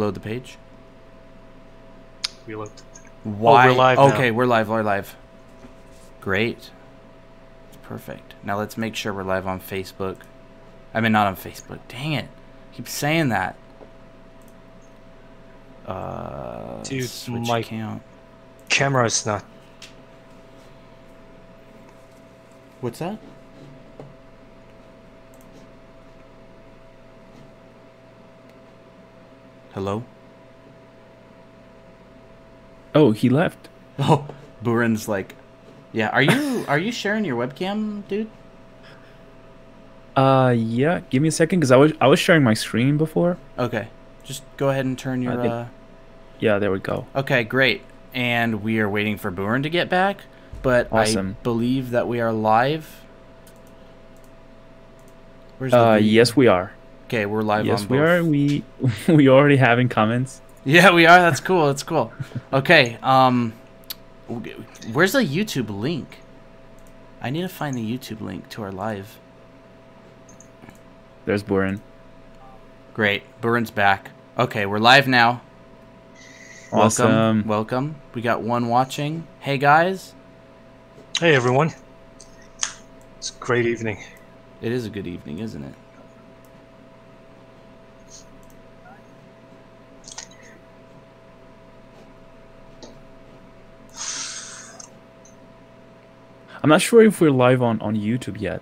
load the page? Reload. Why? Oh, we're live okay, now. we're live. We're live. Great. Perfect. Now let's make sure we're live on Facebook. I mean, not on Facebook. Dang it. Keep saying that. Dude, switch my account. camera is not. What's that? Hello? Oh, he left. Oh, Buren's like, yeah. Are you sharing your webcam, dude? Yeah. Give me a second, because I was sharing my screen before. Okay. Just go ahead and turn your. I think- Yeah, there we go. Okay, great. And we are waiting for Buren to get back, but Awesome. I believe that we are live. Where's the video? Yes, we are. Okay, we're live Yes, on both. we are. We already having comments. Yeah, we are. That's cool. That's cool. Okay. Where's the YouTube link? I need to find the YouTube link to our live. There's Buren. Great. Buren's back. Okay, we're live now. Awesome. Welcome. Welcome. We got one watching. Hey, guys. Hey, everyone. It's a great evening. It is a good evening, isn't it? I'm not sure if we're live on YouTube yet.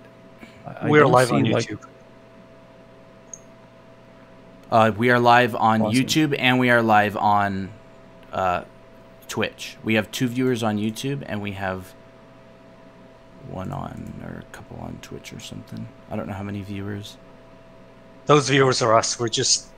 We're live on YouTube. We are live on Awesome. YouTube, and we are live on Twitch. We have 2 viewers on YouTube, and we have one on, or a couple on Twitch or something. I don't know how many viewers. Those viewers are us. We're just,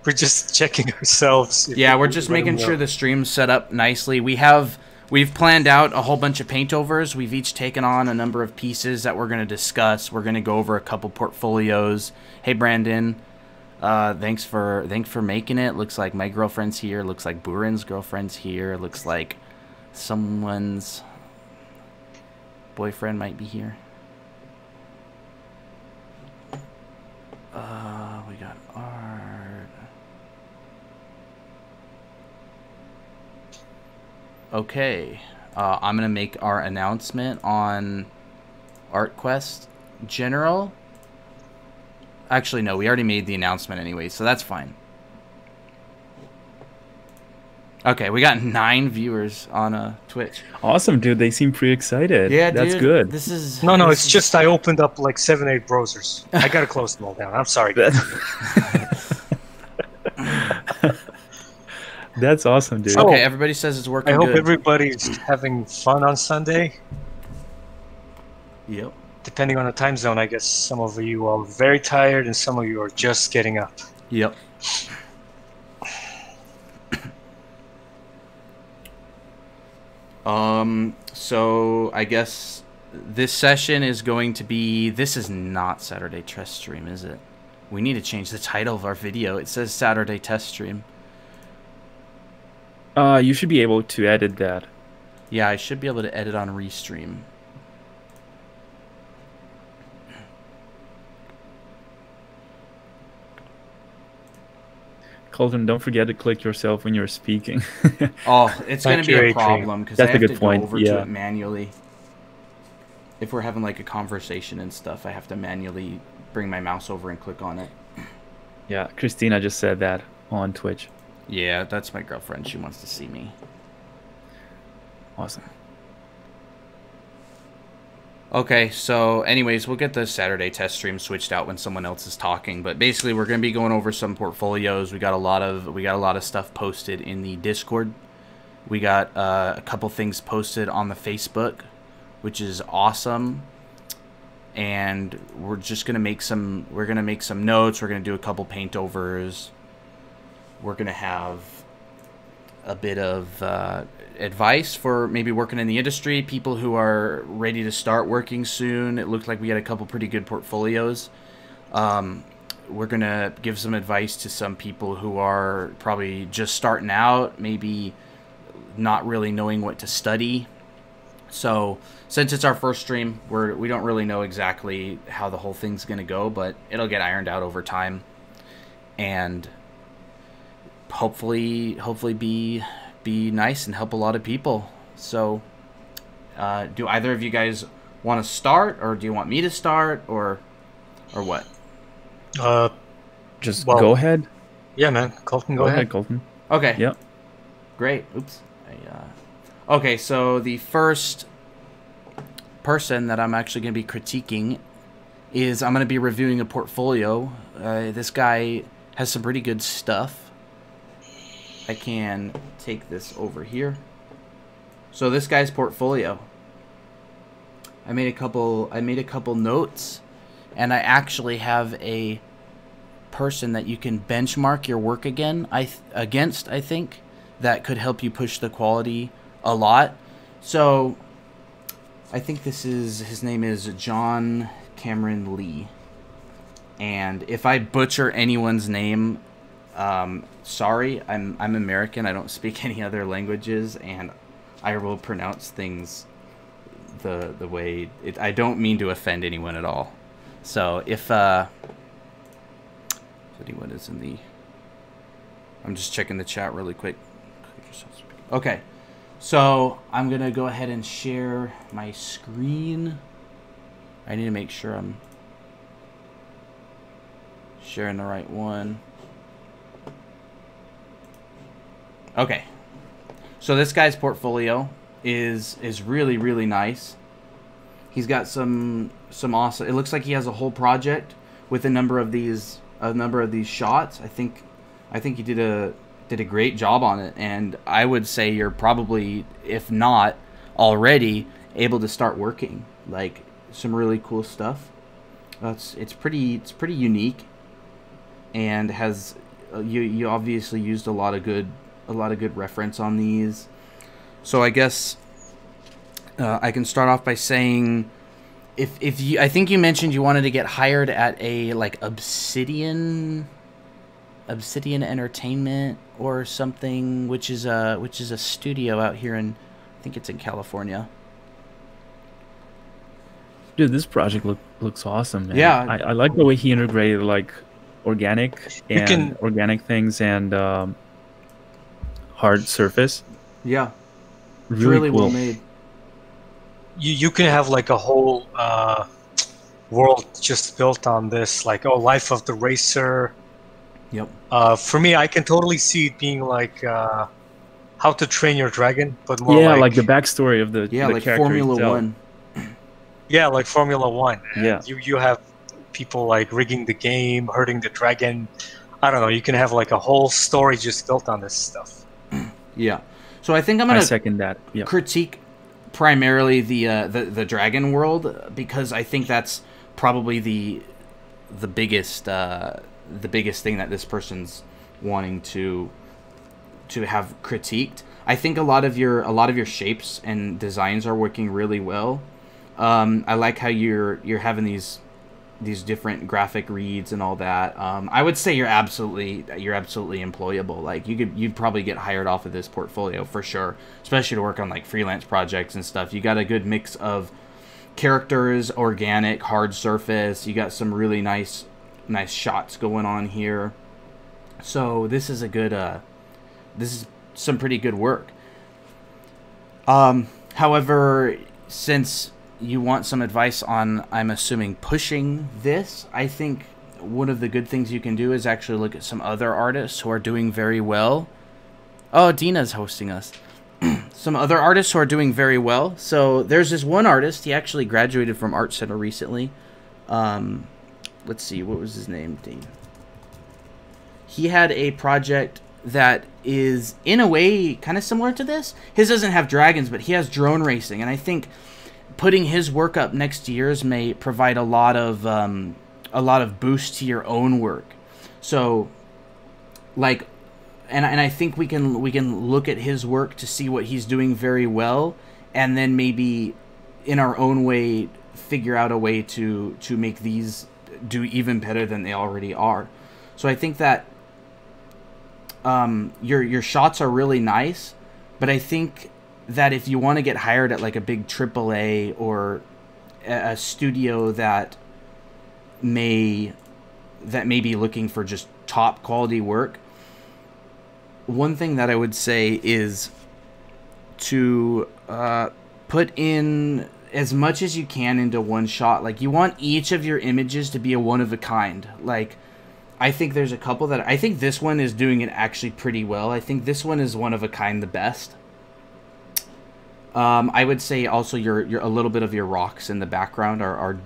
we're just checking ourselves. Yeah, we're just making sure the stream's set up nicely. We've planned out a whole bunch of paintovers. We've each taken on a number of pieces that we're going to discuss. We're going to go over a couple portfolios. Hey, Brandon. Thanks for making it. Looks like my girlfriend's here. Looks like Buren's girlfriend's here. Looks like someone's boyfriend might be here. We got art. Okay. I'm going to make our announcement on ArtQuest General. Actually, no, we already made the announcement anyway, so that's fine. Okay, we got 9 viewers on Twitch. Awesome, dude. They seem pretty excited. Yeah, that's dude, good. This is No, this it's is- just I opened up like 7, 8 browsers. I gotta close them all down. I'm sorry. That's awesome, dude. Oh, Okay, everybody says it's working I hope good. everybody's having fun on Sunday. Yep. Depending on the time zone, I guess some of you are very tired and some of you are just getting up. Yep. So I guess this session is going to be, this is not Saturday test stream, is it? We need to change the title of our video. It says Saturday test stream. You should be able to edit that. Yeah, I should be able to edit on Restream. Colton, don't forget to click yourself when you're speaking. Oh, it's going to be a Accurate. problem because I That's a have good to point, go over to yeah. it manually. If we're having like a conversation and stuff, I have to manually bring my mouse over and click on it. Yeah, Christina just said that on Twitch. Yeah, that's my girlfriend. She wants to see me. Awesome. Okay, so anyways, we'll get the Saturday test stream switched out when someone else is talking. But basically, we're going to be going over some portfolios. We got a lot of stuff posted in the Discord. We got a couple things posted on the Facebook, which is awesome. And we're just going to make some. We're going to make some notes. We're going to do a couple paint overs. We're going to have a bit of advice for maybe working in the industry, people who are ready to start working soon. It looked like we had a couple pretty good portfolios. We're going to give some advice to some people who are probably just starting out, maybe not really knowing what to study. So since it's our first stream, we don't really know exactly how the whole thing's going to go, but it'll get ironed out over time. and hopefully be nice and help a lot of people. So do either of you guys want to start, or do you want me to start, or what? Just Well, go ahead. Yeah, man. Colton, Go go ahead, ahead. Colton. Okay. Yep. Great. Oops. Okay, so the first person that I'm actually going to be critiquing is I'm going to be reviewing a portfolio. This guy has some pretty good stuff. I can take this over here. So this guy's portfolio. I made a couple notes, and I actually have a person that you can benchmark your work against, I think, that could help you push the quality a lot. So I think his name is John Cameron Lee. And if I butcher anyone's name, sorry, I'm American. I don't speak any other languages, and I will pronounce things the way I don't mean to offend anyone at all. So if anyone is in the, I'm just checking the chat really quick. Okay, so I'm gonna go ahead and share my screen. I need to make sure I'm sharing the right one. Okay, so this guy's portfolio is really, really nice. He's got some awesome, it looks like he has a whole project with a number of these shots. I think he did a great job on it, and I would say you're probably, if not already, able to start working. Like, some really cool stuff. It's pretty unique, and has you obviously used a lot of good reference on these. So I guess I can start off by saying, if you, I think you mentioned you wanted to get hired at a like Obsidian Entertainment or something, which is a studio out here in, I think it's in California. Dude, this project looks awesome, man. Yeah. I like the way he integrated like organic things and hard surface. Yeah. Really cool. Well made. You can have like a whole world just built on this, like, oh, life of the racer. Yep. For me, I can totally see it being like How to Train Your Dragon, but more like the backstory of the like character Formula itself. One. Yeah, like Formula One. Yeah. You have people like rigging the game, hurting the dragon. I don't know. You can have like a whole story just built on this stuff. Yeah. So I think I'm I gonna second that. Yeah. critique primarily the dragon world, because I think that's probably the biggest thing that this person's wanting to have critiqued. I think a lot of your shapes and designs are working really well. I like how you're having these different graphic reads and all that. I would say you're absolutely employable. Like, you'd probably get hired off of this portfolio for sure, especially to work on like freelance projects and stuff. You got a good mix of characters, organic, hard surface. You got some really nice shots going on here. So this is a good this is some pretty good work. However, since you want some advice on, I'm assuming, pushing this, I think one of the good things you can do is actually look at some other artists who are doing very well. Oh, Dina's hosting us. Some other artists who are doing very well. So there's this one artist. He actually graduated from Art Center recently. Let's see, what was his name? Dean. He had a project that is, in a way, kind of similar to this. His doesn't have dragons, but he has drone racing, and I think putting his work up next to yours may provide a lot of boost to your own work. So, like, and I think we can look at his work to see what he's doing very well, and then maybe in our own way figure out a way to make these do even better than they already are. So I think that your shots are really nice, but I think that if you want to get hired at like a big AAA or a studio that may that may be looking for just top quality work, one thing that I would say is to put in as much as you can into one shot. Like, you want each of your images to be a one of a kind. Like, I think there's a couple that I think this one is doing it actually pretty well. I think this one is one of a kind the best. I would say also your a little bit of your rocks in the background are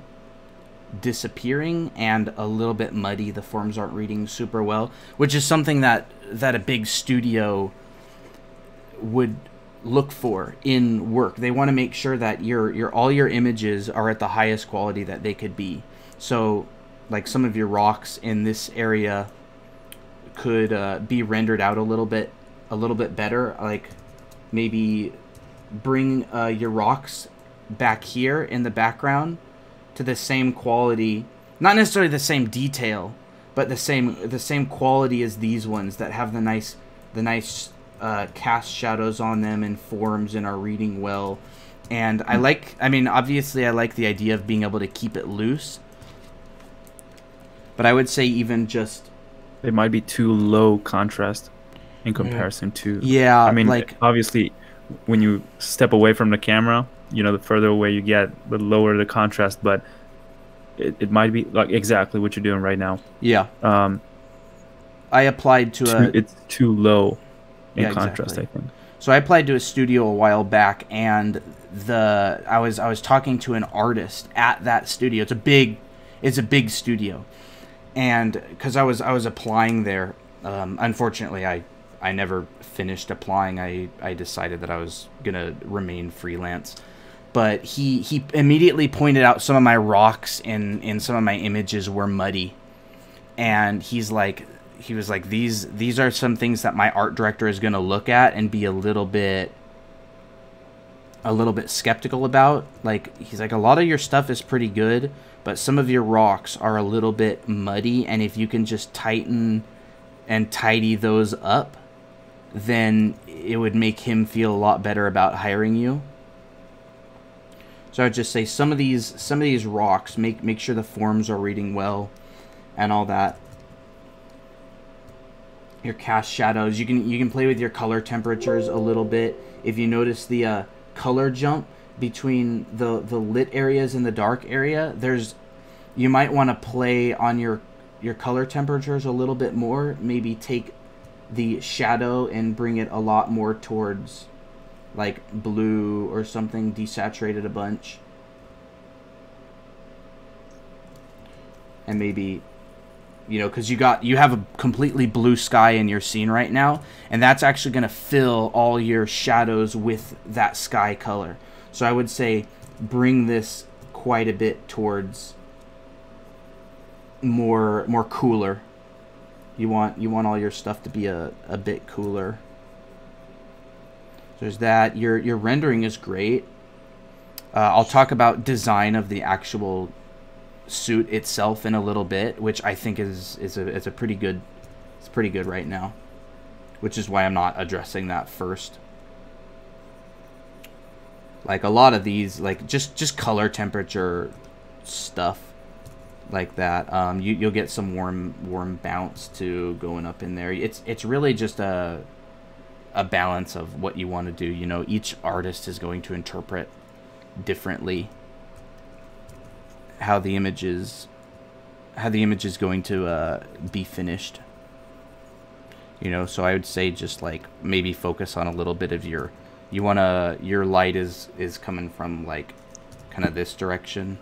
disappearing and a little bit muddy. The forms aren't reading super well, which is something that a big studio would look for in work. They want to make sure that your all your images are at the highest quality that they could be. So like some of your rocks in this area could be rendered out a little bit better. Like maybe bring your rocks back here in the background to the same quality, not necessarily the same detail, but the same quality as these ones that have the nice cast shadows on them and forms and are reading well. And I mean, obviously I like the idea of being able to keep it loose, but I would say even just it might be too low contrast in comparison to, yeah, I mean, like obviously when you step away from the camera, you know, the further away you get, the lower the contrast, but it might be like exactly what you're doing right now. Yeah. I applied to it's too low in contrast, exactly. I think. So I applied to a studio a while back, and I was talking to an artist at that studio. It's a big studio, and because I was applying there, unfortunately I never finished applying. I decided that I was gonna remain freelance, but he immediately pointed out some of my rocks in some of my images were muddy, and he was like, these are some things that my art director is going to look at and be a little bit skeptical about. Like, he's like, a lot of your stuff is pretty good, but some of your rocks are a little bit muddy, and if you can just tighten and tidy those up, then it would make him feel a lot better about hiring you. So I would just say some of these rocks, make sure the forms are reading well and all that. Your cast shadows, you can play with your color temperatures a little bit. If you notice the color jump between the lit areas and the dark area, you might want to play on your color temperatures a little bit more. Maybe take the shadow and bring it a lot more towards like blue or something, desaturate it a bunch, and maybe, you know, because you have a completely blue sky in your scene right now, and that's actually going to fill all your shadows with that sky color. So I would say bring this quite a bit towards more cooler. You want all your stuff to be a bit cooler. There's that. Your rendering is great. I'll talk about design of the actual suit itself in a little bit, which I think is a pretty good. It's pretty good right now, which is why I'm not addressing that first. Like a lot of these, like just color temperature stuff like that. You'll get some warm bounce to going up in there. It's really just a balance of what you want to do. You know, each artist is going to interpret differently how the image is going to be finished. You know, so I would say just like maybe focus on a little bit of your light is coming from like kind of this direction,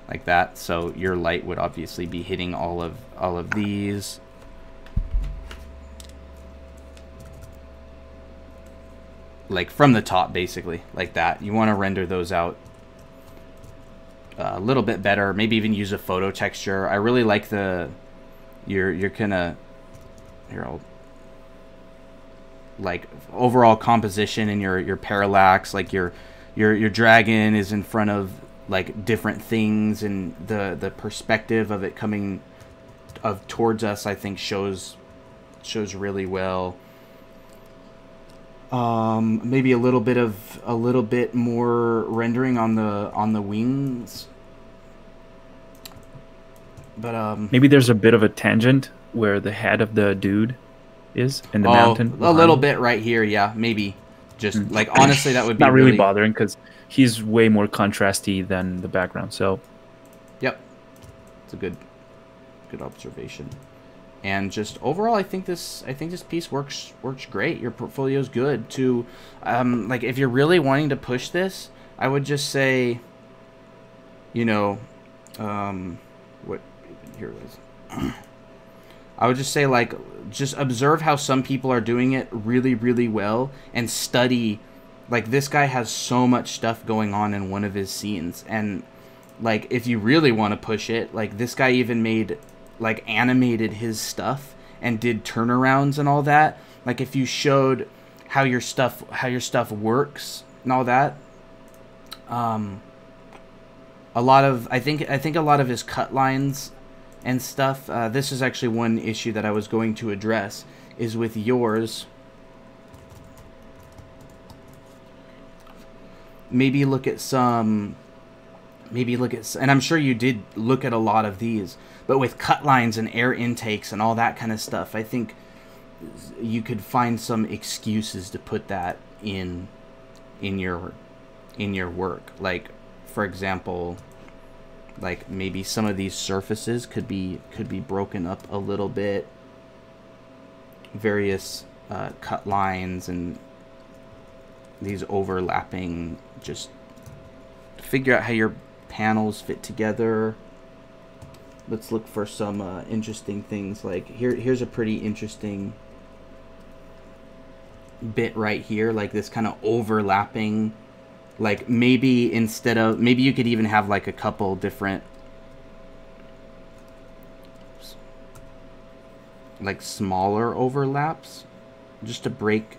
like that. So your light would obviously be hitting all of these. Like from the top, basically, like that. You want to render those out a little bit better. Maybe even use a photo texture. I really like your kind of like overall composition and your parallax. Like your dragon is in front of like different things, and the perspective of it coming towards us, I think shows really well. Maybe a little bit more rendering on the wings But Maybe there's a bit of a tangent where the head of the dude is in the oh, mountain. a little behind. bit right here, yeah, maybe. Just like honestly, that would be Not really really bothering because he's way more contrasty than the background. So Yep, it's a good observation. And just overall, I think this piece works great. Your portfolio's good. To like if you're really wanting to push this, I would just say, you know, what here it is. I would just say like just observe how some people are doing it really really well and study. Like this guy has so much stuff going on in one of his scenes, and like if you really want to push it, like this guy even made like animated his stuff and did turnarounds and all that. Like if you showed how your stuff works and all that, a lot of I think a lot of his cut lines and stuff, this is actually one issue that I was going to address, is with yours. Maybe look at some, and I'm sure you did look at a lot of these, but with cut lines and air intakes and all that kind of stuff, I think you could find some excuses to put that in your work. Like, for example, like maybe some of these surfaces could be broken up a little bit. Various cut lines and these overlapping, just figure out how your panels fit together. Let's look for some interesting things. Like here's a pretty interesting bit right here, like this kind of overlapping. Like maybe instead of, maybe you could even have like a couple different like smaller overlaps just to break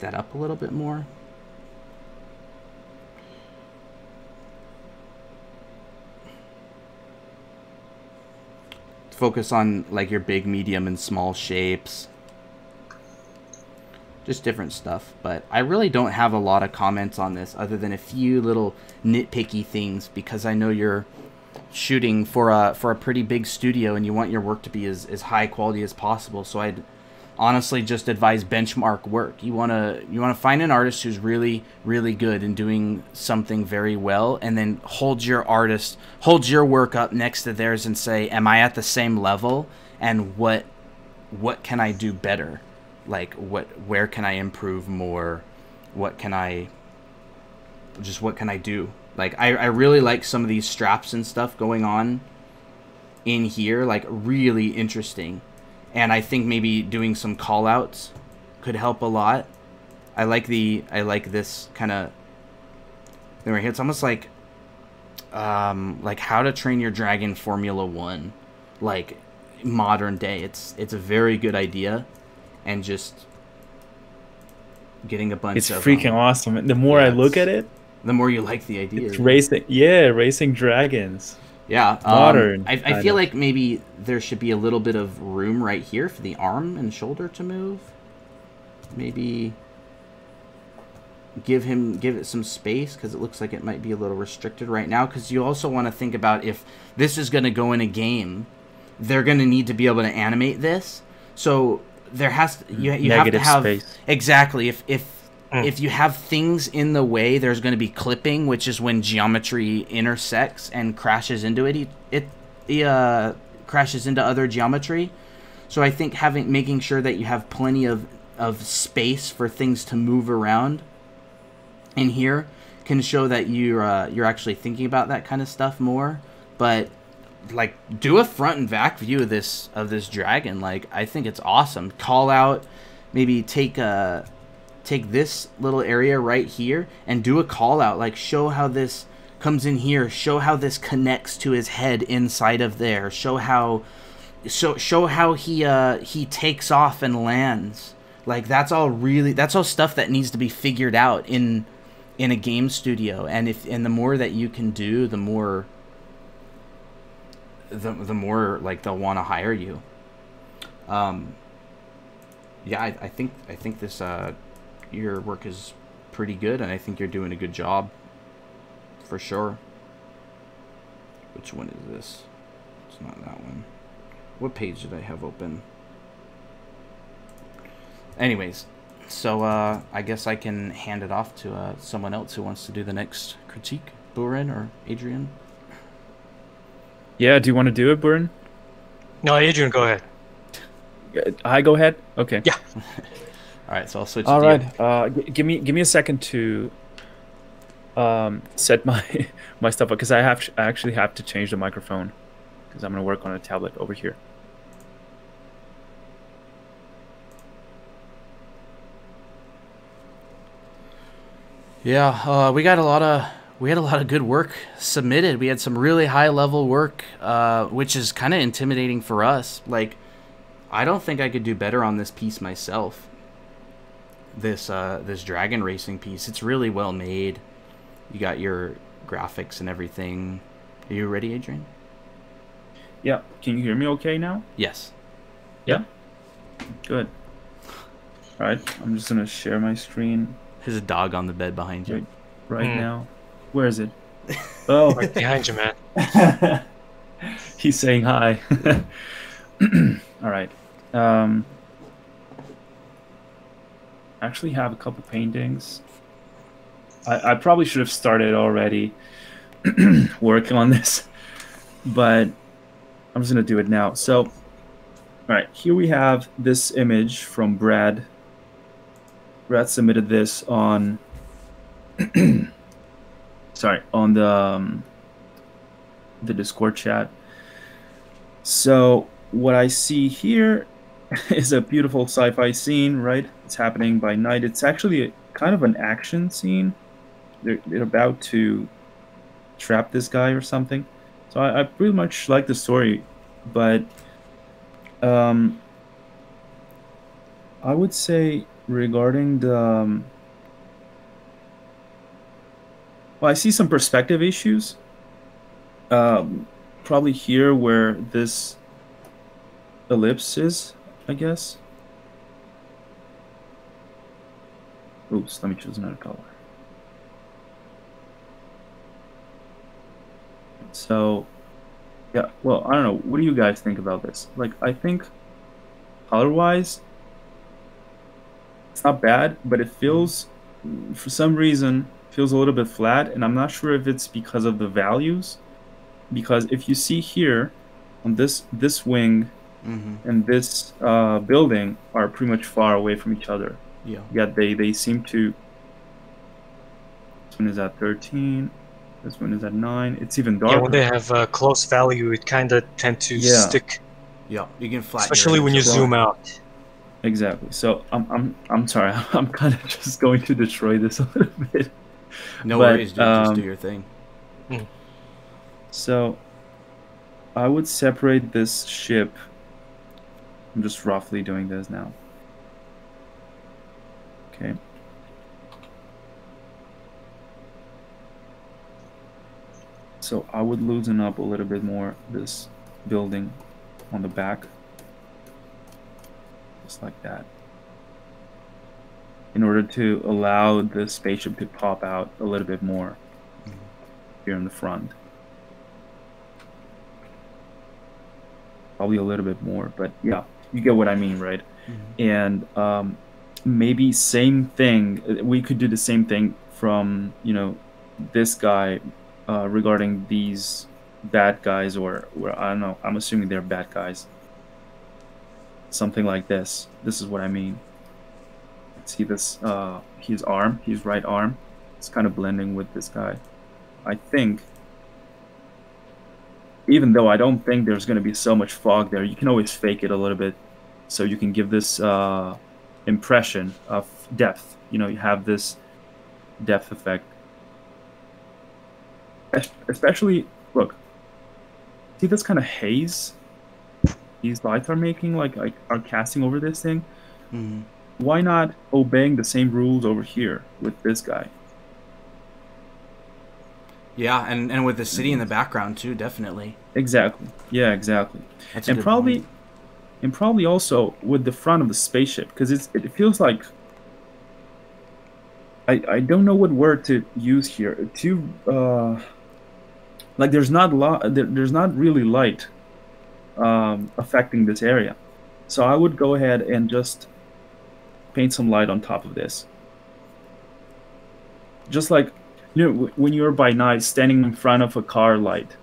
that up a little bit more. Focus on like your big, medium, and small shapes. Just different stuff. But I really don't have a lot of comments on this other than a few little nitpicky things, because I know you're shooting for a pretty big studio and you want your work to be as high quality as possible. So I'd honestly just advise benchmark work. You want to find an artist who's really really good and doing something very well, and then hold your work up next to theirs and say, am I at the same level, and what can I do better? Like where can I improve more? What can I do? Like I really like some of these straps and stuff going on in here, like really interesting. And I think maybe doing some call outs could help a lot. I like this kind of thing right here. It's almost like How to Train Your Dragon Formula 1, like modern day. It's a very good idea, and just getting a bunch it's of freaking awesome. The more I look at it, the more you like the idea. it's racing dragons. Yeah, modern. I feel like maybe there should be a little bit of room right here for the arm and shoulder to move. Maybe give it some space, because it looks like it might be a little restricted right now. Because you also want to think about, if this is going to go in a game, they're going to need to be able to animate this. So there has to, you have to have space. Exactly. If you have things in the way, there's going to be clipping, which is when geometry intersects and crashes into it. It crashes into other geometry. So I think making sure that you have plenty of space for things to move around in here can show that you're actually thinking about that kind of stuff more. But like, do a front and back view of this dragon. Like, I think it's awesome. Call out, maybe take this little area right here and do a call out, like show how this comes in here, show how this connects to his head inside of there, show how he takes off and lands. Like, that's all stuff that needs to be figured out in a game studio. And the more that you can do, the more like they'll want to hire you. Yeah, I think this your work is pretty good, and I think you're doing a good job, for sure. Which one is this? It's not that one. What page did I have open? Anyways, so I guess I can hand it off to someone else who wants to do the next critique. Buren or Adrian? Yeah, do you want to do it, Buren? No, Adrian, go ahead. I go ahead? Okay. Yeah. All right, so I'll switch All to you. right. Give me a second to set my my stuff up, because I actually have to change the microphone, because I'm going to work on a tablet over here. Yeah, we had a lot of good work submitted. We had some really high level work, which is kind of intimidating for us. Like, I don't think I could do better on this piece myself. This dragon racing piece, it's really well made. You got your graphics and everything. Are you ready, Adrian? Yeah. Can you hear me okay now? Yes. Yeah. Good. All right. I'm just gonna share my screen. There's a dog on the bed behind you. Right now. Where is it? Oh, Right behind you, man. He's saying hi. All right. Actually have a couple paintings. I probably should have started already working on this, but I'm just gonna do it now. So, all right, here we have this image from Brad. Brad submitted this on sorry, on the Discord chat. So what I see here is a beautiful sci-fi scene, right? It's happening by night. It's actually kind of an action scene. They're about to trap this guy or something. So I pretty much like the story, but I would say regarding the well, I see some perspective issues. Probably here where this ellipse is, I guess. Oops, let me choose another color. So, yeah, well, I don't know. What do you guys think about this? Like, I think color-wise, it's not bad, but it feels, for some reason, feels a little bit flat, and I'm not sure if it's because of the values. Because if you see here, on this wing and this building are pretty much far away from each other. Yeah. Yet they seem to. This one is at 13. This one is at 9. It's even darker. Yeah, when they have close value, it kind of tend to stick. Yeah, you can flatten. Especially when you zoom out. Exactly. So I'm sorry. I'm kind of just going to destroy this a little bit. No worries, dude. Just do your thing. So I would separate this ship. I'm just roughly doing this now. Okay. So I would loosen up a little bit more this building on the back. Just like that. In order to allow the spaceship to pop out a little bit more here in the front. Probably a little bit more, but yeah, you get what I mean, right? And maybe same thing. We could do the same thing from, you know, this guy regarding these bad guys, or I don't know. I'm assuming they're bad guys. Something like this. This is what I mean. See this? His arm, his right arm. It's kind of blending with this guy. I think. Even though I don't think there's going to be so much fog there, you can always fake it a little bit, so you can give this impression of depth. You know, you have this depth effect. Especially, look, see this kind of haze these lights are making, like are casting over this thing. Why not obeying the same rules over here with this guy? Yeah, and with the city in the background too, definitely. Exactly. Yeah, exactly. That's and probably also with the front of the spaceship, because it feels like I don't know what word to use here to like there's there's not really light affecting this area. So I would go ahead and just paint some light on top of this. Just like, you know, when you're by night standing in front of a car light,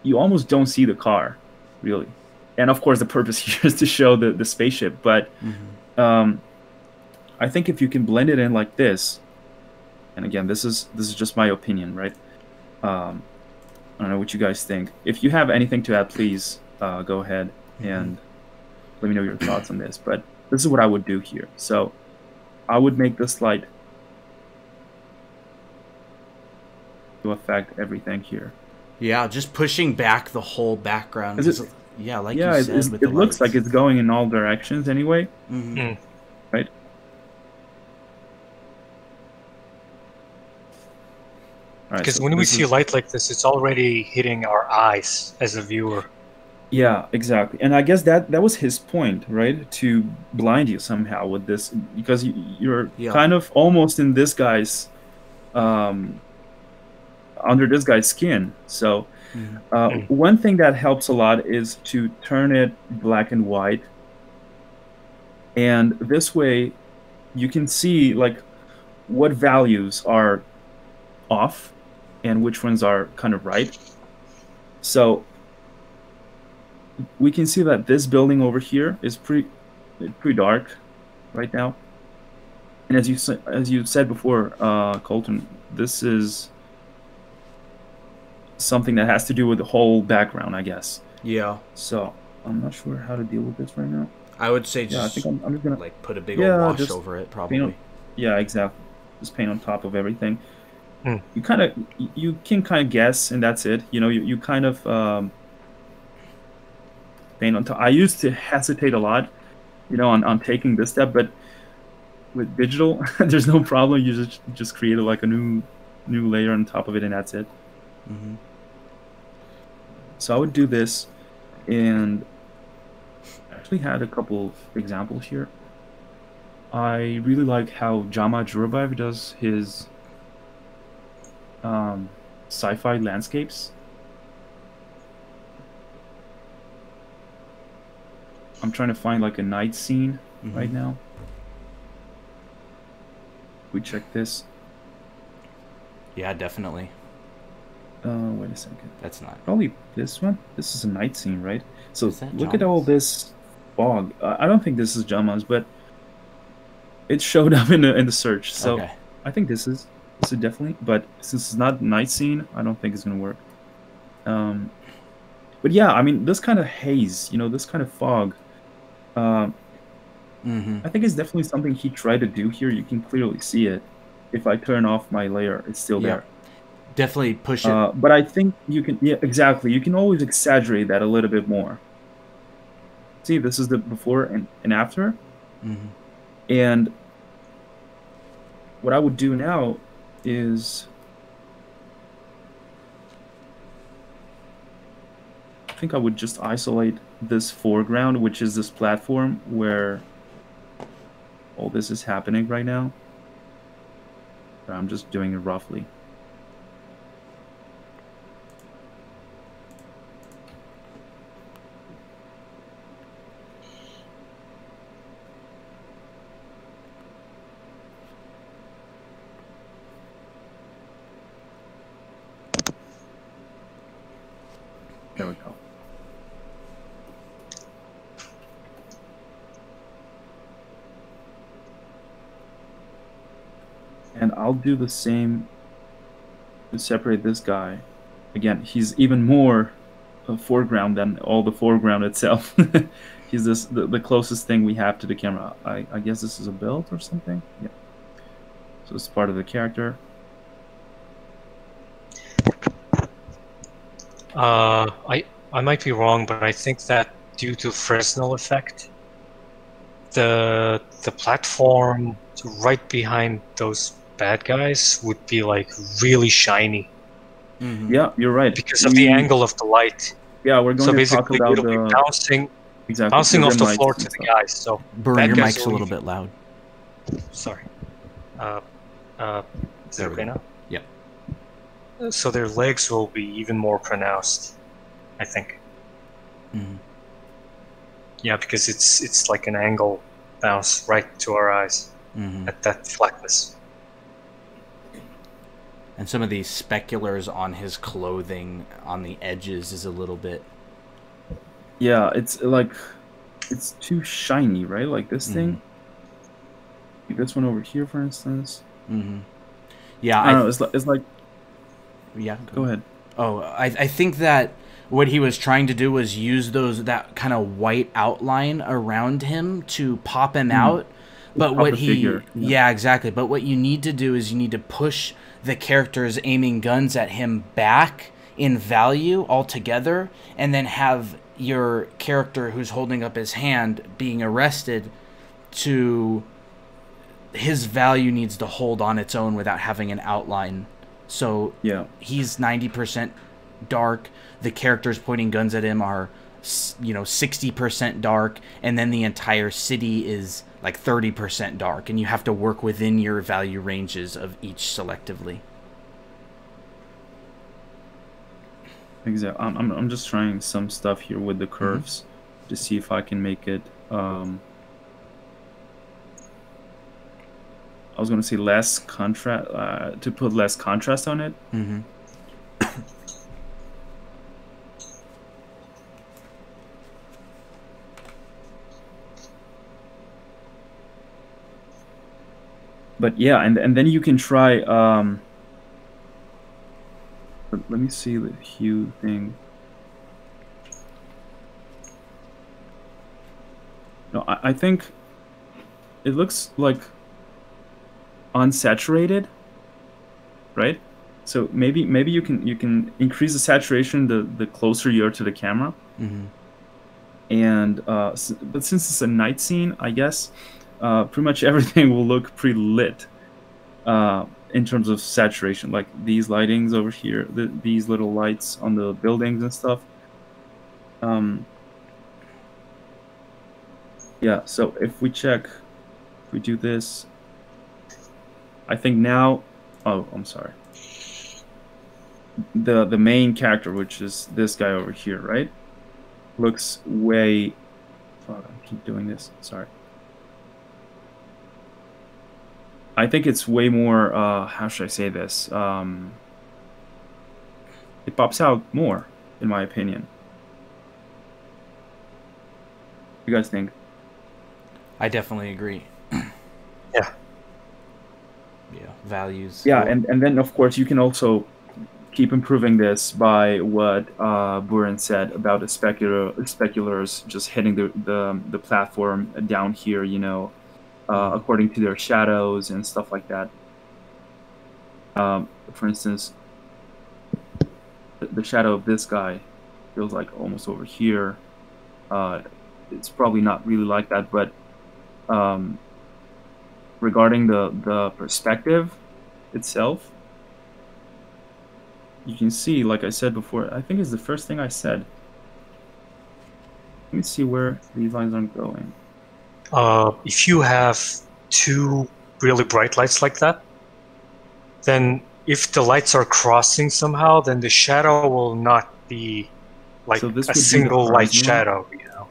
you almost don't see the car, really. And of course, the purpose here is to show the spaceship. But I think if you can blend it in like this, and again, this is just my opinion, right? I don't know what you guys think. If you have anything to add, please go ahead and let me know your thoughts on this. But this is what I would do here. So I would make this light to affect everything here. Yeah, just pushing back the whole background. Yeah, like yeah, you said, with the it looks lights. like it's going in all directions anyway, right? Because when we see light like this, it's already hitting our eyes as a viewer. Yeah, exactly. And I guess that was his point, right? To blind you somehow with this, because you're kind of almost in this guy's, under this guy's skin. So one thing that helps a lot is to turn it black and white. And this way you can see like what values are off and which ones are kind of right. So we can see that this building over here is pretty dark right now. And as you said before, Colton, this is something that has to do with the whole background, I guess. Yeah. So I'm not sure how to deal with this right now. I would say just, I think I'm just gonna like put a big old wash over it, probably. Yeah, exactly. Just paint on top of everything. You can kind of guess, and that's it. You know, you kind of paint on top. I used to hesitate a lot, you know, on taking this step, but with digital, there's no problem. You just create like a new layer on top of it, and that's it. So I would do this, and I actually had a couple examples here. I really like how Jama Jurabayev does his sci-fi landscapes. I'm trying to find like a night scene right now. We check this. Yeah, definitely. Wait a second. That's not. Probably this one. This is a night scene, right? So look Jama's? at all this fog. I don't think this is Jama's, but it showed up in the search. So Okay. I think this is definitely. But since it's not a night scene, I don't think it's gonna work. But yeah, I mean, this kind of haze, you know, this kind of fog. I think it's definitely something he tried to do here. You can clearly see it. If I turn off my layer, it's still there. Definitely push it. But I think you can, yeah, exactly. You can always exaggerate that a little bit more. See, this is the before and after. And what I would do now is, I think I would just isolate this foreground, which is this platform where all this is happening right now. I'm just doing it roughly. There we go. And I'll do the same to separate this guy. Again, he's even more foreground than all the foreground itself. He's the closest thing we have to the camera. I guess this is a belt or something. Yeah. So it's part of the character. I might be wrong, but I think that due to Fresnel effect, the platform right behind those bad guys would be like really shiny. Yeah, you're right. Because of the angle of the light. Yeah, we're going to talk about it'll be bouncing exactly, off the floor to the guys. So Buren, your mic's a little bit loud. Sorry. Is it okay now? Yep. so their legs will be even more pronounced, I think. Mhm. Yeah, because it's like an angle bounce right to our eyes Mhm. at that flatness. And some of these speculars on his clothing on the edges is a little bit. Yeah, it's like it's too shiny, right? Like this thing. Like this one over here, for instance. Yeah, I don't know. It's like. Yeah. Go ahead. Oh, I think that what he was trying to do was use that kind of white outline around him to pop him out. But Pop what the he, figure, yeah, exactly. But what you need to do is you need to push the characters aiming guns at him back in value altogether, and then have your character who's holding up his hand being arrested to his value needs to hold on its own without having an outline. So Yeah. he's 90% dark. The characters pointing guns at him are, 60% dark, and then the entire city is like 30% dark, and you have to work within your value ranges of each selectively. Exactly. I'm just trying some stuff here with the curves to see if I can make it. I was going to say less contrast, to put less contrast on it. But yeah, and then you can try. Let me see the hue thing. No, I think it looks like unsaturated, right? So maybe you can increase the saturation the closer you are to the camera. And but since it's a night scene, I guess pretty much everything will look pretty lit in terms of saturation. Like these lightings over here, these little lights on the buildings and stuff. Yeah. So if we do this, I think now. Oh, I'm sorry. The main character, which is this guy over here, right? Looks way. Fuck, I keep doing this. Sorry. I think it's way more. How should I say this? It pops out more, in my opinion. What do you guys think? I definitely agree. Yeah. Yeah, values. Yeah, and then of course you can also keep improving this by what Buren said about the speculars just hitting the platform down here, according to their shadows and stuff like that. For instance, the shadow of this guy feels like almost over here. It's probably not really like that, but regarding the perspective itself, you can see, like I said before, I think it's the first thing I said. Let me see where these lines are going. If you have two really bright lights like that, then if the lights are crossing somehow, then the shadow will not be like So this a would be the single light horizon line? shadow.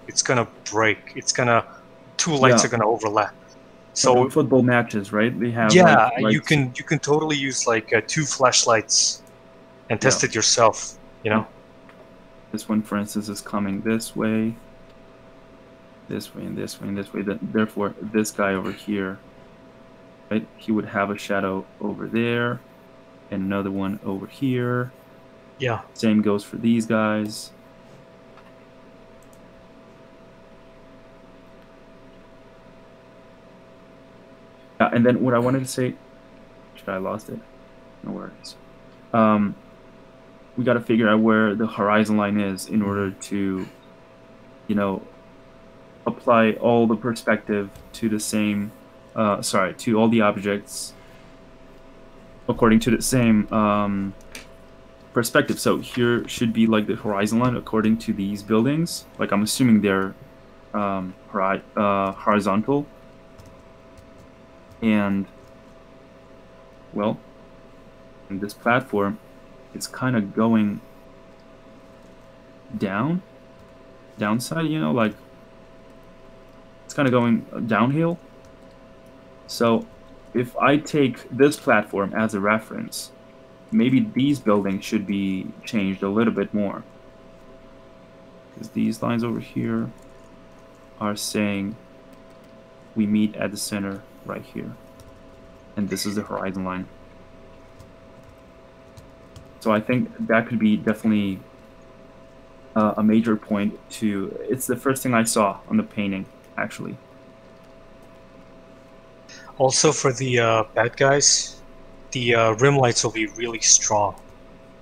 It's gonna break. Two lights Yeah. are gonna overlap. So So football matches, right? They have yeah, like you can totally use like two flashlights and test it yourself. This one, for instance, is coming this way, this way, and this way, and this way. Therefore, this guy over here, right? He would have a shadow over there, and another one over here. Yeah. Same goes for these guys. And then what I wanted to say, I lost it. No worries. We got to figure out where the horizon line is in order to, apply all the perspective to the same, to all the objects according to the same perspective. So here should be like the horizon line according to these buildings. Like I'm assuming they're horizontal. And, well, in this platform, it's kind of going downside, you know, like it's kind of going downhill. So if I take this platform as a reference, maybe these buildings should be changed a little bit more. Because these lines over here are saying we meet at the center right here. And this is the horizon line. So I think that could be definitely a major point to... It's the first thing I saw on the painting, actually. Also for the bad guys, the rim lights will be really strong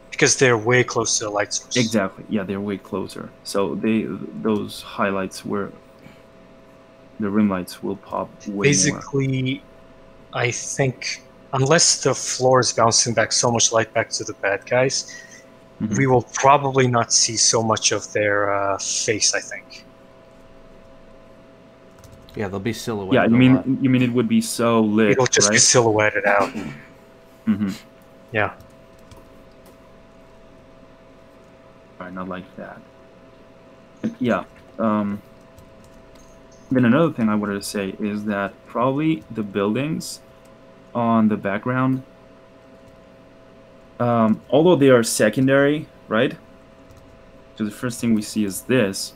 because they're way close to the light source. Exactly. Yeah, they're way closer. So those highlights where the rim lights will pop way Basically, more. I think unless the floor is bouncing back so much light back to the bad guys, we will probably not see so much of their face, I think. Yeah, they'll be silhouetted. Yeah, you mean it would be so lit, it'll just right? be silhouetted out. Yeah. Right, not like that. Yeah. Then another thing I wanted to say is that probably the buildings on the background, although they are secondary, right? So the first thing we see is this.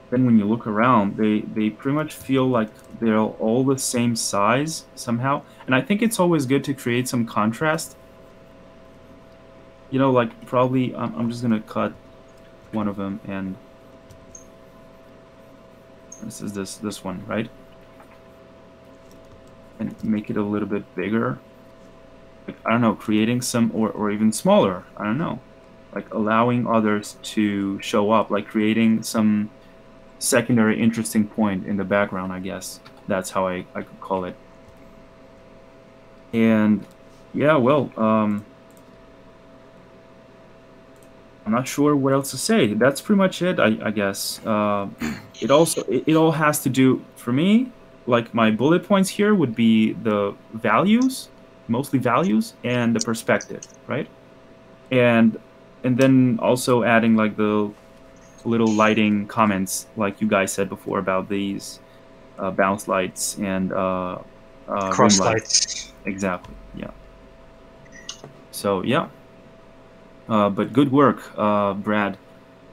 Then when you look around, they pretty much feel like they're all the same size somehow. And I think it's always good to create some contrast. You know, like probably I'm just gonna cut one of them, and this is this one, right? And make it a little bit bigger. Like, I don't know, creating some, or even smaller, I don't know. Like allowing others to show up, like creating some secondary interesting point in the background, I guess. That's how I could call it. And yeah, well, I'm not sure what else to say. That's pretty much it, I guess. It all has to do, for me, like my bullet points here would be the values, mostly values, and the perspective, right? And then also adding like the little lighting comments, like you guys said before, about these bounce lights and cross lights. Exactly. Yeah. So yeah. But good work, Brad.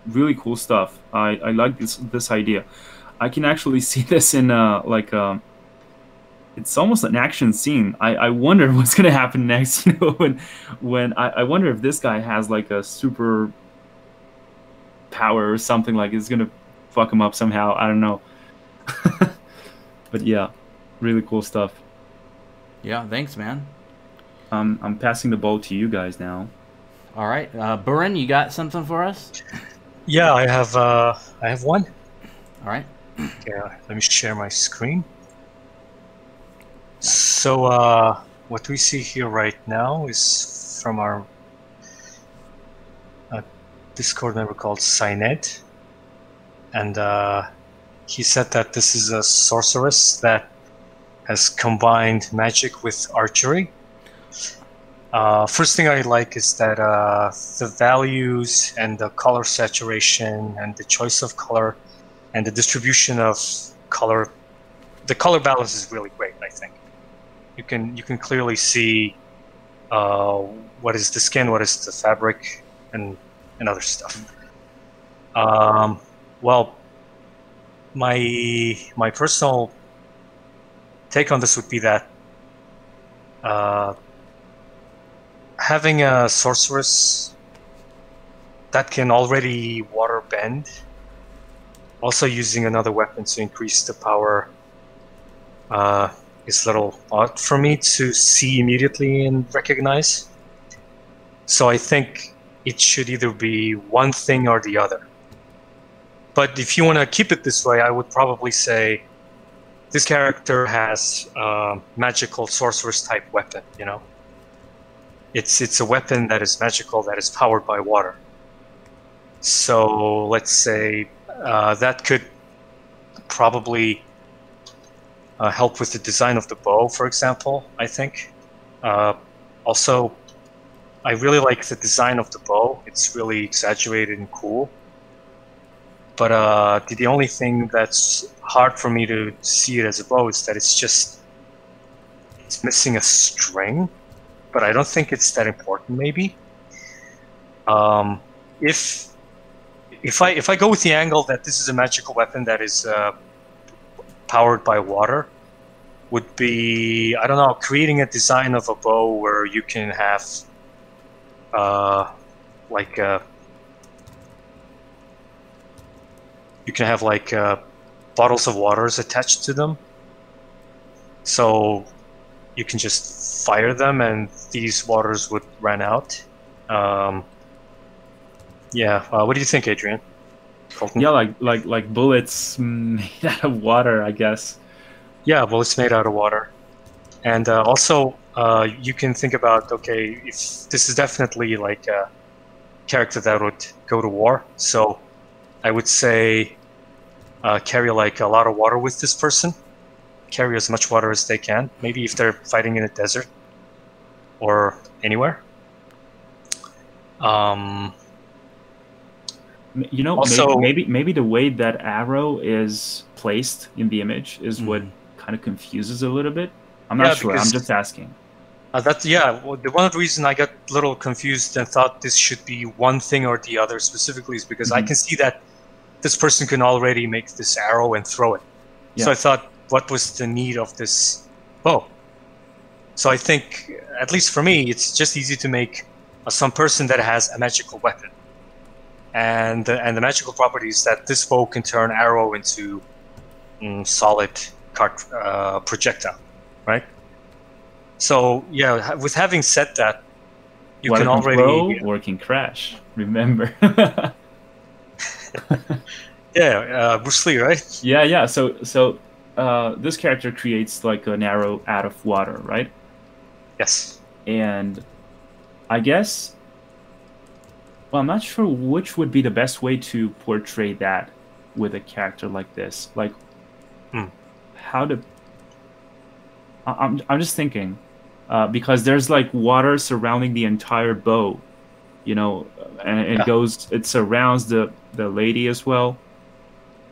Really cool stuff. I like this idea. I can actually see this in it's almost an action scene. I wonder what's gonna happen next. You know, when I wonder if this guy has like a super power or something, like it's gonna fuck him up somehow. I don't know. But yeah, really cool stuff. Yeah, thanks, man. I'm passing the ball to you guys now. All right, Buren, you got something for us? Yeah, I have one. All right. Yeah, let me share my screen. So what we see here right now is from our Discord member called Syned, and he said that this is a sorceress that has combined magic with archery. First thing I like is that the values and the color saturation and the choice of color and the distribution of color, the color balance is really great. I think you can clearly see what is the skin, what is the fabric, and other stuff. Well, my personal take on this would be that having a sorceress that can already water bend, also using another weapon to increase the power, is a little odd for me to see immediately and recognize. So I think it should either be one thing or the other. But if you want to keep it this way, I would probably say this character has a magical sorceress type weapon, you know? It's a weapon that is magical, that is powered by water. So let's say that could probably help with the design of the bow, for example, I think. Also, I really like the design of the bow. It's really exaggerated and cool. But the only thing that's hard for me to see it as a bow is that it's missing a string. But I don't think it's that important. Maybe if I go with the angle that this is a magical weapon that is powered by water, would be, I don't know, creating a design of a bow where you can have like bottles of waters attached to them, so you can just fire them and these waters would run out. What do you think, Adrian? Colton? Yeah, like bullets made out of water, I guess. Yeah, bullets made out of water. And also, you can think about, okay, if this is definitely like a character that would go to war, so I would say carry like a lot of water with this person. Carry as much water as they can. Maybe if they're fighting in a desert or anywhere. You know, also, maybe the way that arrow is placed in the image is what kind of confuses a little bit. I'm not sure. I'm just asking. One of the reasons I got a little confused and thought this should be one thing or the other specifically is because I can see that this person can already make this arrow and throw it. Yeah. So I thought, what was the need of this bow? So I think, at least for me, it's just easy to make some person that has a magical weapon. And the magical property is that this bow can turn arrow into solid projectile, right? So yeah, with having said that, you can already throw or can crash. Remember? Bruce Lee, right? Yeah. So this character creates like an arrow out of water, right? Yes. And I guess, well, I'm not sure which would be the best way to portray that with a character like this. Like, how to... I'm just thinking, because there's like water surrounding the entire bow, you know, and it surrounds the lady as well.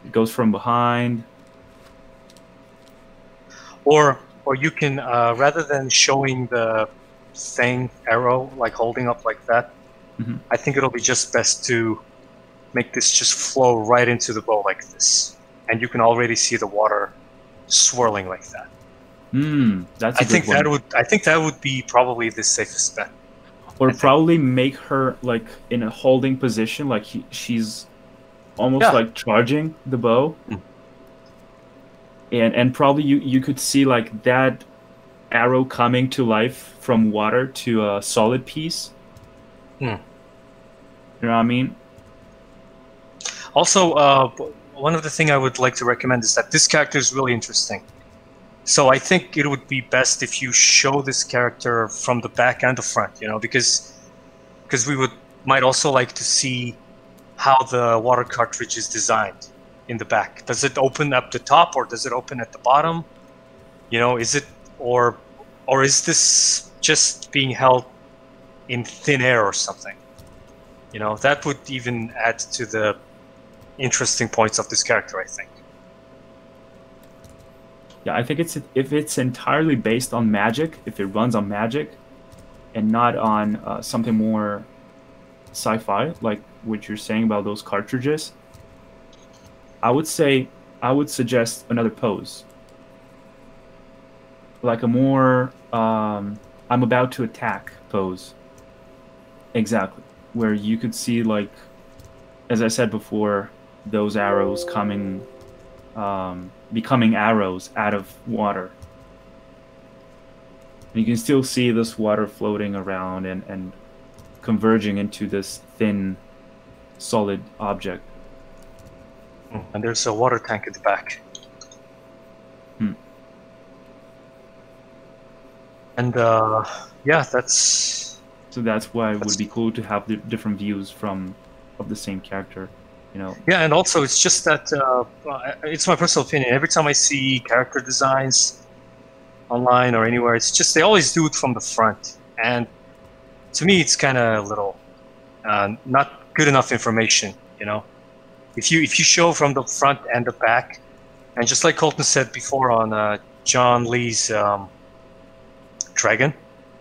It goes from behind. Or you can, rather than showing the thing arrow like holding up like that, I think it'll be just best to make this just flow right into the bow like this, and you can already see the water swirling like that. That's a good one. I think that would be probably the safest bet. Or probably make her like in a holding position, like she's almost like charging the bow. And probably you could see like that arrow coming to life from water to a solid piece. You know what I mean? Also, one of the things I would like to recommend is that this character is really interesting. So I think it would be best if you show this character from the back and the front, you know, because we might also like to see how the water cartridge is designed in the back. Does it open up the top or does it open at the bottom? You know, is it or is this just being held in thin air or something? You know, that would even add to the interesting points of this character, I think. Yeah, I think if it's entirely based on magic, if it runs on magic, and not on something more sci-fi, like what you're saying about those cartridges, I would suggest another pose, like a more I'm about to attack pose. Exactly, where you could see, like, as I said before, those arrows coming. Becoming arrows out of water. And you can still see this water floating around and converging into this thin, solid object. And there's a water tank at the back. And that's... So that's why it would be cool to have the different views of the same character. You know. Yeah, and also it's just that it's my personal opinion. Every time I see character designs online or anywhere, it's just they always do it from the front, and to me, it's kind of a little not good enough information. You know, if you show from the front and the back, and just like Colton said before on John Lee's Dragon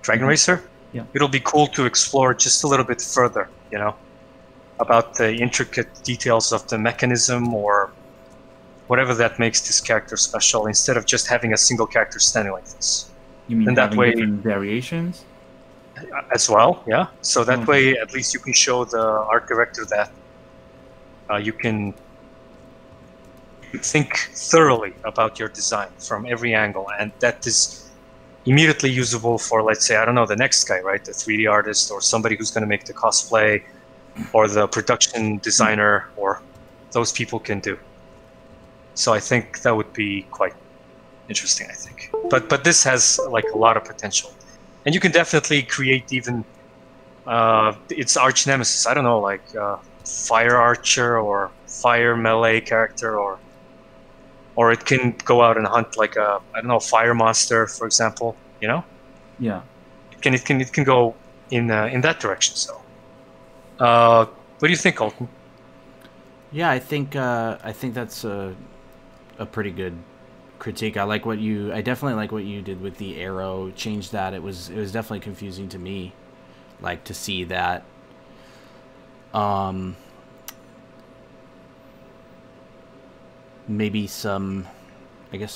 Racer, Yeah. it'll be cool to explore just a little bit further. You know, about the intricate details of the mechanism or whatever that makes this character special, instead of just having a single character standing like this. You mean And that having way- different variations? As well, yeah. So that Okay. way, at least you can show the art director that you can think thoroughly about your design from every angle, and that is immediately usable for, let's say, I don't know, the next guy, right? The 3D artist or somebody who's going to make the cosplay, or the production designer, or those people can do. So I think that would be quite interesting, I think. But this has like a lot of potential. And you can definitely create even its arch nemesis. I don't know, like fire archer or fire melee character, or it can go out and hunt like a, I don't know, fire monster, for example. You know, Yeah. it can go in that direction. So, what do you think, Colton? Yeah, I think that's a pretty good critique. I definitely like what you did with the arrow. Change that. It was definitely confusing to me, like, to see that. Maybe some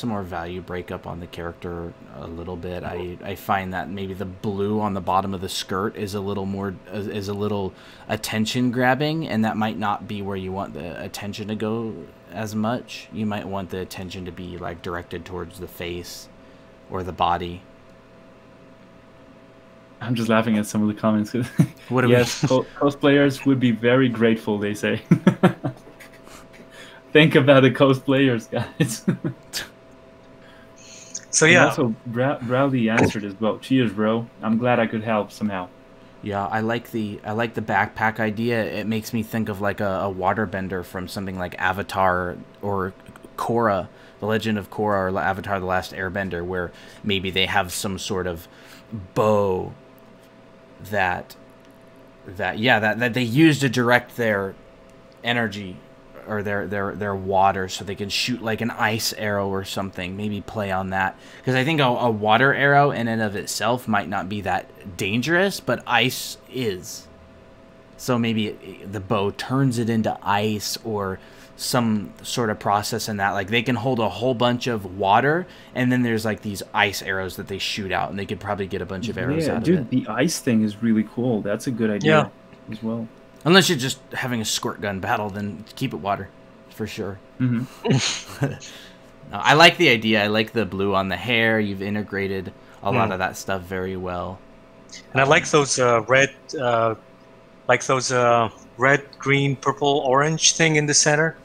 more value breakup on the character a little bit. I find that maybe the blue on the bottom of the skirt is a little attention grabbing, and that might not be where you want the attention to go as much. You might want the attention to be like directed towards the face or the body. I'm just laughing at some of the comments. What do yes, cosplayers would be very grateful, they say. Think about the cosplayers, guys. So And yeah, also, Rowley answered as well. Cheers, bro. I'm glad I could help somehow. Yeah, I like the backpack idea. It makes me think of like a waterbender from something like Avatar or Korra, The Legend of Korra, or Avatar: The Last Airbender, where maybe they have some sort of bow that they use to direct their energy or their water, so they can shoot like an ice arrow or something. Maybe play on that, because I think a water arrow in and of itself might not be that dangerous, but ice is. So maybe the bow turns it into ice, or some sort of process in that. Like, they can hold a whole bunch of water, and then there's like these ice arrows that they shoot out, and they could probably get a bunch of arrows out dude, of it. the ice thing is really cool. That's a good idea as well. Unless you're just having a squirt gun battle, then keep it water, for sure. Mm-hmm. No, I like the idea. I like the blue on the hair. You've integrated a lot of that stuff very well. and I like those red, green, purple, orange thing in the center.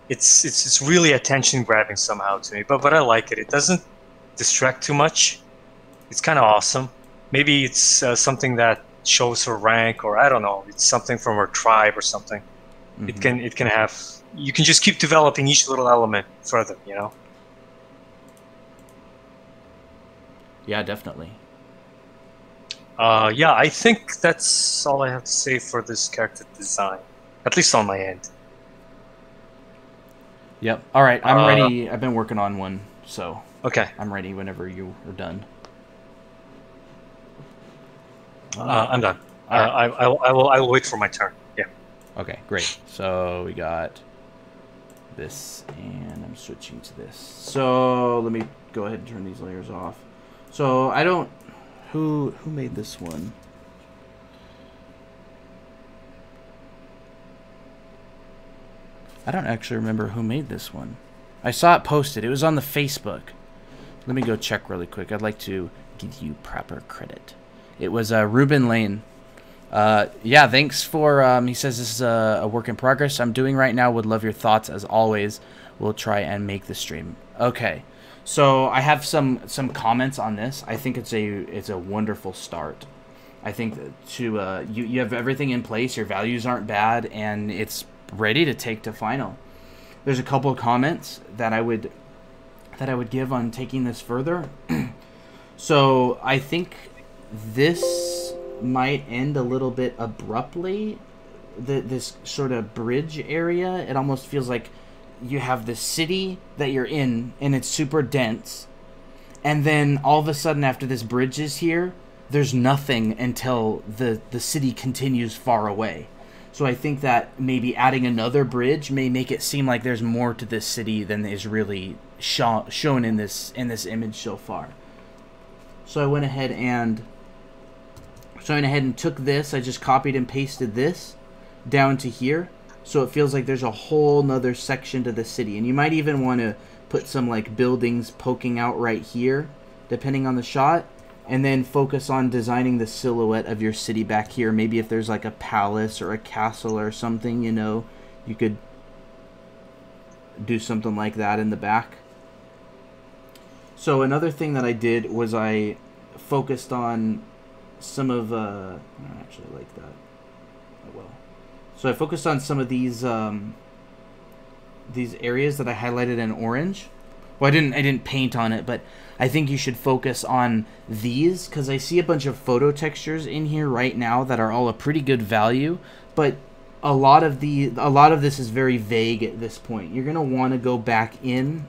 It's really attention grabbing somehow to me, but I like it. It doesn't distract too much. It's kind of awesome. Maybe it's something that shows her rank, or I don't know. It's something from her tribe or something. Mhm. It can have. You can just keep developing each little element further. You know. Yeah, definitely. Yeah, I think that's all I have to say for this character design, at least on my end. Yep. All right, I'm ready. I've been working on one, so Okay. I'm ready whenever you are done. I'm done. I will wait for my turn. Yeah. Okay, great. So we got this, and I'm switching to this. So let me go ahead and turn these layers off. So I don't... Who made this one? I don't actually remember who made this one. I saw it posted. It was on the Facebook. Let me go check really quick. I'd like to give you proper credit. It was Ruben Lane. Yeah, thanks for... he says this is a work in progress I'm doing right now. Would love your thoughts as always. We'll try and make the stream. Okay, so I have some comments on this. I think it's a wonderful start. I think that you have everything in place. Your values aren't bad, and it's ready to take to final. There's a couple of comments that I would give on taking this further. So I think this might end a little bit abruptly. This sort of bridge area, it almost feels like you have the city that you're in, and it's super dense. And then all of a sudden, after this bridge is here, there's nothing until the city continues far away. So I think that maybe adding another bridge may make it seem like there's more to this city than is really shown in this image so far. So I went ahead and took this. I just copied and pasted this down to here, so it feels like there's a whole nother section to the city. And you might even want to put some like buildings poking out right here, depending on the shot. And then focus on designing the silhouette of your city back here. Maybe if there's like a palace or a castle or something, you know, you could do something like that in the back. So another thing that I did was I focused on some of... I don't actually like that. Oh well. So I focused on some of these areas that I highlighted in orange. Well, I didn't paint on it, but I think you should focus on these, because I see a bunch of photo textures in here right now that are all a pretty good value, but a lot of this is very vague at this point. You're gonna want to go back in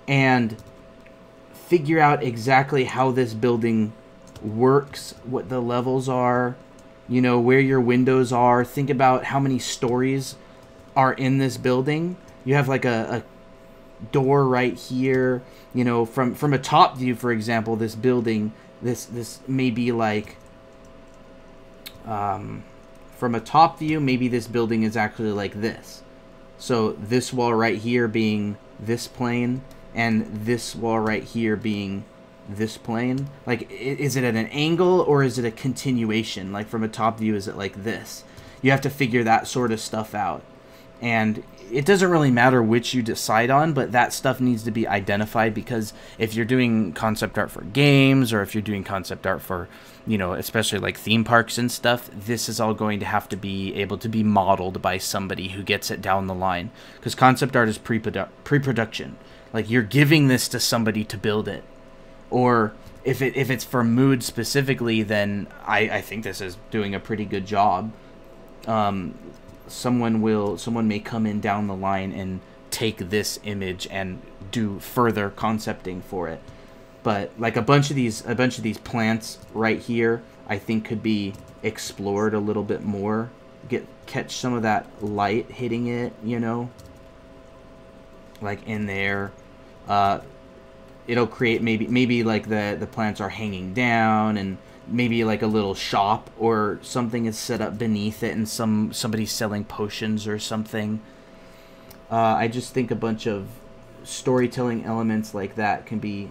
and figure out exactly how this building works, what the levels are, you know, where your windows are. Think about how many stories are in this building. You have like a door right here, you know, from a top view, for example, this building, this may be like, from a top view, maybe this building is actually like this. So this wall right here being this plane, and this wall right here being this plane. Like, is it at an angle, or is it a continuation? Like, from a top view, is it like this? You have to figure that sort of stuff out. And it doesn't really matter which you decide on, but that stuff needs to be identified, because if you're doing concept art for games, or if you're doing concept art for, you know, especially like theme parks and stuff, this is all going to have to be able to be modeled by somebody who gets it down the line, because concept art is pre-production. Like, you're giving this to somebody to build it. Or if it's for mood specifically, then I think this is doing a pretty good job. Someone may come in down the line and take this image and do further concepting for it. But like a bunch of these plants right here, I think could be explored a little bit more. Catch some of that light hitting it, you know, like in there. It'll create maybe like the plants are hanging down, and maybe like a little shop or something is set up beneath it, and somebody's selling potions or something. I just think a bunch of storytelling elements like that can be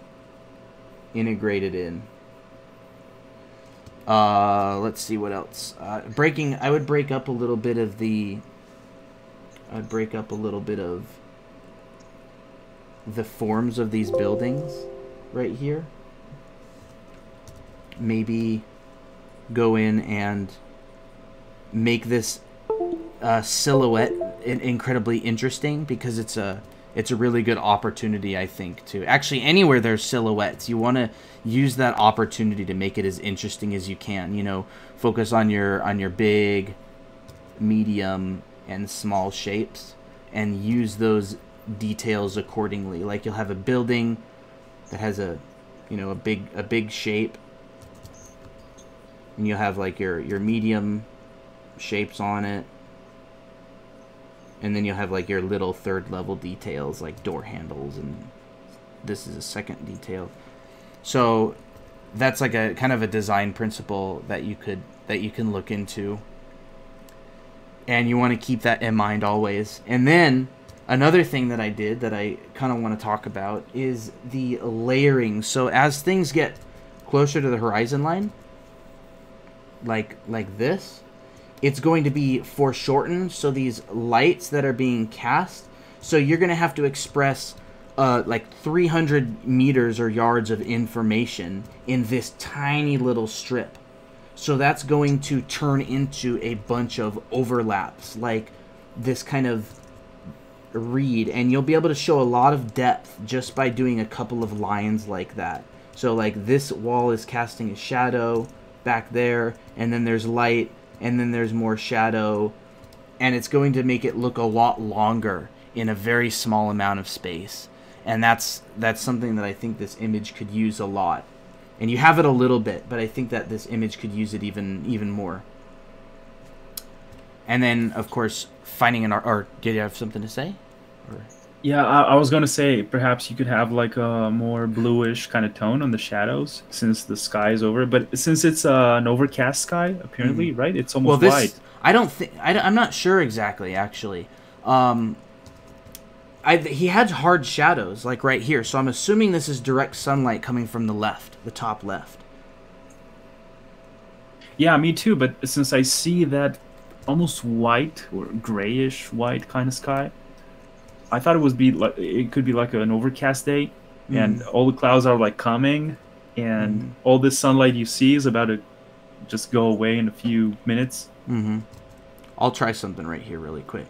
integrated in. Let's see what else. I would break up a little bit of the forms of these buildings right here. Maybe go in and make this silhouette incredibly interesting, because it's a really good opportunity, I think, to actually, anywhere there's silhouettes, you want to use that opportunity to make it as interesting as you can. You know, focus on your big, medium, and small shapes, and use those details accordingly. Like, you'll have a building that has a big shape, and you'll have like your medium shapes on it, and then you'll have like your little third level details like door handles, and this is a second detail. So that's like a kind of a design principle that you can look into, and you want to keep that in mind always. And then another thing that I did that I kind of want to talk about is the layering. So as things get closer to the horizon line, like this, it's going to be foreshortened. So these lights that are being cast, so you're going to have to express like 300 meters or yards of information in this tiny little strip. So that's going to turn into a bunch of overlaps, like this kind of read, and you'll be able to show a lot of depth just by doing a couple of lines like that. So like this wall is casting a shadow, back there, and then there's light, and then there's more shadow, and it's going to make it look a lot longer in a very small amount of space. And that's something that I think this image could use a lot. And you have it a little bit, but I think that this image could use it even more. And then, of course, finding an art... Or did you have something to say? Or... Yeah, I was going to say, perhaps you could have like a more bluish kind of tone on the shadows, since the sky is over. But since it's an overcast sky, apparently, right? It's almost white. I don't think... I'm not sure exactly, actually. He had hard shadows, like right here. So I'm assuming this is direct sunlight coming from the left, the top left. Yeah, me too. But since I see that almost white or grayish white kind of sky, I thought it could be like an overcast day, and all the clouds are like coming, and all this sunlight you see is about to just go away in a few minutes. I'll try something right here really quick.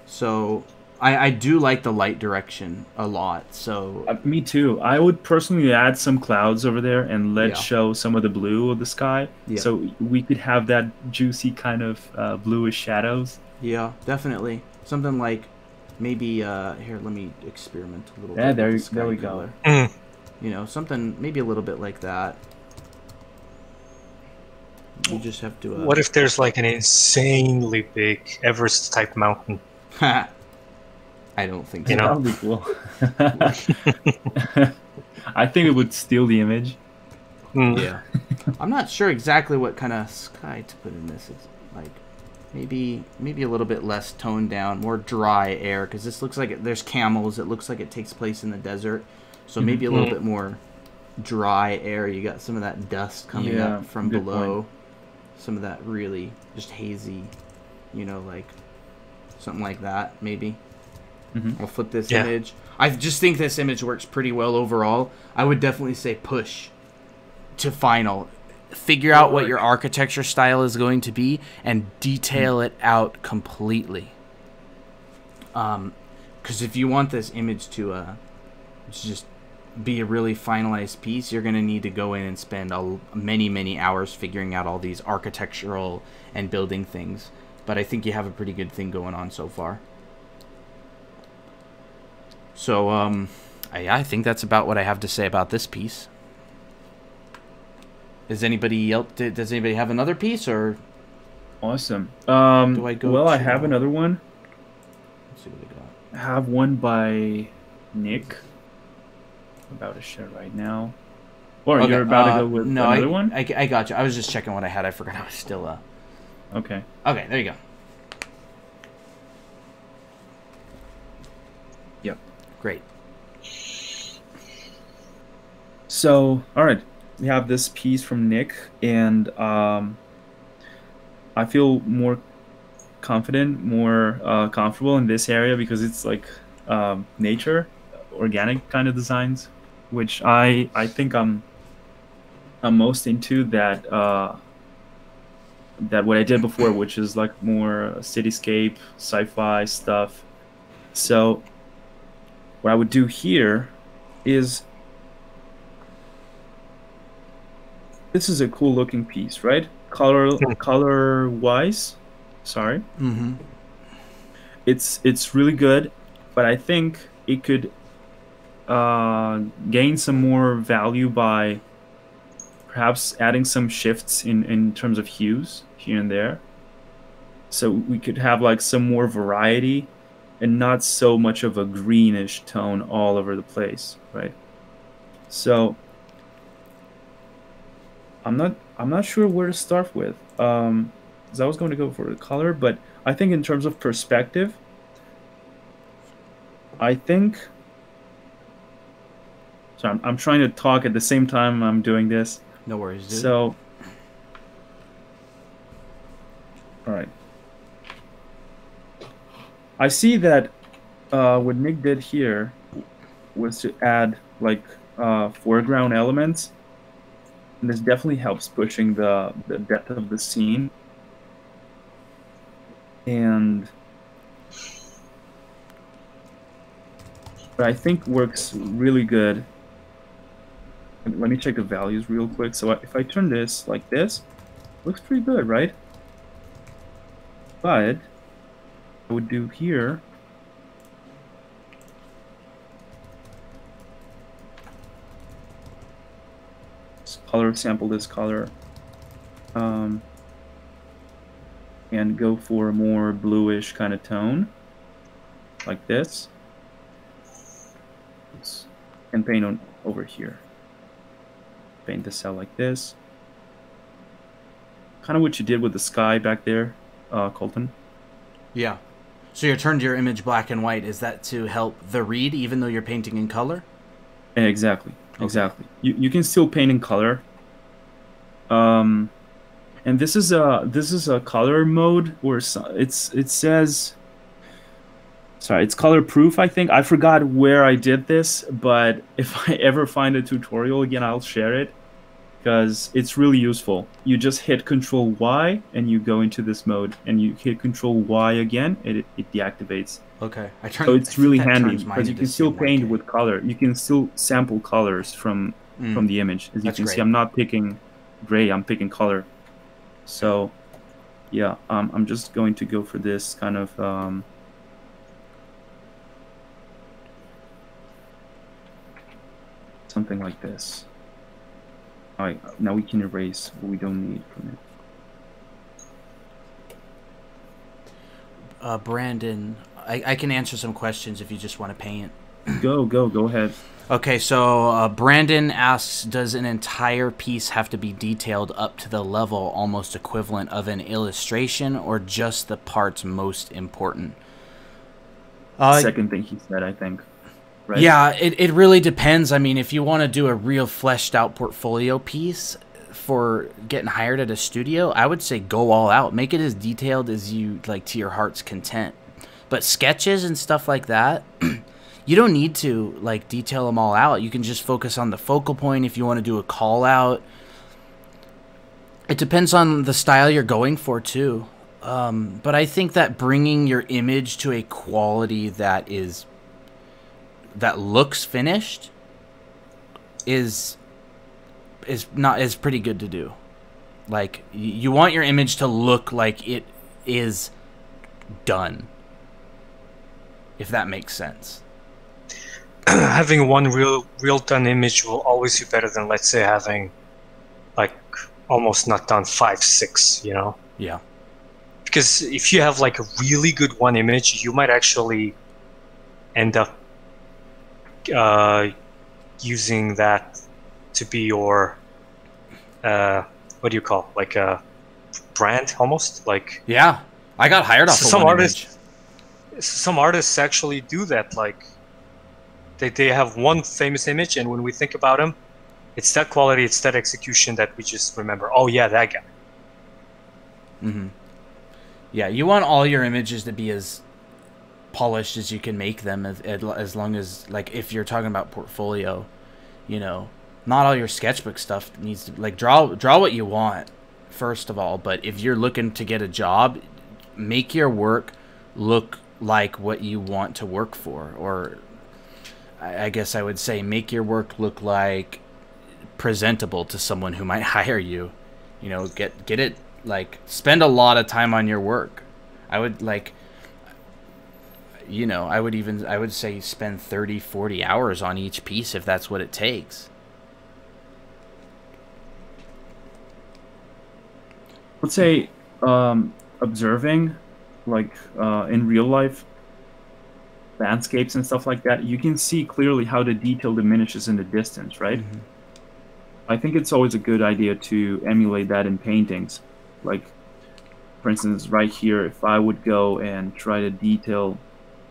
So I do like the light direction a lot. So me too. I would personally add some clouds over there and let show some of the blue of the sky, so we could have that juicy kind of bluish shadows. Yeah, definitely. Something like maybe here. Let me experiment a little bit. Yeah, there we go. You know, something maybe a little bit like that. You just have to. What if there's like an insanely big Everest-type mountain? I don't think so. You know? That would be cool. I think it would steal the image. Yeah. I'm not sure exactly what kind of sky to put in this. It's like maybe a little bit less toned down, more dry air, because this looks like there's camels. It looks like it takes place in the desert. So maybe a little bit more dry air. You got some of that dust coming up from below. Point. Some of that really just hazy, you know, like something like that, maybe. I'll flip this image. I just think this image works pretty well overall. I would definitely say push to final. Figure out what your architecture style is going to be and detail it out completely. Because if you want this image to just be a really finalized piece, you're going to need to go in and spend many hours figuring out all these architectural and building things. But I think you have a pretty good thing going on so far. So, I think that's about what I have to say about this piece. Does anybody have another piece, or? Awesome. Do I go? Well, I have another one. Let's see what we got. I have one by Nick. I'm about to share right now. Or you're about to go with another one? I got you. I was just checking what I had. I forgot I was still. Okay. Okay, there you go. Yep. Great. So, all right, we have this piece from Nick, and I feel more confident, more comfortable in this area because it's like nature, organic kind of designs, which I think I'm most into that what I did before, which is like more cityscape, sci-fi stuff. So what I would do here is, this is a cool looking piece, right? Color wise, sorry. It's really good, but I think it could gain some more value by perhaps adding some shifts in terms of hues here and there. So we could have like some more variety and not so much of a greenish tone all over the place, right? So I'm not sure where to start with, because I was going to go for the color, but I think in terms of perspective, so I'm trying to talk at the same time I'm doing this. No worries, dude. So, all right. I see that what Nick did here was to add like foreground elements, and this definitely helps pushing the depth of the scene. And what I think works really good let me check the values real quick. So if I turn this like this, looks pretty good, right? But I would do here. Color, sample this color, and go for a more bluish kind of tone, like this. And paint on over here. Paint the cell like this. Kind of what you did with the sky back there, Colton. Yeah. So you turned your image black and white. Is that to help the read, even though you're painting in color? Exactly. Okay. Exactly. You can still paint in color. And this is a color mode where it says. Sorry, it's color proof, I think. I forgot where I did this, but if I ever find a tutorial again, I'll share it because it's really useful. You just hit Control Y and you go into this mode, and you hit Control Y again, and it deactivates. Okay. So it's really handy because you can still paint with color. You can still sample colors from the image. As you can see, I'm not picking gray, I'm picking color. So, yeah, I'm just going to go for this kind of... something like this. All right, now we can erase what we don't need from it. Brandon, I can answer some questions if you just want to paint. Go ahead. Okay, so Brandon asks, does an entire piece have to be detailed up to the level almost equivalent of an illustration, or just the parts most important? Second thing he said, I think. Right? Yeah, it really depends. I mean, if you want to do a real fleshed out portfolio piece for getting hired at a studio, I would say go all out. Make it as detailed as you like to your heart's content. But sketches and stuff like that, you don't need to like detail them all out. You can just focus on the focal point if you want to do a call out. It depends on the style you're going for too. But I think that bringing your image to a quality that looks finished is pretty good to do. Like, you want your image to look like it is done, if that makes sense. Having one real done image will always be better than, let's say, having like almost not done 5, 6, you know? Yeah. Because if you have like a really good one image, you might actually end up using that to be your what do you call, like a brand almost, like. Yeah, I got hired off of one image. Some artists actually do that. Like they have one famous image, and when we think about them, it's that quality, it's that execution that we just remember. Oh yeah, that guy. Mm-hmm. Yeah, you want all your images to be as polished as you can make them, as long as, like, if you're talking about portfolio, you know, not all your sketchbook stuff needs to, like, draw what you want first of all, but if you're looking to get a job, make your work look like what you want to work for, or I guess I would say make your work look like presentable to someone who might hire you. You know, get it, like, spend a lot of time on your work. I would, like, you know, I would say spend 30, 40 hours on each piece if that's what it takes. Let's say observing, like, in real life, landscapes and stuff like that, you can see clearly how the detail diminishes in the distance, right? Mm-hmm. I think it's always a good idea to emulate that in paintings. Like, for instance, right here, if I would go and try to detail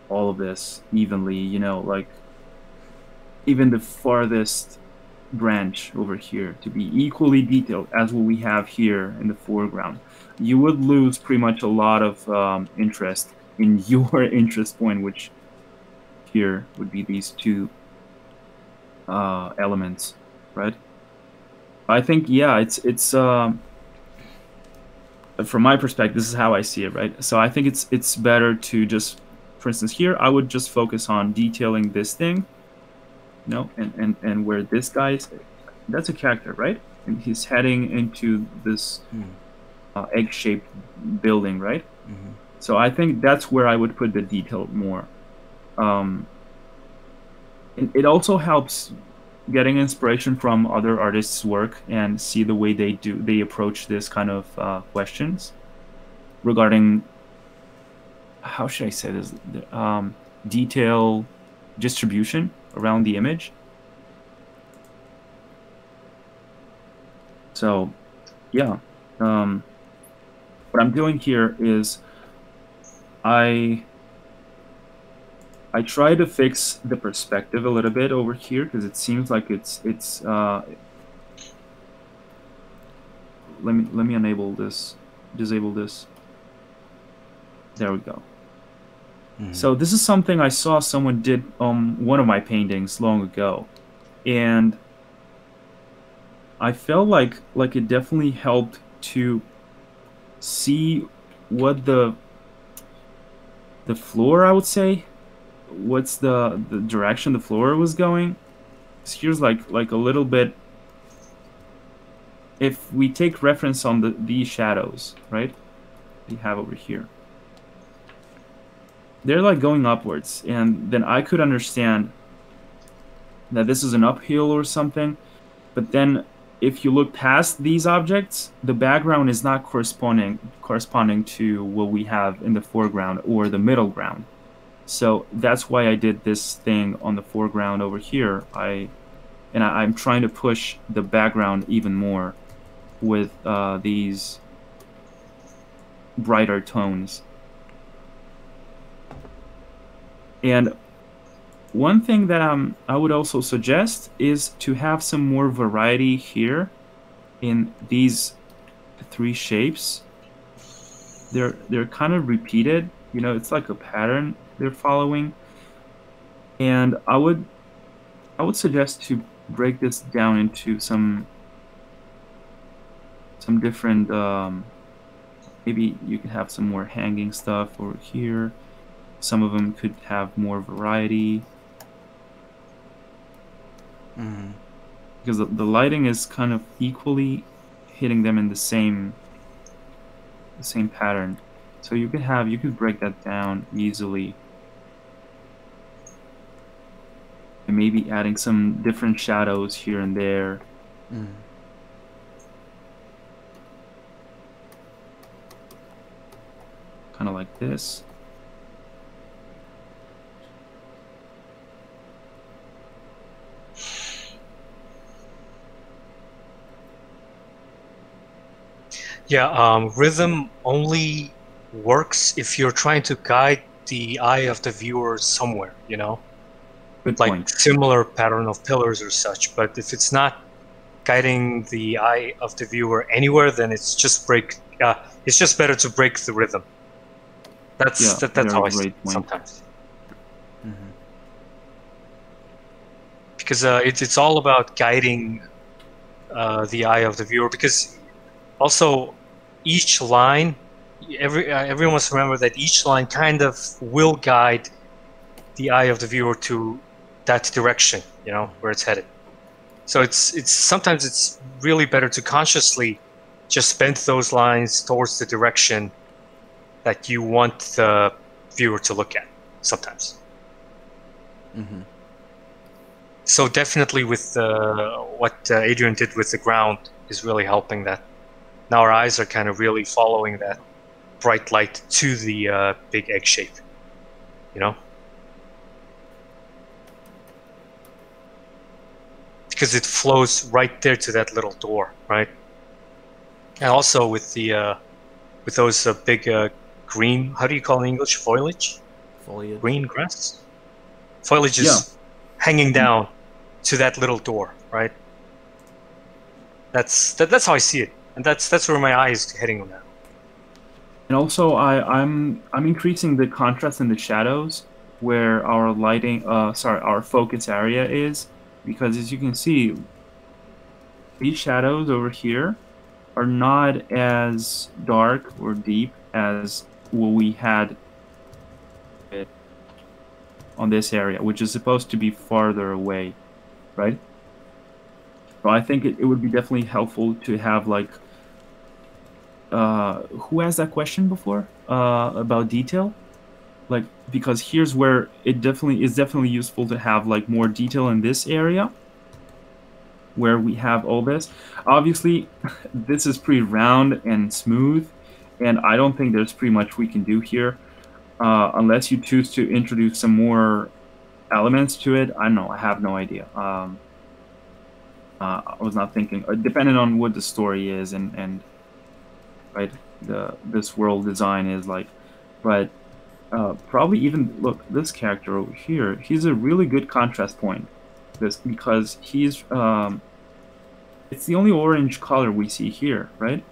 all of this evenly, you know, like even the farthest branch over here to be equally detailed as what we have here in the foreground, you would lose pretty much a lot of interest in your interest point, which here would be these two elements, right? I think, yeah, it's from my perspective, this is how I see it, right? So I think it's better to just, for instance, here I would just focus on detailing this thing, you know, and where this guy is, that's a character, right? And he's heading into this egg-shaped building, right? Mm-hmm. So I think that's where I would put the detail more. It also helps getting inspiration from other artists' work and see the way they approach this kind of questions regarding, how should I say this, detail distribution around the image. So yeah, what I'm doing here is I try to fix the perspective a little bit over here because it seems like it's let me enable this, disable this. There we go. So this is something I saw someone did one of my paintings long ago, and I felt like it definitely helped to see what the floor, I would say, what's the direction the floor was going. So here's like a little bit. If we take reference on these shadows, right, we have over here, they're like going upwards, and then I could understand that this is an uphill or something, but then if you look past these objects, the background is not corresponding to what we have in the foreground or the middle ground. So that's why I did this thing on the foreground over here. I'm trying to push the background even more with these brighter tones. And one thing that I would also suggest is to have some more variety here in these three shapes. They're kind of repeated, you know, it's like a pattern they're following. And I would suggest to break this down into some different maybe you could have some more hanging stuff over here. Some of them could have more variety. Because the lighting is kind of equally hitting them in the same pattern. So you could break that down easily. And maybe adding some different shadows here and there. Kind of like this. Yeah, rhythm only works if you're trying to guide the eye of the viewer somewhere, you know? Good like point. Similar pattern of pillars or such. But if it's not guiding the eye of the viewer anywhere, then it's just it's just better to break the rhythm. That's how I see it sometimes. Because it's all about guiding the eye of the viewer. Because also each line, everyone must remember that each line kind of will guide the eye of the viewer to that direction, you know, where it's headed. So it's sometimes it's really better to consciously just bend those lines towards the direction that you want the viewer to look at sometimes. So definitely with what Adrian did with the ground is really helping that. Now our eyes are kind of really following that bright light to the big egg shape, you know? Because it flows right there to that little door, right? And also with the with those big green, how do you call it in English? Foliage? Green grass? Foliage is hanging down to that little door, right? That's how I see it, and that's where my eye is heading on now. And also, I'm increasing the contrast in the shadows where our our focus area is, because as you can see, these shadows over here are not as dark or deep as what we had on this area, which is supposed to be farther away, right? So I think it would be definitely helpful to have like, who asked that question before about detail? Like, because here's where it definitely is useful to have like more detail in this area where we have all this. Obviously, this is pretty round and smooth, and I don't think there's pretty much we can do here unless you choose to introduce some more elements to it. I don't know. I have no idea. I was not thinking. Depending on what the story is and right, this world design is like, but probably even look this character over here. He's a really good contrast point. Because he's it's the only orange color we see here, right?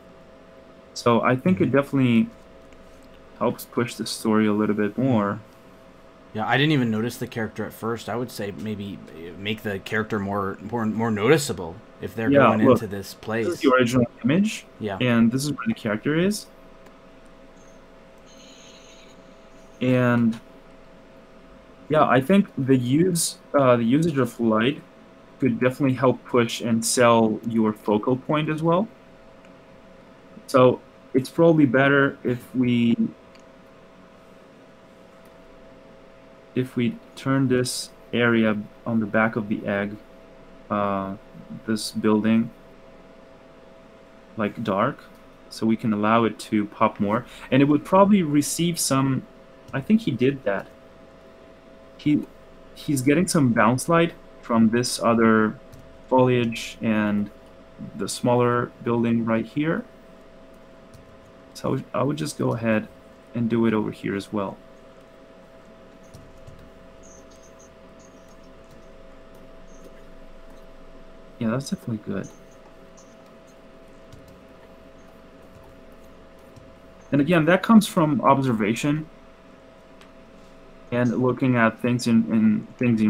So I think it definitely helps push the story a little bit more. Yeah, I didn't even notice the character at first. I would say maybe make the character more noticeable if they're going into this place. This is the original image. Yeah. And this is where the character is. And yeah, I think the usage of light could definitely help push and sell your focal point as well. So it's probably better if we turn this area on the back of the egg, this building, like dark, so we can allow it to pop more, and it would probably receive some. I think he did that. He's getting some bounce light from this other foliage and the smaller building right here. So I would just go ahead and do it over here as well. Yeah, that's definitely good. And again, that comes from observation and looking at things in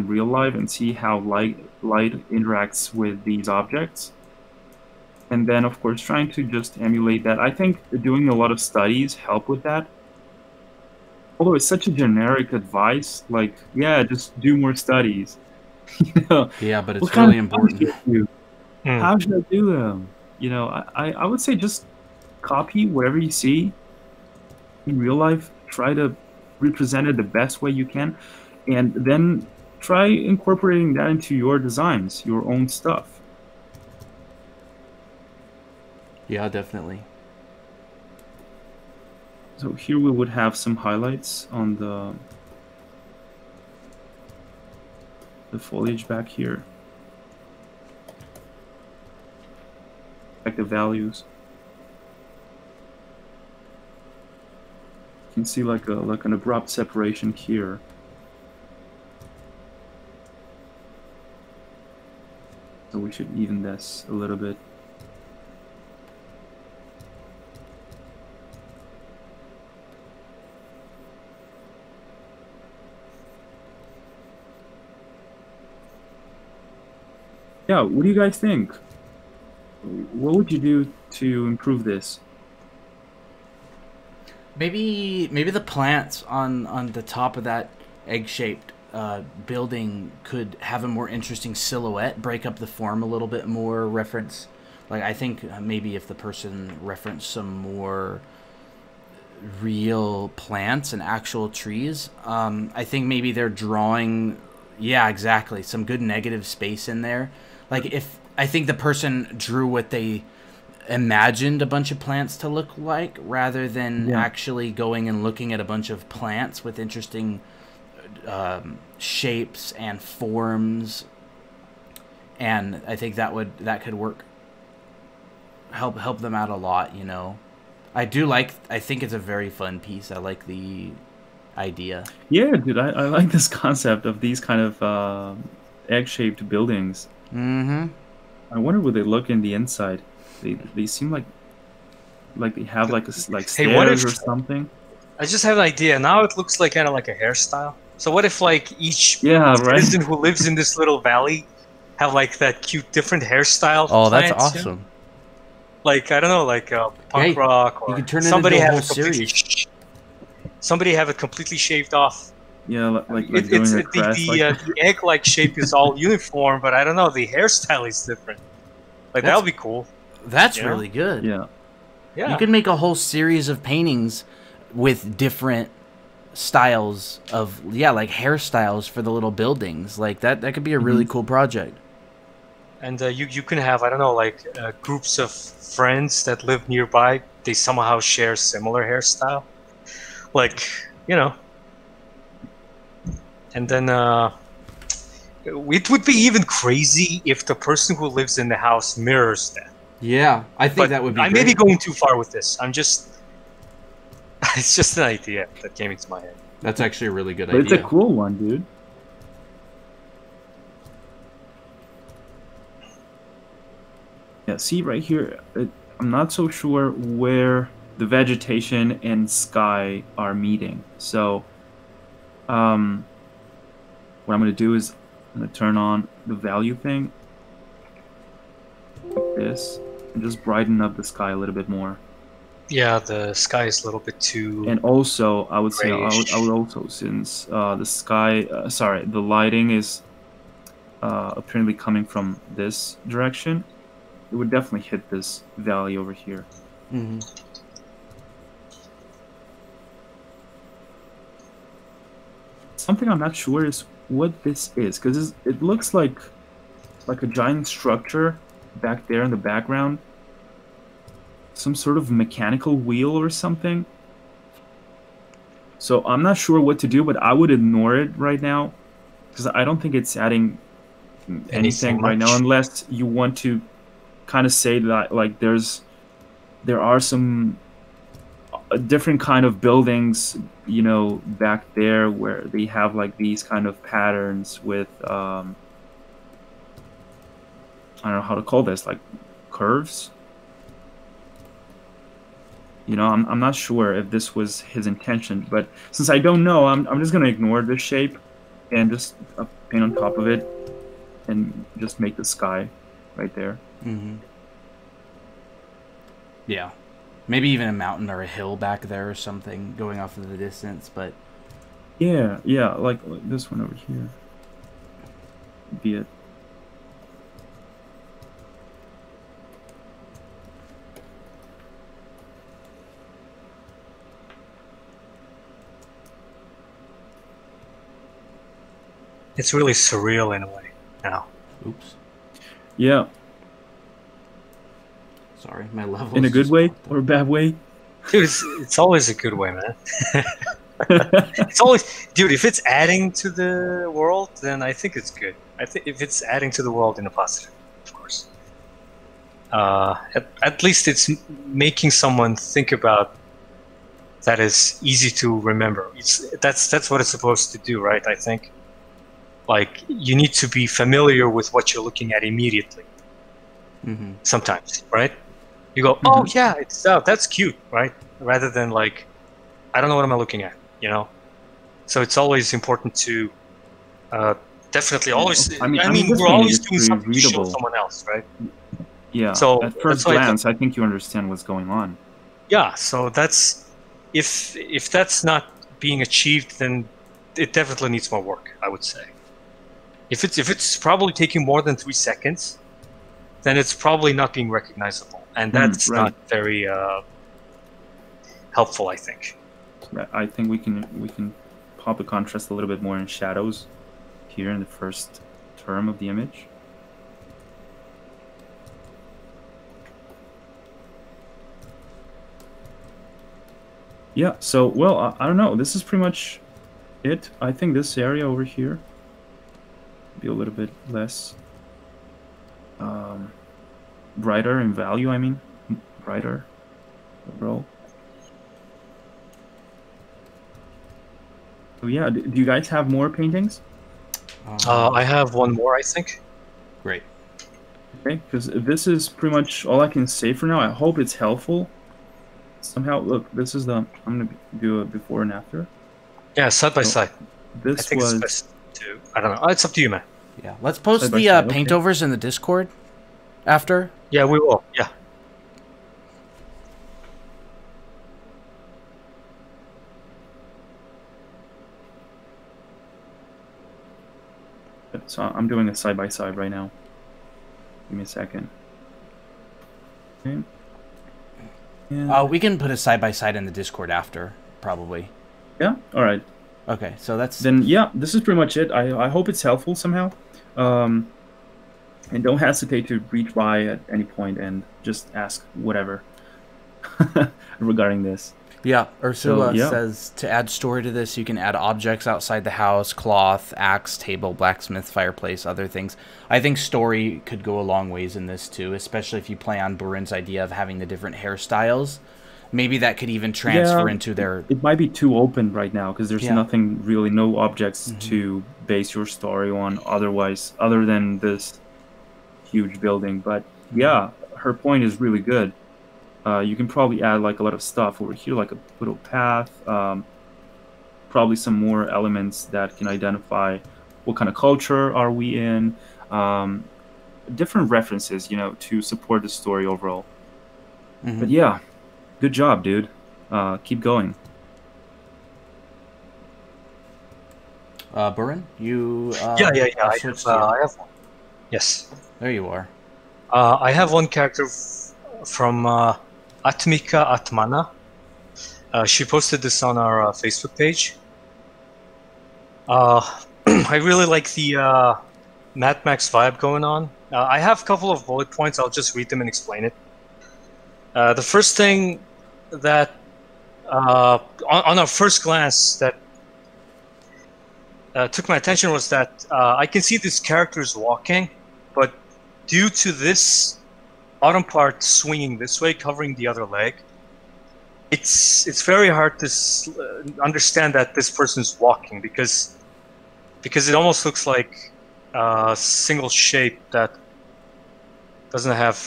real life and see how light interacts with these objects. And then, of course, trying to just emulate that. I think doing a lot of studies help with that. Although it's such a generic advice, like, yeah, just do more studies. You know, yeah, but it's really important. How should I do them? You know, I would say just copy whatever you see in real life. Try to represent it the best way you can, and then try incorporating that into your designs, your own stuff. Yeah, definitely. So here we would have some highlights on the foliage back here. Like the values. You can see like an abrupt separation here. So we should even this a little bit. Yeah, what do you guys think? What would you do to improve this? Maybe the plants on the top of that egg-shaped building could have a more interesting silhouette, break up the form a little bit more, reference, like I think maybe if the person referenced some more real plants and actual trees, I think maybe they're drawing, yeah, exactly, some good negative space in there. Like if I think the person drew what they imagined a bunch of plants to look like rather than actually going and looking at a bunch of plants with interesting shapes and forms, and I think that could work, help them out a lot, you know. I think it's a very fun piece. I like the idea. Yeah, dude, I like this concept of these kind of egg-shaped buildings. Mm-hmm. I wonder would they look in the inside. They seem like they have like stairs or something. I just have an idea. Now it looks like kind of like a hairstyle. So what if like each citizen who lives in this little valley have like that cute different hairstyle? Oh, that's awesome. You know? Like I don't know, like punk rock, or you can turn it into a whole series. Somebody have it completely shaved off. Yeah, like doing a crest, the egg-like shape is all uniform, but I don't know, the hairstyle is different. Like that would be cool. That's Yeah. really good. Yeah. Yeah. You could make a whole series of paintings with different styles of like hairstyles for the little buildings. Like that could be a really cool project. And you can have, I don't know, like groups of friends that live nearby. They somehow share similar hairstyle. Like, you know. And then it would be even crazy if the person who lives in the house mirrors that. Yeah, I think that would be I may be going too far with this. I'm just... It's just an idea that came into my head. That's actually a really good But idea. it's a cool one, dude. Yeah, see right here, I'm not so sure where the vegetation and sky are meeting. So, what I'm going to do is I'm going to turn on the value thing, like this, and just brighten up the sky a little bit more. Yeah, the sky is a little bit too... And also, I would say, grayish. I would also, since the sky, the lighting is apparently coming from this direction, it would definitely hit this valley over here. Mm-hmm. Something I'm not sure is what this is, because it looks like a giant structure back there in the background. Some sort of mechanical wheel or something. So I'm not sure what to do, but I would ignore it right now, because I don't think it's adding anything right now, unless you want to kind of say that like there are some different kind of buildings, you know, back there where they have like these kind of patterns with I don't know how to call this, like curves. You know, I'm not sure if this was his intention, but since I don't know, I'm just gonna ignore this shape and just paint on top of it and just make the sky right there. Mm-hmm. Yeah. Maybe even a mountain or a hill back there or something going off in the distance, but... Yeah, like this one over here. Be it. It's really surreal in a way now. Oops. Yeah. Sorry, my level. In a good way or a bad way? Dude, it's always a good way, man. It's always... Dude, if it's adding to the world, then I think it's good. I think if it's adding to the world in a positive, of course. At least it's making someone think about that is easy to remember. That's what it's supposed to do, right? I think. Like, you need to be familiar with what you're looking at immediately. Mm-hmm. Sometimes, right? You go, oh yeah, that's cute, right? Rather than like, I don't know what am I looking at, you know? So it's always important to definitely always... I mean we're always doing something to show someone else, right? Yeah, so at first glance, I think you understand what's going on. Yeah, so that's... If that's not being achieved, then it definitely needs more work, I would say. If it's probably taking more than 3 seconds, then it's probably not being recognizable, and that's not very helpful, I think. I think we can pop the contrast a little bit more in shadows here in the first term of the image. Yeah, so, well, I don't know. This is pretty much it. I think this area over here be a little bit less brighter in value, I mean. Brighter overall. So yeah, do you guys have more paintings? I have one more, I think. Great. Okay, because this is pretty much all I can say for now. I hope it's helpful. Somehow, look, this is the... I'm going to do a before and after. Yeah, side by side. This I think was... it's best to... I don't know. It's up to you, man. Yeah, let's post Side by the side, paint okay. overs in the Discord after. Yeah, we will. Yeah. So I'm doing a side by side right now. Give me a second. Okay. Yeah. We can put a side by side in the Discord after, probably. Yeah. All right. Okay, so that's Then yeah, this is pretty much it. I hope it's helpful somehow. And don't hesitate to reach by at any point and just ask whatever regarding this. Yeah, Ursula So, yeah. says to add story to this, you can add objects outside the house, cloth, axe, table, blacksmith, fireplace, other things. I think story could go a long ways in this too, especially if you play on Buren's idea of having the different hairstyles. Maybe that could even transfer into their... It might be too open right now because there's Yeah. nothing really, no objects to base your story on other than this huge building. But yeah, her point is really good. You can probably add like a lot of stuff over here, like a little path, probably some more elements that can identify what kind of culture are we in, different references, you know, to support the story overall. But yeah, good job, dude. Keep going. Buren, you... Yeah. I switched have one. Yes. There you are. I have one character from Atmika Atmana. She posted this on our Facebook page. I really like the Mad Max vibe going on. I have a couple of bullet points. I'll just read them and explain it. The first thing that, on our first glance, that took my attention was that I can see this character is walking, but due to this bottom part swinging this way, covering the other leg, it's very hard to understand that this person's walking because it almost looks like a single shape that doesn't have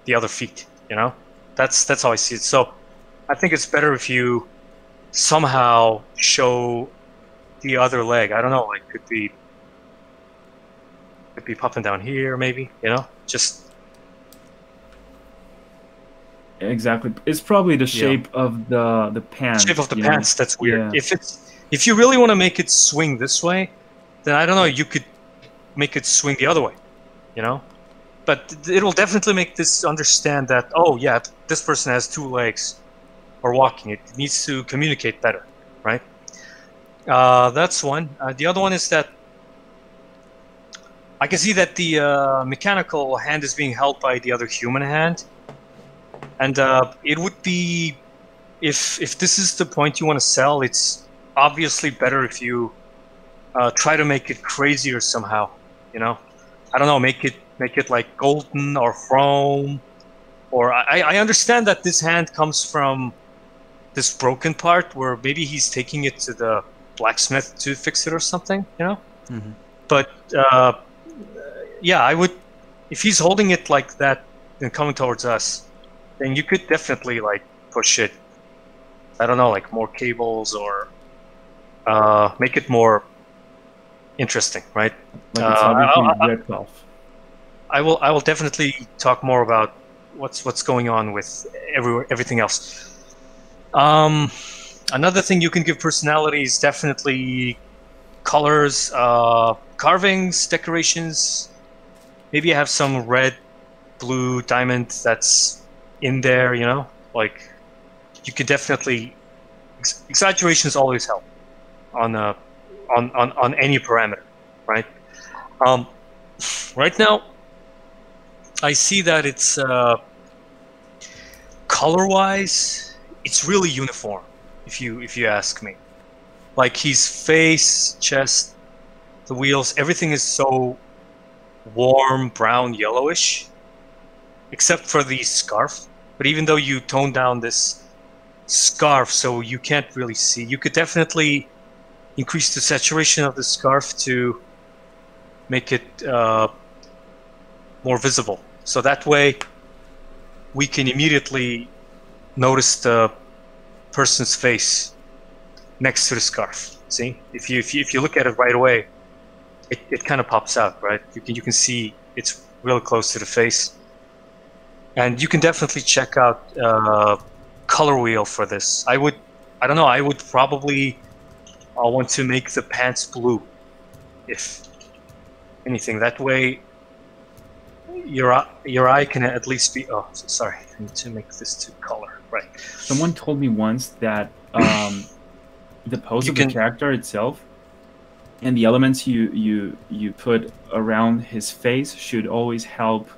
the other feet. You know, that's how I see it. So I think it's better if you somehow show the other leg. I don't know, like could be popping down here, maybe. You know, just. Exactly. It's probably the shape of the pants. Shape of the pants. That's weird. Yeah. If you really want to make it swing this way, then I don't know. You could make it swing the other way, you know. But it will definitely make this understand that this person has two legs, or walking. It needs to communicate better, right? That's one. The other one is that I can see that the mechanical hand is being held by the other human hand. And it would be, if this is the point you want to sell, it's obviously better if you try to make it crazier somehow. You know, I don't know, make it like golden or chrome, or I understand that this hand comes from this broken part where maybe he's taking it to the blacksmith to fix it or something. You know, but yeah, I would, if he's holding it like that and coming towards us, then you could definitely like push it. I don't know, like more cables or make it more interesting, right? Like it's obviously ripped off. I will definitely talk more about what's going on with everything else. Another thing you can give personality is definitely colors, carvings, decorations. Maybe you have some red, blue, diamond that's in there, you know, like you could definitely exaggerations always help on any parameter, right? Right now, I see that it's color-wise, it's really uniform. If you ask me, like his face, chest, the wheels, everything is so warm brown, yellowish, except for the scarf. But even though you tone down this scarf so you can't really see, you could definitely increase the saturation of the scarf to make it more visible. So that way we can immediately notice the person's face next to the scarf. See, if you look at it right away, it kind of pops out, right? You can see it's real close to the face. And you can definitely check out color wheel for this. I would probably want to make the pants blue, if anything. That way, your eye can at least be. Oh, sorry. I need to make this to color. Right. Someone told me once that the pose of the character itself and the elements you put around his face should always help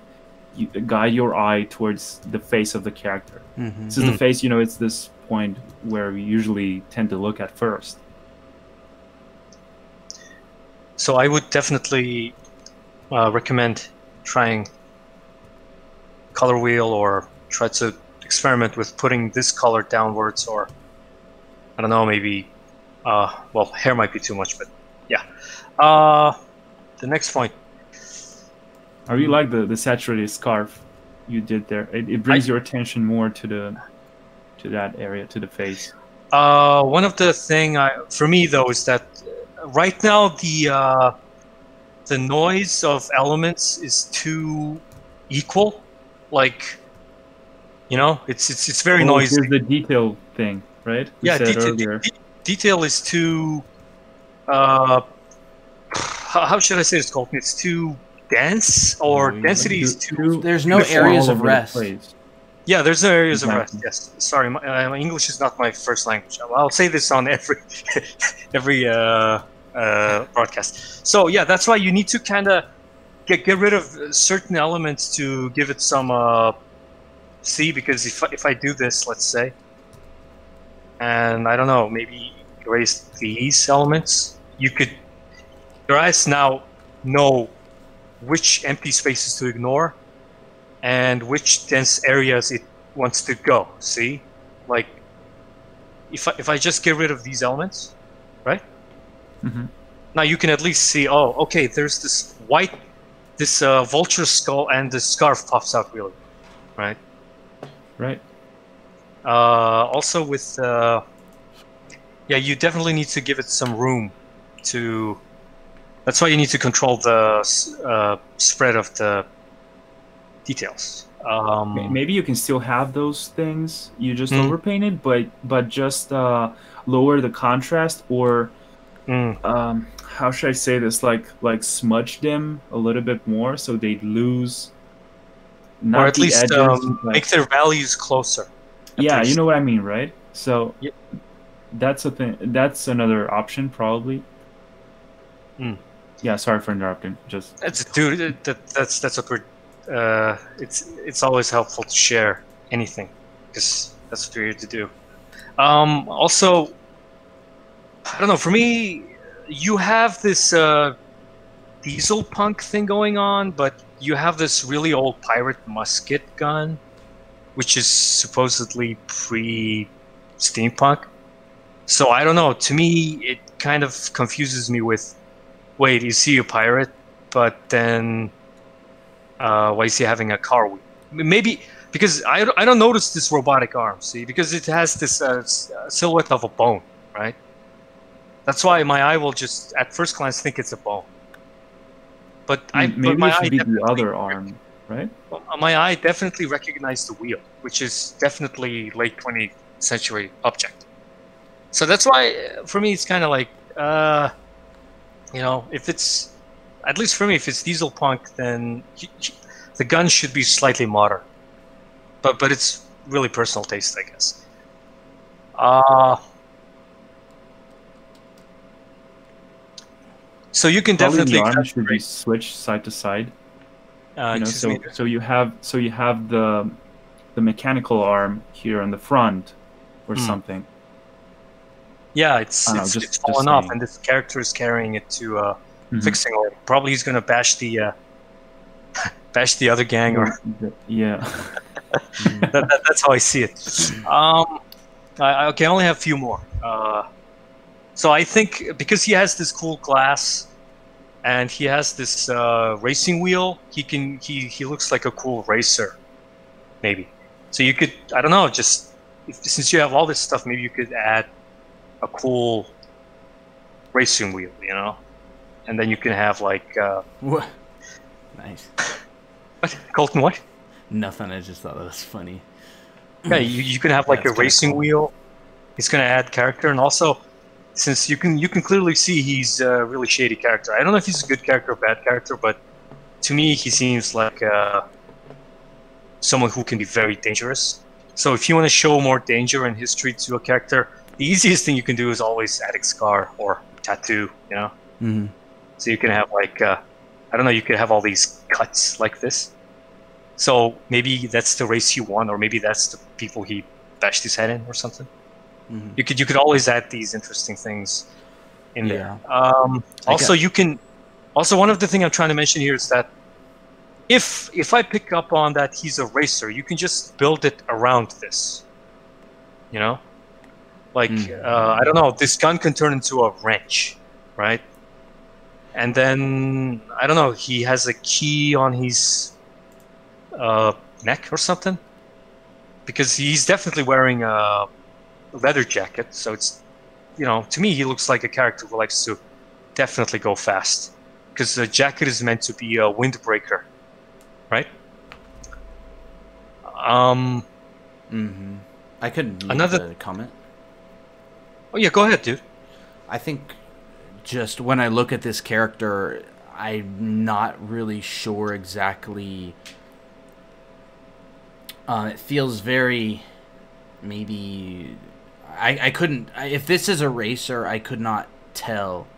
you guide your eye towards the face of the character. Since the face, you know, it's this point where we usually tend to look at first. So I would definitely recommend trying color wheel, or try to experiment with putting this color downwards, or I don't know, maybe well, hair might be too much, but yeah. The next point. I really like the saturated scarf you did there. It brings your attention more to that area, to the face. One of the thing for me though is that right now the noise of elements is too equal. Like, you know, it's very noisy. Here's the detail thing, right? Yeah, detail is too. How should I say this, Colton? It's too dense, or density is too. There's no areas of rest. Yeah, there's no areas of rest. Yes, sorry, my English is not my first language. I'll say this on every broadcast. So yeah, that's why you need to kind of get rid of certain elements to give it some. See, because if I do this, let's say, and I don't know, maybe erase these elements, your eyes now know which empty spaces to ignore and which dense areas it wants to go. See, like if I just get rid of these elements, right? Now you can at least see, oh, okay, there's this vulture skull, and the scarf pops out really, right? Right. Also with yeah, you definitely need to give it some room to. That's why you need to control the spread of the details. Maybe you can still have those things. You just overpainted, but just lower the contrast, or how should I say this? Like smudge them a little bit more so they lose. Or at least make their values closer. Yeah, you know what I mean, right? So that's a thing. That's another option, probably. Yeah, sorry for interrupting. Just that's what we're. It's always helpful to share anything, because that's what we're here to do. Also, I don't know. For me, you have this diesel punk thing going on, but you have this really old pirate musket gun, which is supposedly pre-steampunk. So I don't know. To me, it kind of confuses me with, wait, is he a pirate? But then, why is he having a car wheel? Maybe because I don't notice this robotic arm. See, because it has this silhouette of a bone, right? That's why my eye will just, at first glance, think it's a bone. But maybe my it should eye be the other arm, right? My eye definitely recognized the wheel, which is definitely late 20th century object. So that's why, for me, it's kind of like, you know, if it's, at least for me, if it's diesel punk, then the gun should be slightly modern. But it's really personal taste, I guess. So you can Probably definitely the arm should be switched side to side. You know, so you have the mechanical arm here on the front, or something. Yeah, it's fallen off, and this character is carrying it to fixing. Or probably he's gonna bash the other gang, or yeah. That's how I see it. I can only have a few more. So I think because he has this cool glass, and he has this racing wheel, he looks like a cool racer, maybe. So you could, I don't know, just since you have all this stuff, maybe you could add a cool racing wheel, you know, and then you can have like. What? Nice. What? Colton, what? Nothing. I just thought that was funny. Yeah, you can have like a racing wheel. He's gonna add character, and also, since you can clearly see he's a really shady character. I don't know if he's a good character or bad character, but to me, he seems like someone who can be very dangerous. So if you want to show more danger and history to a character, the easiest thing you can do is always add a scar or tattoo, you know? Mm-hmm. So you can have like, I don't know, you could have all these cuts like this. So maybe that's the race he won, or maybe that's the people he bashed his head in or something. Mm-hmm. You could always add these interesting things in there. Yeah. Also one of the things I'm trying to mention here is that if I pick up on that he's a racer, you can just build it around this. You know? Like, I don't know, this gun can turn into a wrench, right? And then, I don't know, he has a key on his neck or something? Because he's definitely wearing a leather jacket, so it's, you know, to me he looks like a character who likes to definitely go fast. Because the jacket is meant to be a windbreaker, right? I could make a comment. Oh yeah, go ahead, dude. I think just when I look at this character, I'm not really sure exactly. It feels very, maybe, I couldn't, if this is a racer, I could not tell.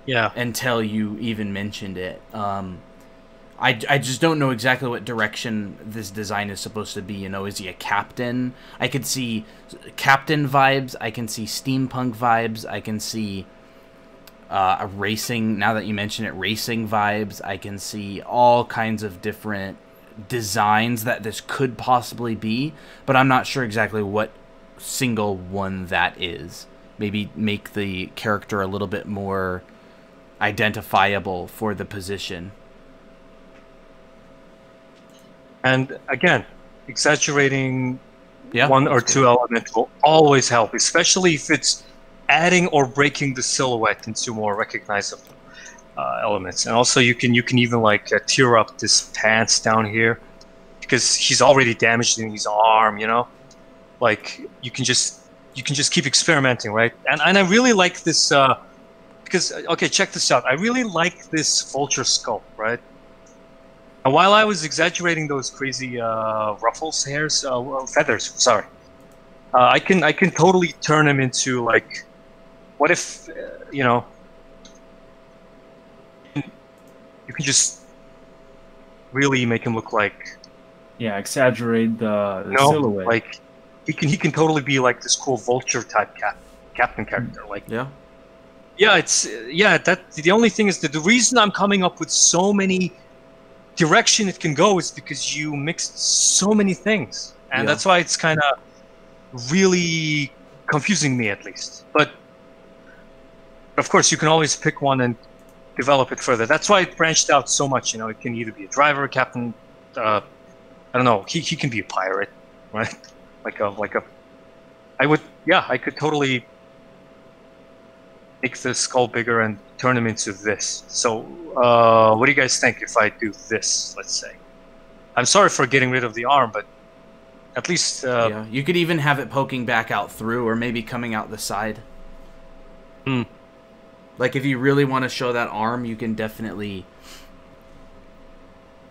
Yeah. Until you even mentioned it. I just don't know exactly what direction this design is supposed to be. You know, is he a captain? I could see captain vibes. I can see steampunk vibes. I can see a racing, now that you mention it, racing vibes. I can see all kinds of different designs that this could possibly be, but I'm not sure exactly what single one that is. Maybe make the character a little bit more identifiable for the position. And again, exaggerating Yeah, one or two elements will always help, especially if it's adding or breaking the silhouette into more recognizable elements. And also, you can even like tear up this pants down here because he's already damaged in his arm. You know, like you can just keep experimenting, right? And I really like this because okay, check this out. I really like this vulture skull, right? And while I was exaggerating those crazy ruffles, hairs, feathers, sorry, I can totally turn him into like, what if you know, you can just really make him look like, yeah, exaggerate the silhouette. Like he can totally be like this cool vulture type captain character, like it's that the only thing is that the reason I'm coming up with so many direction it can go is because you mixed so many things, and that's why it's kind of really confusing me, at least. But of course you can always pick one and develop it further. That's why it branched out so much. You know, it can either be a driver, a captain, I don't know, he can be a pirate, right? I could totally make the skull bigger and turn him into this. So what do you guys think if I do this, let's say? I'm sorry for getting rid of the arm, but at least yeah, you could even have it poking back out through, or maybe coming out the side. Like if you really want to show that arm, you can definitely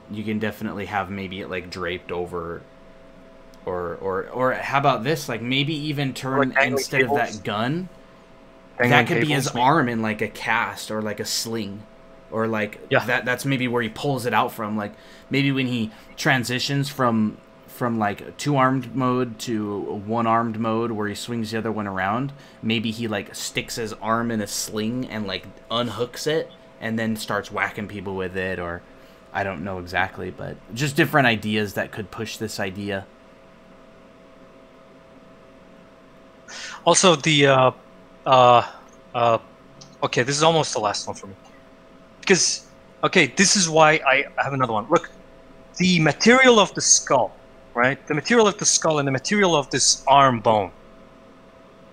have maybe it like draped over, or how about this, like maybe even turn, like instead of that gun, that could be his arm in like a cast or like a sling, or like that's maybe where he pulls it out from. Like maybe when he transitions from like two-armed mode to one-armed mode where he swings the other one around, maybe he like sticks his arm in a sling and like unhooks it and then starts whacking people with it, or I don't know exactly, but just different ideas that could push this idea. Also, the okay, this is almost the last one for me, because okay, this is why I have another one. Look, the material of the skull, right? The material of the skull and the material of this arm bone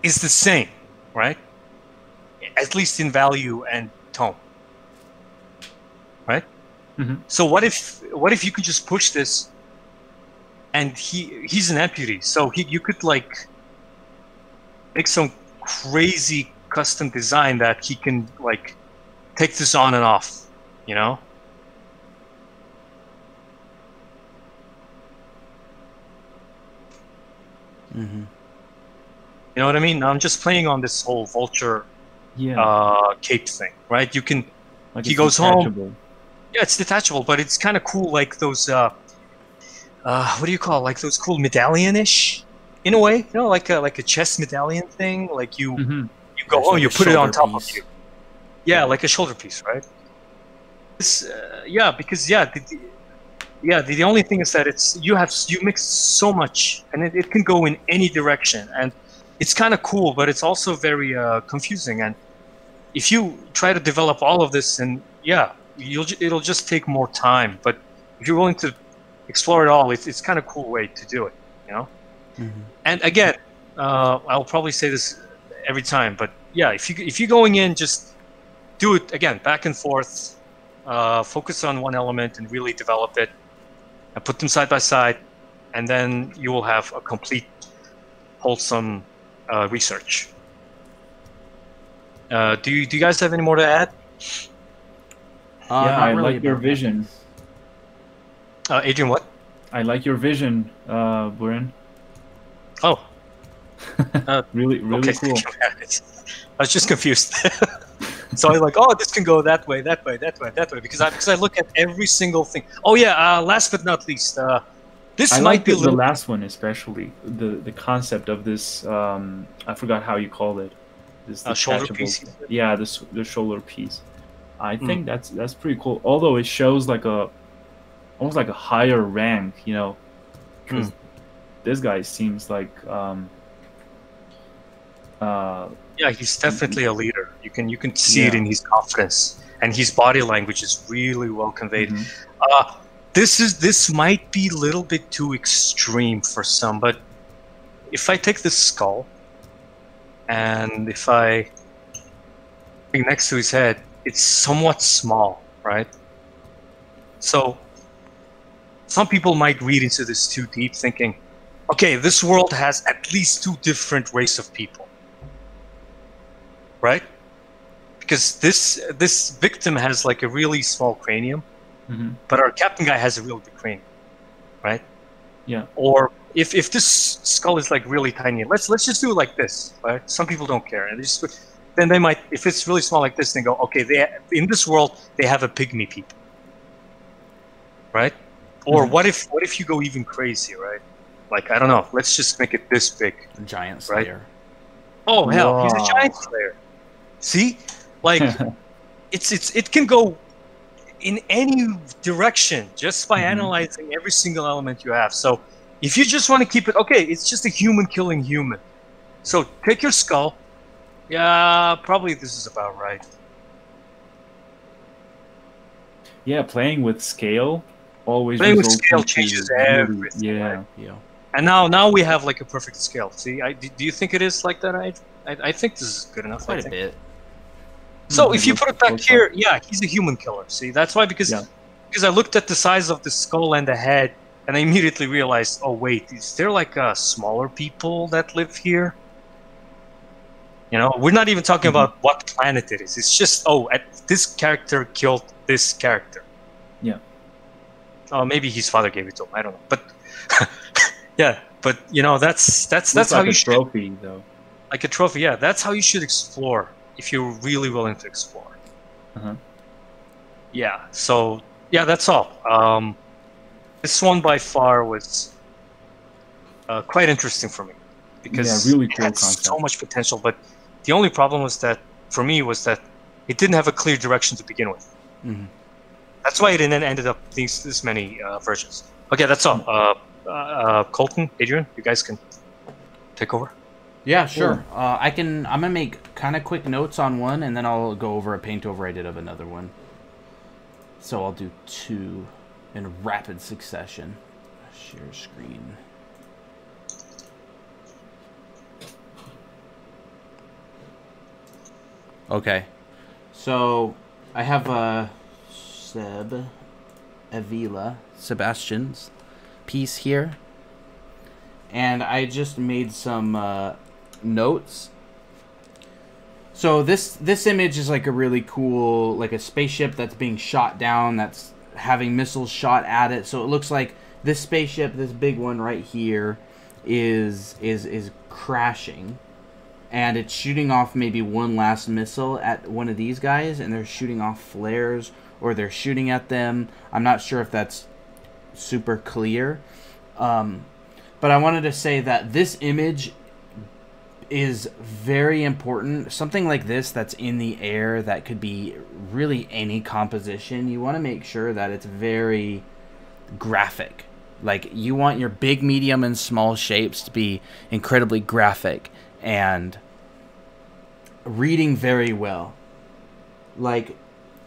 is the same, right? At least in value and tone, right? Mm-hmm. So what if you could just push this, and he's an amputee, so you could like make some crazy custom design that he can like take this on and off, you know? Mm-hmm. You know what I mean? I'm just playing on this whole vulture cape thing, right? You can. Like He it's goes detachable. home. Yeah, it's detachable, but it's kind of cool, like those. What do you call it? Like those cool medallion-ish, in a way? You know, like a chest medallion thing. Like you go It's home, like you a put it on shoulder top piece. of you. Yeah, like a shoulder piece, right? This, because the only thing is that you mix so much, and it can go in any direction, and it's kind of cool, but it's also very confusing. And if you try to develop all of this, and it'll just take more time. But if you're willing to explore it all, it's kind of cool way to do it, you know. Mm-hmm. And again, I'll probably say this every time, but yeah, if you're going in, just do it again, back and forth. Focus on one element and really develop it, and put them side by side, and then you will have a complete, wholesome research. Do you guys have any more to add? Yeah, I really like your about vision. Adrian, what? I like your vision, Buren. Oh, Really okay. cool. I was just confused. So I was like, oh, this can go that way, that way, that way, that way, because I look at every single thing. Oh yeah, last but not least, this I might like be a the little. last one especially. The concept of this. I forgot how you called it. This Shoulder detachable. piece. Yeah, the shoulder piece. I think that's pretty cool. Although it shows like almost like a higher rank, you know, because this guy seems like Yeah, he's definitely a leader. You can see it in his confidence, and his body language is really well conveyed. This might be a little bit too extreme for some, but if I take this skull and if I bring next to his head, it's somewhat small, right? So some people might read into this too deep, thinking, okay, this world has at least 2 different race of people, right? Because this victim has like a really small cranium, but our captain guy has a real big cranium, right? Yeah. Or if this skull is like really tiny, let's just do it like this, right? Some people don't care, and then they might, if it's really small like this, they go, okay, in this world they have a pygmy people, right? Or what if you go even crazy, right? Like, I don't know, let's just make it this big. Giant Slayer. Right? Oh hell, he's a giant slayer. See, like it can go in any direction just by analyzing every single element you have. So if you just want to keep it, okay, it's just a human killing human. So take your skull. Yeah, probably this is about right. Yeah, playing with scale always Playing with results scale into changes really- everything. Yeah. Yeah. And now we have like a perfect scale. See, do you think it is like that? I think this is good enough. Quite a bit. So if you put it back here, yeah, he's a human killer. See, that's why, because I looked at the size of the skull and the head, and I immediately realized, oh wait, is there like smaller people that live here? You know, we're not even talking about what planet it is. It's just, this character killed this character. Yeah. Oh, maybe his father gave it to him. I don't know, but yeah, but you know, that's Looks how like you a should. trophy though. Like a trophy, yeah. That's how you should explore if you're really willing to explore. Yeah. So yeah, that's all. This one by far was quite interesting for me because really it cool had concept. so much potential. But the only problem was that for me was that it didn't have a clear direction to begin with. That's why it ended up this many versions. Okay, that's all. Colton, Adrian, you guys can take over. Yeah, sure. I'm gonna make kind of quick notes on one, and then I'll go over a paint over I did of another one. So I'll do 2 in rapid succession. Share screen. Okay, so I have Sebastian's piece here, and I just made some notes. So this image is like a really cool, like a spaceship that's being shot down, that's having missiles shot at it. So it looks like this spaceship, this big one right here, is crashing, and it's shooting off maybe one last missile at one of these guys, and they're shooting off flares, or they're shooting at them. I'm not sure if that's super clear, but I wanted to say that this image is very important. Something like this that's in the air, that could be really any composition, you want to make sure that it's very graphic. Like, you want your big, medium, and small shapes to be incredibly graphic and reading very well. Like,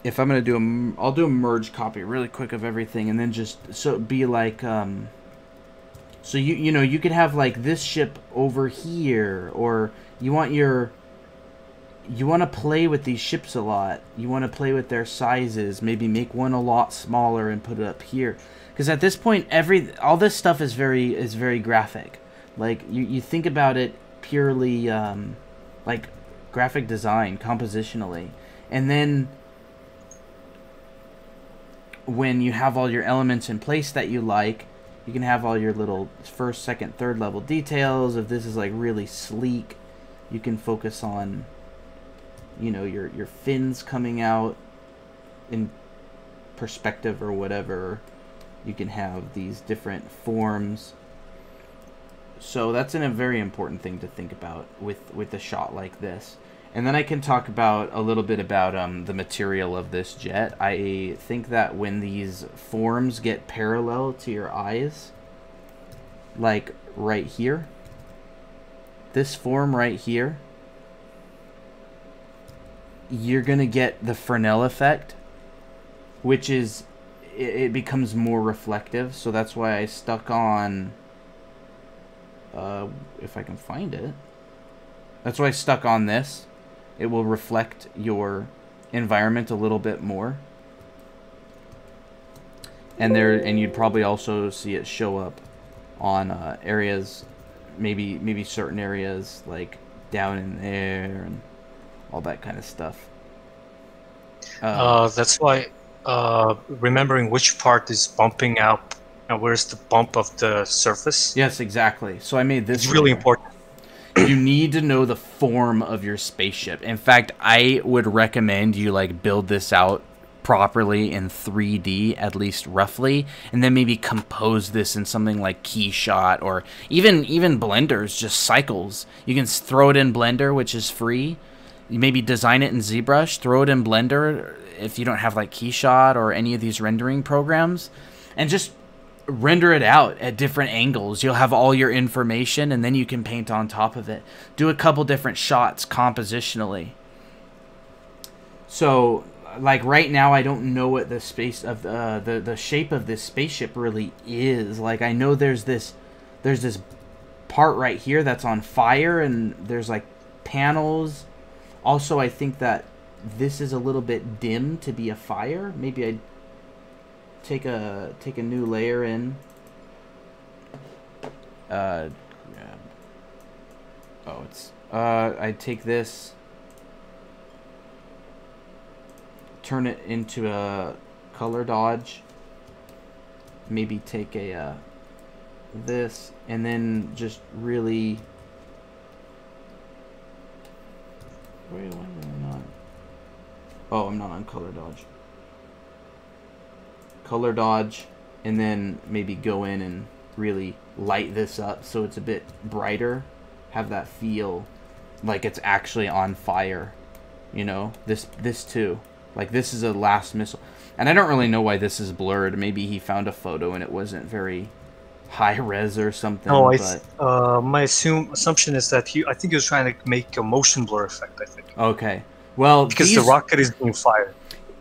if I'm going to do I'll do a merge copy really quick of everything, and then just, so it'd be like, so you know, you could have like this ship over here, or you want to play with these ships a lot. You want to play with their sizes, maybe make one a lot smaller and put it up here. Because at this point, all this stuff is very graphic. Like, you think about it purely like graphic design, compositionally, and then when you have all your elements in place that you like, you can have all your little first, second, third level details. If this is like really sleek, you can focus on, you know, your fins coming out in perspective or whatever. You can have these different forms. So that's a very important thing to think about with a shot like this. And then I can talk about a little bit about the material of this jet. I think that when these forms get parallel to your eyes, like right here, this form right here, you're going to get the Fresnel effect, which is, it becomes more reflective. So that's why I stuck on, if I can find it, that's why I stuck on this. It will reflect your environment a little bit more. And you'd probably also see it show up on areas, maybe certain areas like down in there and all that kind of stuff. That's why remembering which part is bumping out and where's the bump of the surface. Yes, exactly. So I made this. It's really important. You need to know the form of your spaceship. In fact, I would recommend you like build this out properly in 3D, at least roughly, and then maybe compose this in something like Keyshot, or even Blender's just cycles. You can throw it in Blender, which is free. You maybe design it in ZBrush, throw it in Blender if you don't have like Keyshot or any of these rendering programs, and just render it out at different angles. You'll have all your information, and then you can paint on top of it. Do a couple different shots compositionally. So, like right now, I don't know what the space of the shape of this spaceship really is. Like, I know there's this part right here that's on fire, and there's like panels. Also, I think that this is a little bit dim to be a fire. Maybe I'd take a new layer in. I'd take this, turn it into a color dodge, maybe take a this, and then just really, wait, why am I not? Oh, I'm not on color dodge. Color dodge, and then maybe go in and really light this up so it's a bit brighter. Have that feel like it's actually on fire. You know, this too. Like, this is a last missile. And I don't really know why this is blurred. Maybe he found a photo and it wasn't very high res or something. No, but my assumption is that I think he was trying to make a motion blur effect, I think. Okay. Well, because the rocket is being fired.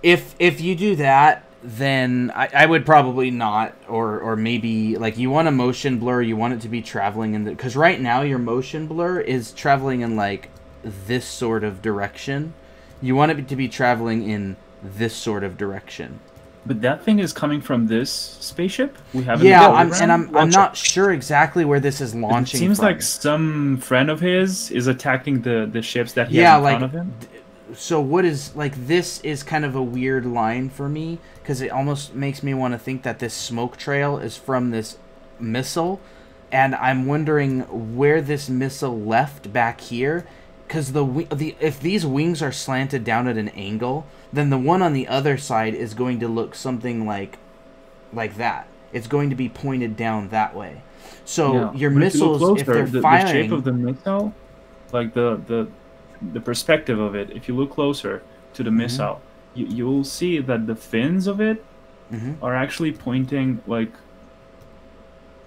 If you do that, then I would probably not, or maybe, like, you want a motion blur, you want it to be traveling in the, because right now your motion blur is traveling in like this sort of direction. You want it to be traveling in this sort of direction. But that thing is coming from this spaceship? We haven't. Yeah, I'm not sure exactly where this is launching. It seems from. like some friend of his is attacking the ships that he has in front of him. So what is, like, this is kind of a weird line for me, because it almost makes me want to think that this smoke trail is from this missile, and I'm wondering where this missile left back here, because if these wings are slanted down at an angle, then the one on the other side is going to look something like that. It's going to be pointed down that way. So your missiles, if they're firing, the shape of the missile, like the perspective of it, if you look closer to the missile, you'll see that the fins of it are actually pointing like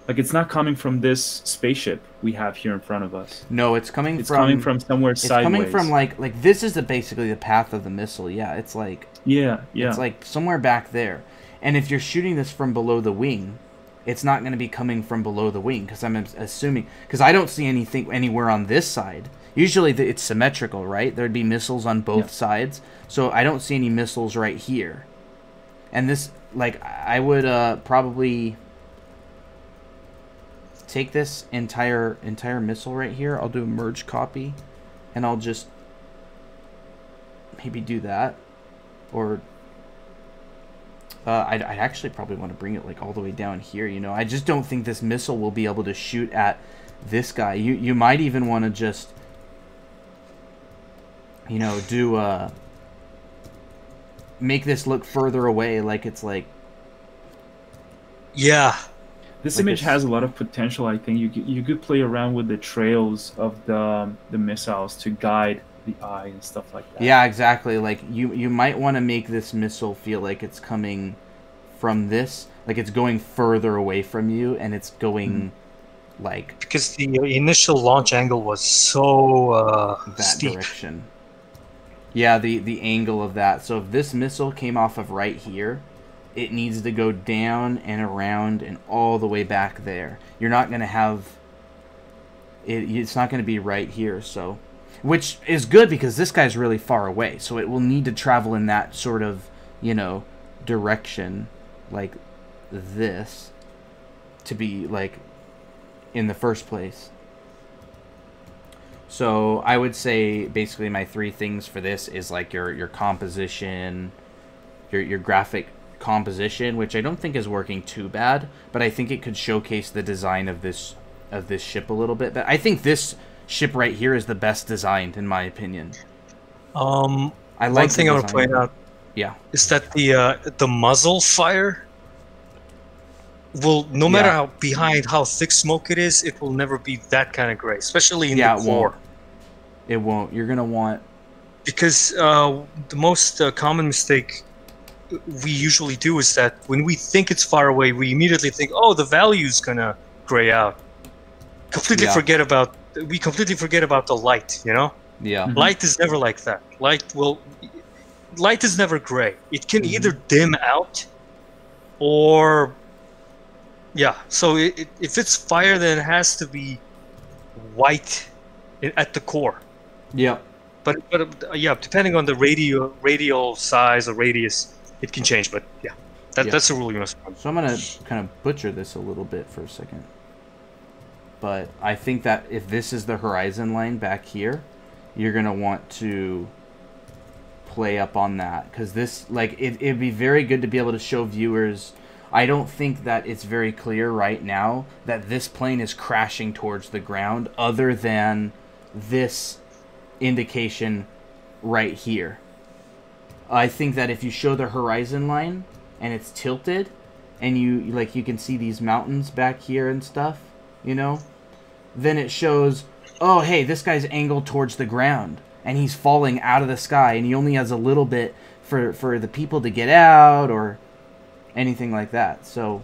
it's not coming from this spaceship we have here in front of us. No, it's coming from somewhere sideways. It's coming from like this is basically the path of the missile. Yeah, it's like it's like somewhere back there. And if you're shooting this from below the wing, it's not going to be coming from below the wing, because I'm assuming, because I don't see anything anywhere on this side. Usually it's symmetrical, right? There'd be missiles on both sides, so I don't see any missiles right here. And this, like, I would probably take this entire missile right here. I'll do a merge copy, and I'll just maybe do that, or I'd actually probably want to bring it like all the way down here. You know, I just don't think this missile will be able to shoot at this guy. You might even want to just, you know, do make this look further away, like it's like. Yeah. This image has a lot of potential. I think you could play around with the trails of the missiles to guide the eye and stuff like that. Yeah, exactly. Like you might want to make this missile feel like it's coming from this, like it's going further away from you, and it's going like, because the initial launch angle was so that steep direction. Yeah, the angle of that. So if this missile came off of right here, it needs to go down and around and all the way back there. You're not going to have it. It's not going to be right here. So, which is good because this guy's really far away. So it will need to travel in that sort of, you know, direction, like this, to be like in the first place. So I would say basically my three things for this is like your composition, your graphic composition, which I don't think is working too bad, but I think it could showcase the design of this ship a little bit. But I think this ship right here is the best designed, in my opinion. I like one thing I want to point out. Yeah, is that the muzzle fire will, no matter how thick smoke it is, it will never be that kind of gray, especially in the core. It won't. You're gonna want, because the most common mistake we usually do is that when we think it's far away, we immediately think, oh, the value's gonna gray out. We completely forget about the light, you know? Yeah. Light is never like that. Light is never gray. It can either dim out or, so if it's fire, then it has to be white at the core. Yeah. But depending on the radial size or radius, it can change. But that's a rule you must remember. So I'm gonna kind of butcher this a little bit for a second. But I think that if this is the horizon line back here, you're gonna want to play up on that, because this, like, it'd be very good to be able to show viewers. I don't think that it's very clear right now that this plane is crashing towards the ground, other than this indication right here. I think that if you show the horizon line and it's tilted, and you can see these mountains back here and stuff, you know, then it shows, oh, hey, this guy's angled towards the ground, and he's falling out of the sky, and he only has a little bit for the people to get out or anything like that. So,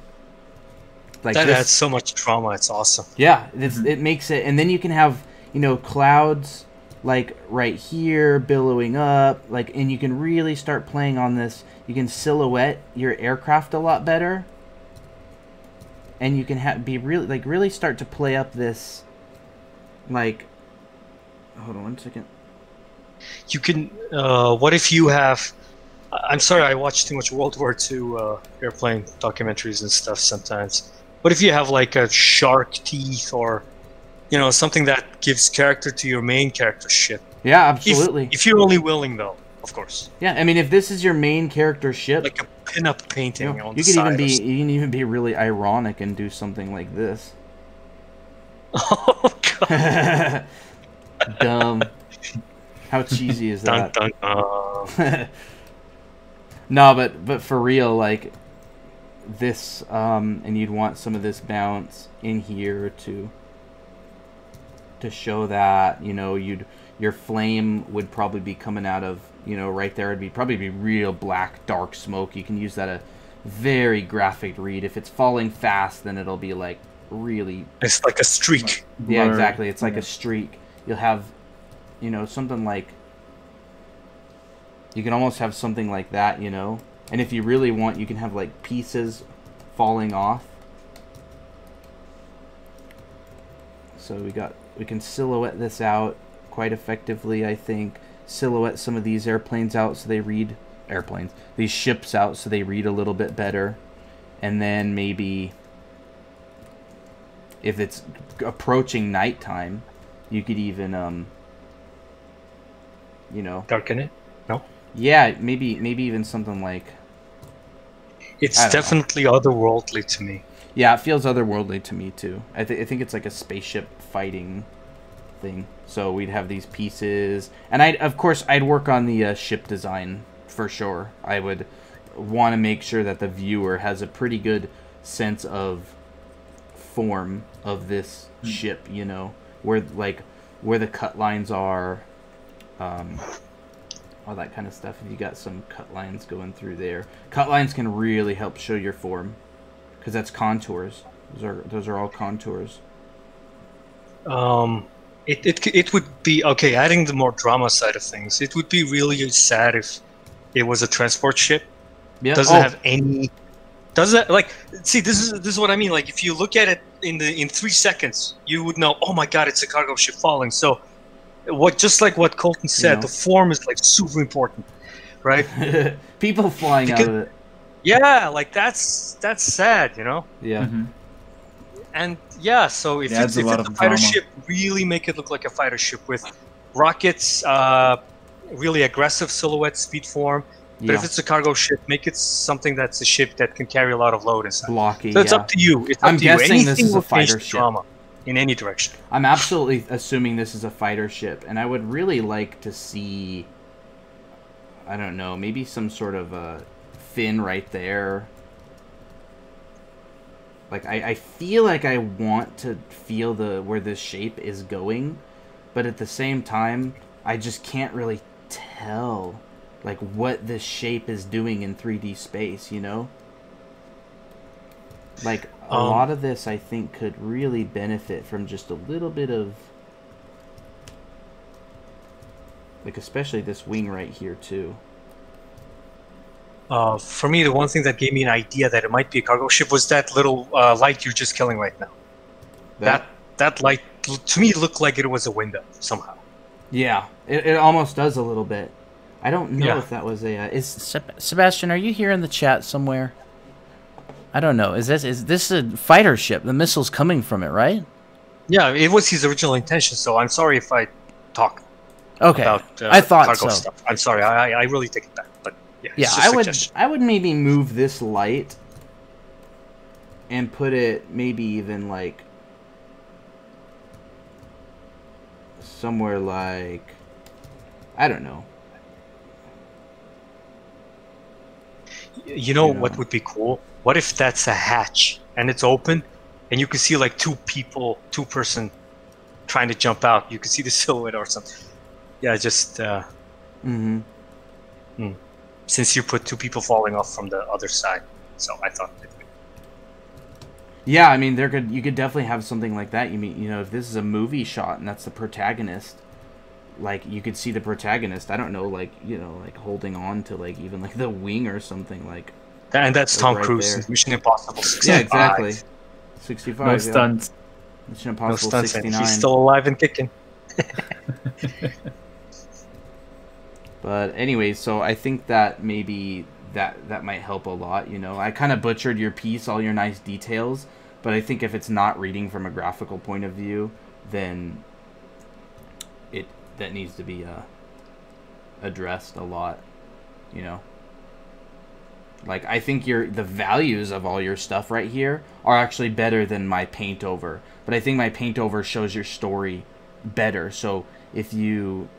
like, that adds so much drama. It's awesome. Yeah, it makes it, and then you can have, you know, clouds like right here billowing up, like, and you can really start playing on this. You can silhouette your aircraft a lot better, and you can really start to play up this, like, hold on 1 second. You can, what if you have, I'm sorry, I watch too much World War II airplane documentaries and stuff sometimes. What if you have like a shark teeth, or, you know, something that gives character to your main character ship? Yeah, absolutely. If you're only willing, though, of course. Yeah, I mean, if this is your main character ship, like a pin-up painting, you can even be really ironic and do something like this. Oh god. Dumb. How cheesy is Dun, that? dun, dun. No, but for real, like this, and you'd want some of this bounce in here to show that, you know, your flame would probably be coming out of, you know, right there. It'd probably be real black, dark smoke. You can use that a very graphic read. If it's falling fast, then it'll be like really. It's like a streak. Yeah, exactly. It's like a streak. You'll have, you know, something like. You can almost have something like that, you know. And if you really want, you can have like pieces falling off. So we can silhouette this out quite effectively, I think. Silhouette some of these airplanes out so they read these ships out so they read a little bit better. And then maybe if it's approaching nighttime, you could even you know, Darken it? No? Yeah, maybe even something like. It's definitely otherworldly to me. Yeah, it feels otherworldly to me too. I think it's like a spaceship fighting thing. So we'd have these pieces, and of course I'd work on the ship design for sure. I would want to make sure that the viewer has a pretty good sense of form of this ship. You know, where the cut lines are. All that kind of stuff. If you got some cut lines going through there, cut lines can really help show your form, because that's contours. Those are all contours. It would be okay. Adding the more drama side of things, it would be really sad if it was a transport ship. Yeah. Doesn't have any. Doesn't like. See, this is what I mean. Like, if you look at it in 3 seconds, you would know. Oh my God, it's a cargo ship falling. So. Just like what Colton said, the form is like super important, right? People flying out of it. Yeah, like that's sad, you know. Yeah. Mm-hmm. And yeah, so if it's a fighter ship, really make it look like a fighter ship with rockets, really aggressive silhouette, speed form. But if it's a cargo ship, make it something that's a ship that can carry a lot of load inside. Blocky. So it's up to you. It's up I'm to you. guessing this is a fighter ship. Drama in any direction. I'm absolutely assuming this is a fighter ship, and I would really like to see, I don't know, maybe some sort of a fin right there. Like, I feel like I want to feel where this shape is going, but at the same time, I just can't really tell, like, what this shape is doing in 3D space, you know? Like, a lot of this, I think, could really benefit from just a little bit of, like, especially this wing right here, too. For me, the one thing that gave me an idea that it might be a cargo ship was that little light you're just killing right now. That light, to me, looked like it was a window, somehow. Yeah. It almost does a little bit. I don't know if that was a... Sebastian, are you here in the chat somewhere? I don't know. Is this a fighter ship? The missile's coming from it, right? Yeah, it was his original intention. So I'm sorry if I talk about I thought cargo so. stuff. I'm sorry. I really take it back. But yeah, I would maybe move this light and put it maybe even like somewhere like, I don't know. You know what would be cool? What if that's a hatch and it's open and you can see like two-person trying to jump out? You can see the silhouette or something. Yeah, just since you put 2 people falling off from the other side, so I thought it would. Yeah, I mean, you could definitely have something like that. You know, if this is a movie shot and that's the protagonist, like, you could see the protagonist, I don't know, like, you know, like holding on to like even like the wing or something, like. And that's Tom Cruise in Mission Impossible 65. Yeah, exactly. 65. No stunts. Mission Impossible 69. He's still alive and kicking. But anyway, so I think that maybe that might help a lot, you know. I kind of butchered your piece, all your nice details, but I think if it's not reading from a graphical point of view, then that needs to be addressed a lot, you know. Like, I think the values of all your stuff right here are actually better than my paint over. But I think my paint over shows your story better. So if you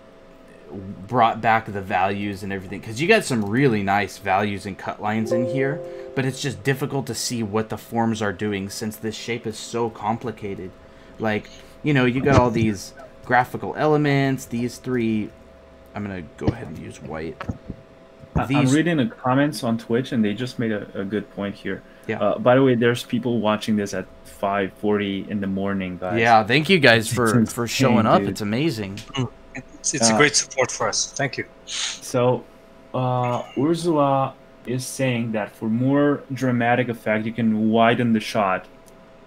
brought back the values and everything, because you got some really nice values and cut lines in here, but it's just difficult to see what the forms are doing since this shape is so complicated. Like, you know, you got all these graphical elements, these three. I'm gonna go ahead and use white. I'm reading the comments on Twitch, and they just made a good point here. Yeah. By the way, there's people watching this at 5:40 in the morning, guys. Yeah, thank you guys for showing up. Dude. It's amazing. It's a great support for us. Thank you. So, Ursula is saying that for more dramatic effect, you can widen the shot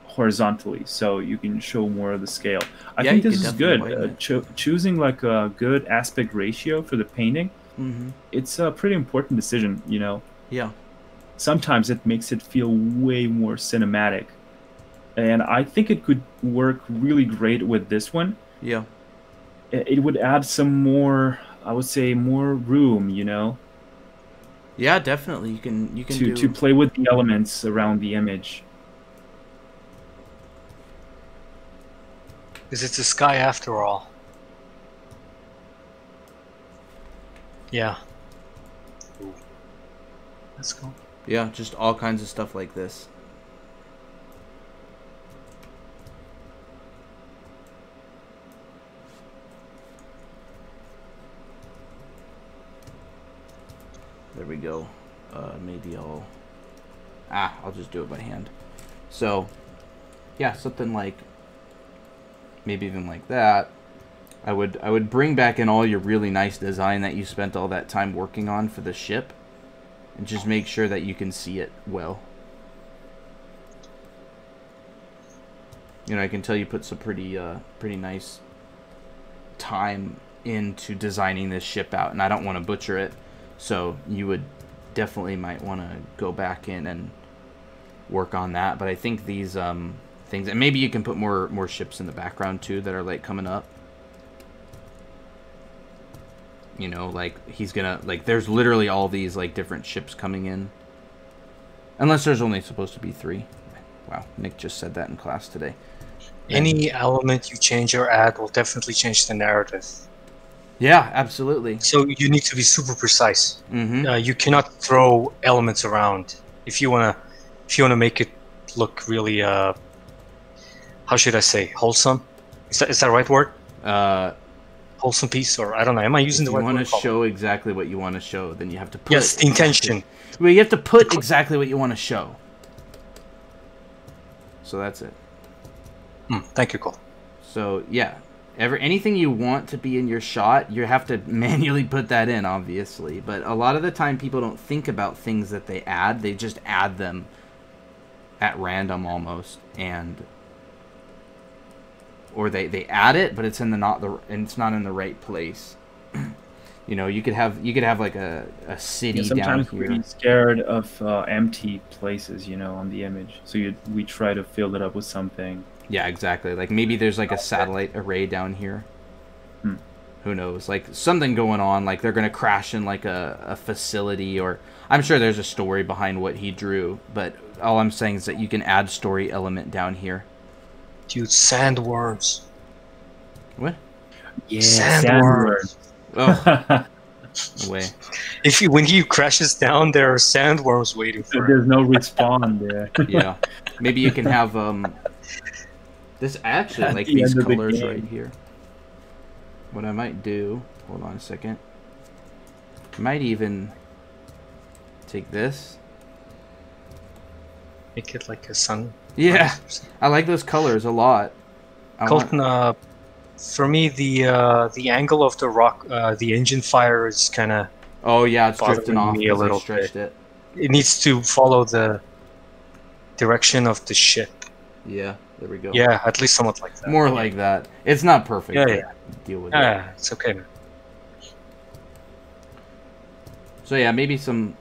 horizontally, so you can show more of the scale. I think this is good. Choosing like a good aspect ratio for the painting. It's a pretty important decision, you know. Yeah. Sometimes it makes it feel way more cinematic, and I think it could work really great with this one. Yeah. It would add some more, I would say, more room, you know. Yeah, definitely. You can to play with the elements around the image. Because it's a sky after all. Yeah. Ooh. Let's go. Yeah, just all kinds of stuff like this. There we go. Maybe I'll just do it by hand. So, yeah, something like, maybe even like that. I would bring back in all your really nice design that you spent all that time working on for the ship, and just make sure that you can see it well. You know, I can tell you put some pretty nice time into designing this ship out, and I don't want to butcher it. So you would definitely might want to go back in and work on that. But I think these things, and maybe you can put more ships in the background too that are like coming up. You know, like he's gonna, like, there's literally all these like different ships coming in. Unless there's only supposed to be 3. Wow, Nick just said that in class today. Any element you change or add will definitely change the narrative. Yeah, absolutely. So you need to be super precise. You cannot throw elements around if you wanna make it look really how should I say, wholesome? Is that the right word? Wholesome piece, or I don't know. Am I using the right word? If you want to show exactly what you want to show, then you have to put. Yes, the intention. Well, you have to put exactly what you want to show. So that's it. Thank you, Cole. So yeah. Anything you want to be in your shot, you have to manually put that in, obviously. But a lot of the time, people don't think about things that they add. They just add them at random almost, or they add it, but it's in it's not in the right place. You know, you could have like a city down here. Sometimes we're scared of empty places, you know, on the image. So we try to fill it up with something. Yeah, exactly. Like maybe there's like a satellite array down here. Who knows? Like something going on. Like they're gonna crash in like a facility, or I'm sure there's a story behind what he drew. But all I'm saying is that you can add story element down here. Dude, sandworms. What? Yeah, sandworms. Oh. No way. When he crashes down, there are sandworms waiting for him. There's no respawn there. Yeah. Maybe you can have this actually like these colors right here. What I might do, hold on a second. I might even take this. Make it like a sun. Yeah, I like those colors a lot. Colton, for me, the angle of the rock, the engine fire is kind of. Oh yeah, it's drifting off me a little bit. It needs to follow the direction of the ship. Yeah, there we go. Yeah, at least somewhat like that. More like that. It's not perfect. Yeah. Deal with it. It's okay, man. So yeah, maybe something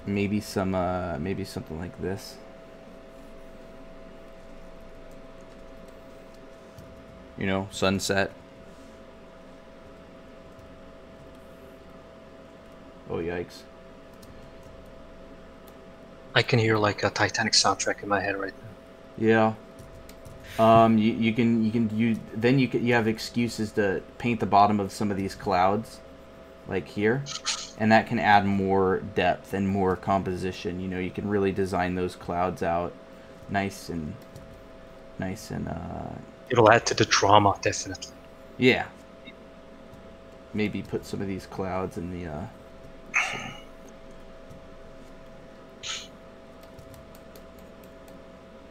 like this. You know, sunset. Oh, yikes. I can hear like a Titanic soundtrack in my head right now. Yeah. You have excuses to paint the bottom of some of these clouds, like here, and that can add more depth and more composition. You know, you can really design those clouds out nice and It'll add to the drama, definitely. yeah. Maybe put some of these clouds in the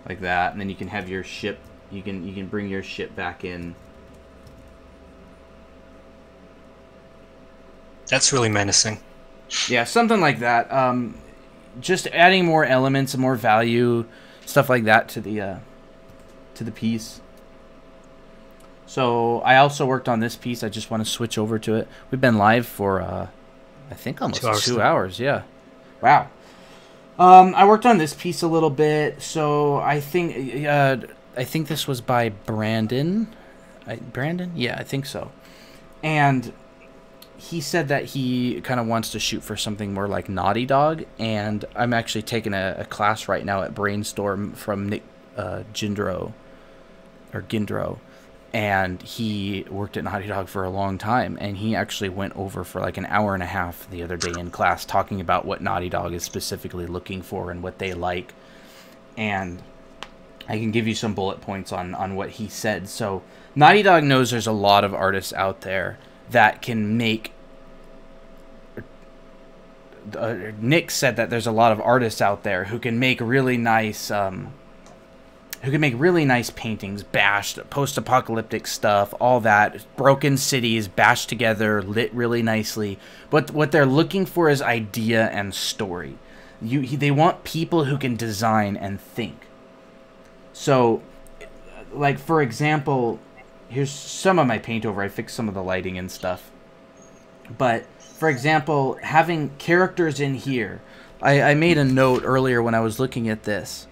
like that, and then you can have your ship. You can bring your ship back in. That's really menacing. Yeah, something like that. Just adding more elements and more value, stuff like that to the piece. So I also worked on this piece. I just want to switch over to it. We've been live for I think almost 2 hours. Yeah. Wow. I worked on this piece a little bit. So I think this was by Brandon. Brandon? Yeah, I think so. And he said that he kind of wants to shoot for something more like Naughty Dog, and I'm actually taking a class right now at Brainstorm from Nick Gindro, and he worked at Naughty Dog for a long time, and he actually went over for like an hour and a half the other day in class talking about what Naughty Dog is specifically looking for and what they like, and I can give you some bullet points on what he said. So Naughty Dog knows there's a lot of artists out there that can make... Nick said that there's a lot of artists out there who can make really nice... paintings, bashed, post-apocalyptic stuff, all that, broken cities, bashed together, lit really nicely. But what they're looking for is idea and story. They want people who can design and think. So, like, for example, here's some of my paint over. I fixed some of the lighting and stuff. But, for example, having characters in here. I made a note earlier when I was looking at this.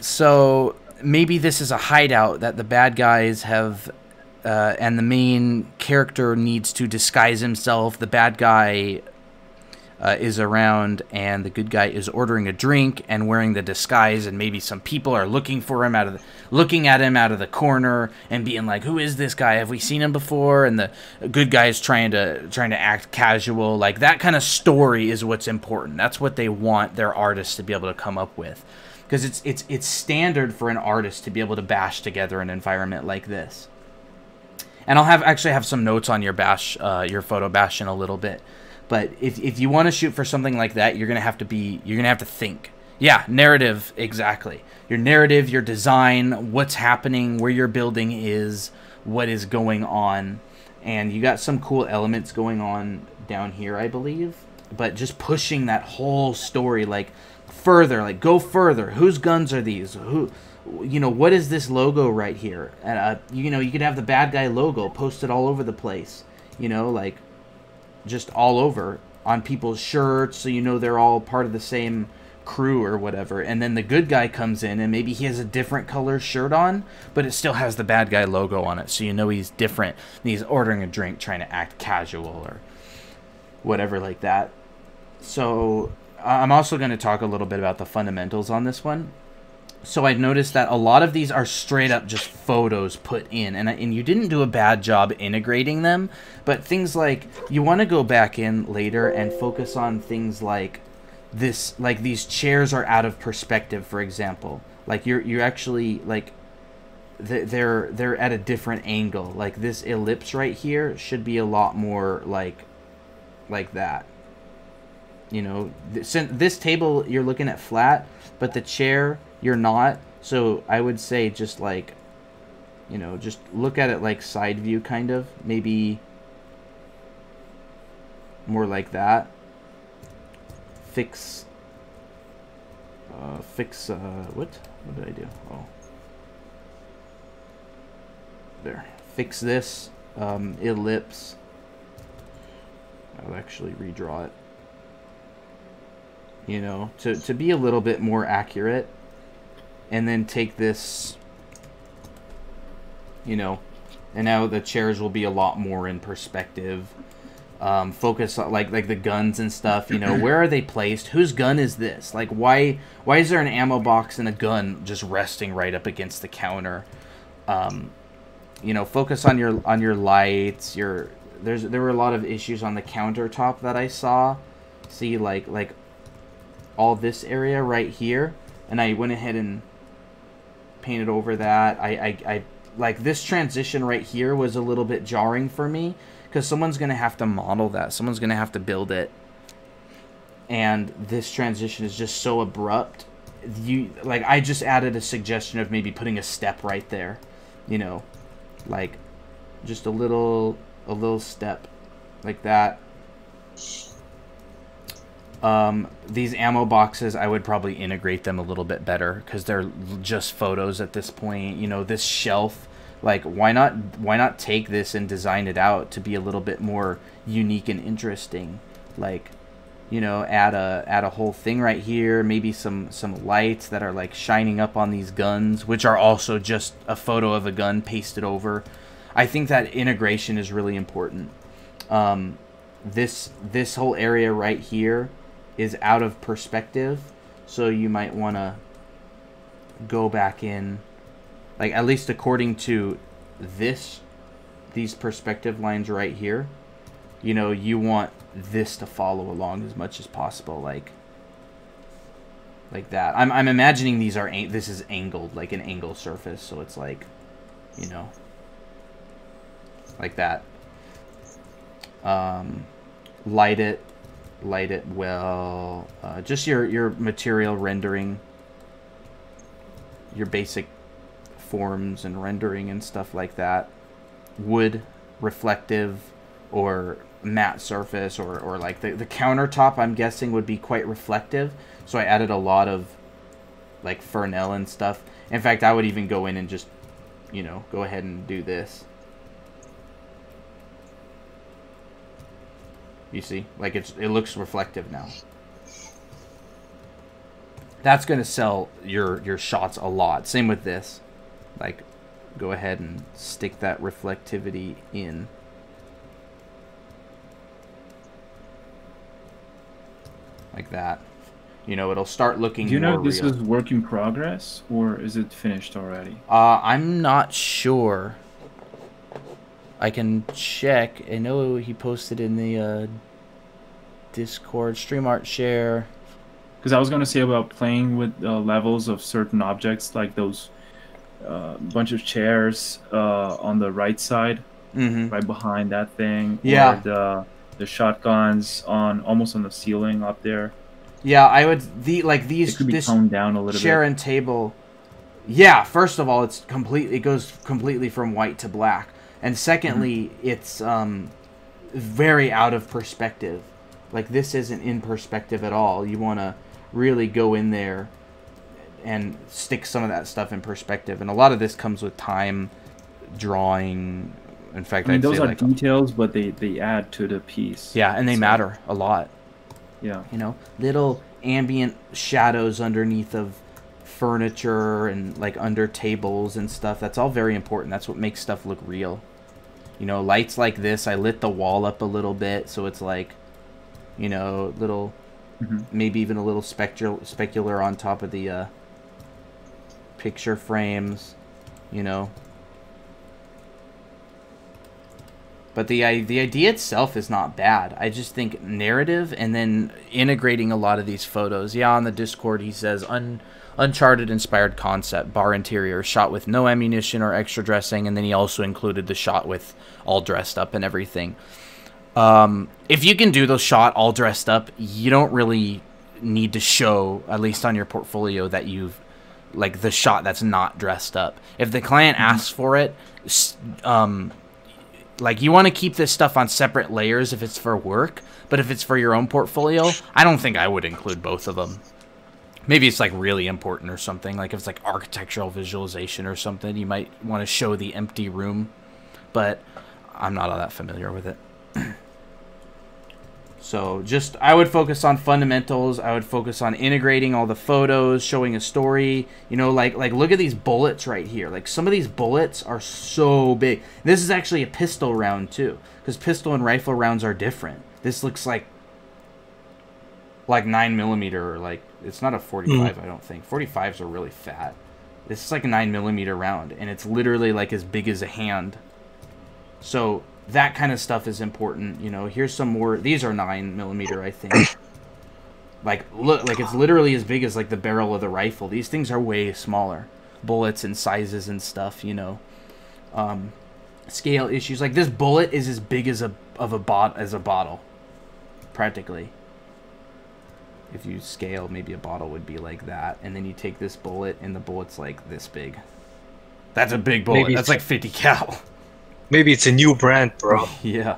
So maybe this is a hideout that the bad guys have, and the main character needs to disguise himself. The bad guy is around, and the good guy is ordering a drink and wearing the disguise, and maybe some people are looking at him out of the corner and being like, "Who is this guy? Have we seen him before?" And the good guy is trying to act casual. Like, that kind of story is what's important. That's what they want their artists to be able to come up with. Because it's standard for an artist to be able to bash together an environment like this. And I'll actually have some notes on your photo bash in a little bit. But if you want to shoot for something like that, you're gonna have to think. Yeah, narrative, exactly. Your narrative, your design, what's happening, where your building is, what is going on, and you got some cool elements going on down here, I believe. But just pushing that whole story, like, further, like, go further. Whose guns are these? What is this logo right here? And you could have the bad guy logo posted all over the place. Like, just all over on people's shirts, so they're all part of the same crew or whatever. And then the good guy comes in, and maybe he has a different color shirt on, but it still has the bad guy logo on it, so he's different. And he's ordering a drink, trying to act casual or whatever like that. So I'm also going to talk a little bit about the fundamentals on this one. So I noticed that a lot of these are straight up just photos put in, and you didn't do a bad job integrating them. But things like, you want to go back in later and focus on things like this, like these chairs are out of perspective, for example. Like you're actually like they're at a different angle. Like this ellipse right here should be a lot more like that. This table you're looking at flat, but the chair you're not. So I would say just like, just look at it like side view, kind of. Maybe more like that. Fix, what did I do? Oh. There. Fix this, ellipse. I'll actually redraw it. To be a little bit more accurate, and then take this, and now the chairs will be a lot more in perspective. Focus on like the guns and stuff. You know, where are they placed? Whose gun is this? Like, why is there an ammo box and a gun just resting right up against the counter? You know, focus on your lights. There were a lot of issues on the countertop that I saw. See, like all this area right here, and I went ahead and painted over that. I like this transition right here was a little bit jarring for me, because someone's gonna have to model that. Someone's gonna have to build it, and this transition is just so abrupt. I just added a suggestion of maybe putting a step right there, you know, like just a little step like that. These ammo boxes, I would probably integrate them a little bit better, because they're just photos at this point. You know, this shelf, like, why not take this and design it out to be a little bit more unique and interesting? Like, you know, add a whole thing right here, maybe some lights that are like shining up on these guns, which are also just a photo of a gun pasted over. I think that integration is really important. This whole area right here is out of perspective, so you might want to go back in, like, at least according to these perspective lines right here, you know, you want this to follow along as much as possible, like that. I'm imagining this is angled, like an angle surface, so it's like, you know, like that. Light it well. Just your material rendering, your basic forms and rendering and stuff like that. Wood, reflective, or matte surface, or like the countertop, I'm guessing, would be quite reflective, so I added a lot of like Fresnel and stuff. In fact, I would even go in and just, you know, go ahead and do this. You see, like it looks reflective now. That's gonna sell your shots a lot. Same with this. Like, go ahead and stick that reflectivity in. Like that. You know, it'll start looking more Do you know real. this is work in progress, or is it finished already? I'm not sure. I can check. I know he posted in the Discord, stream art share. Because I was going to say about playing with levels of certain objects, like those bunch of chairs on the right side, right behind that thing. Yeah. Or the shotguns almost on the ceiling up there. Yeah, I would these. It could be this toned down a little chair bit. and table. Yeah, first of all, it goes completely from white to black, and secondly, it's very out of perspective. Like, this isn't in perspective at all. You want to really go in there and stick some of that stuff in perspective, and a lot of this comes with time, drawing. In fact, I mean, I'd those say are like details, but they add to the piece. yeah, and they matter a lot. Yeah. You know, little ambient shadows underneath of furniture and like under tables and stuff. That's all very important. That's what makes stuff look real. You know, lights like this. I lit the wall up a little bit, so it's like, you know, little, maybe even a little specular on top of the picture frames. You know. But the idea itself is not bad. I just think narrative and then integrating a lot of these photos. Yeah, on the Discord he says Uncharted inspired concept, bar interior, shot with no ammunition or extra dressing, and then he also included the shot with all dressed up and everything. If you can do those shot all dressed up, you don't really need to show, at least on your portfolio, that you've like the shot that's not dressed up. If the client asks for it, like, you want to keep this stuff on separate layers if it's for work, but if it's for your own portfolio, I don't think I would include both of them. Maybe it's like really important or something, like if it's like architectural visualization or something, you might want to show the empty room, but I'm not all that familiar with it. So just, I would focus on fundamentals. I would focus on integrating all the photos, showing a story. You know, like look at these bullets right here. Like some of these bullets are so big. This is actually a pistol round too, because pistol and rifle rounds are different. This looks like 9mm, or like, it's not a 45. I don't think 45s are really fat. This is like a 9mm round, and it's literally like as big as a hand. So that kind of stuff is important. You know, here's some more. These are 9mm, I think. Like, look, like it's literally as big as like the barrel of the rifle. These things are way smaller. Bullets and sizes and stuff, you know. Scale issues. Like this bullet is as big as a bottle, practically. If you scale, maybe a bottle would be like that, and then you take this bullet, and the bullet's like this big. That's a big bullet. Maybe that's like 50 cal. Maybe it's a new brand, bro. Yeah.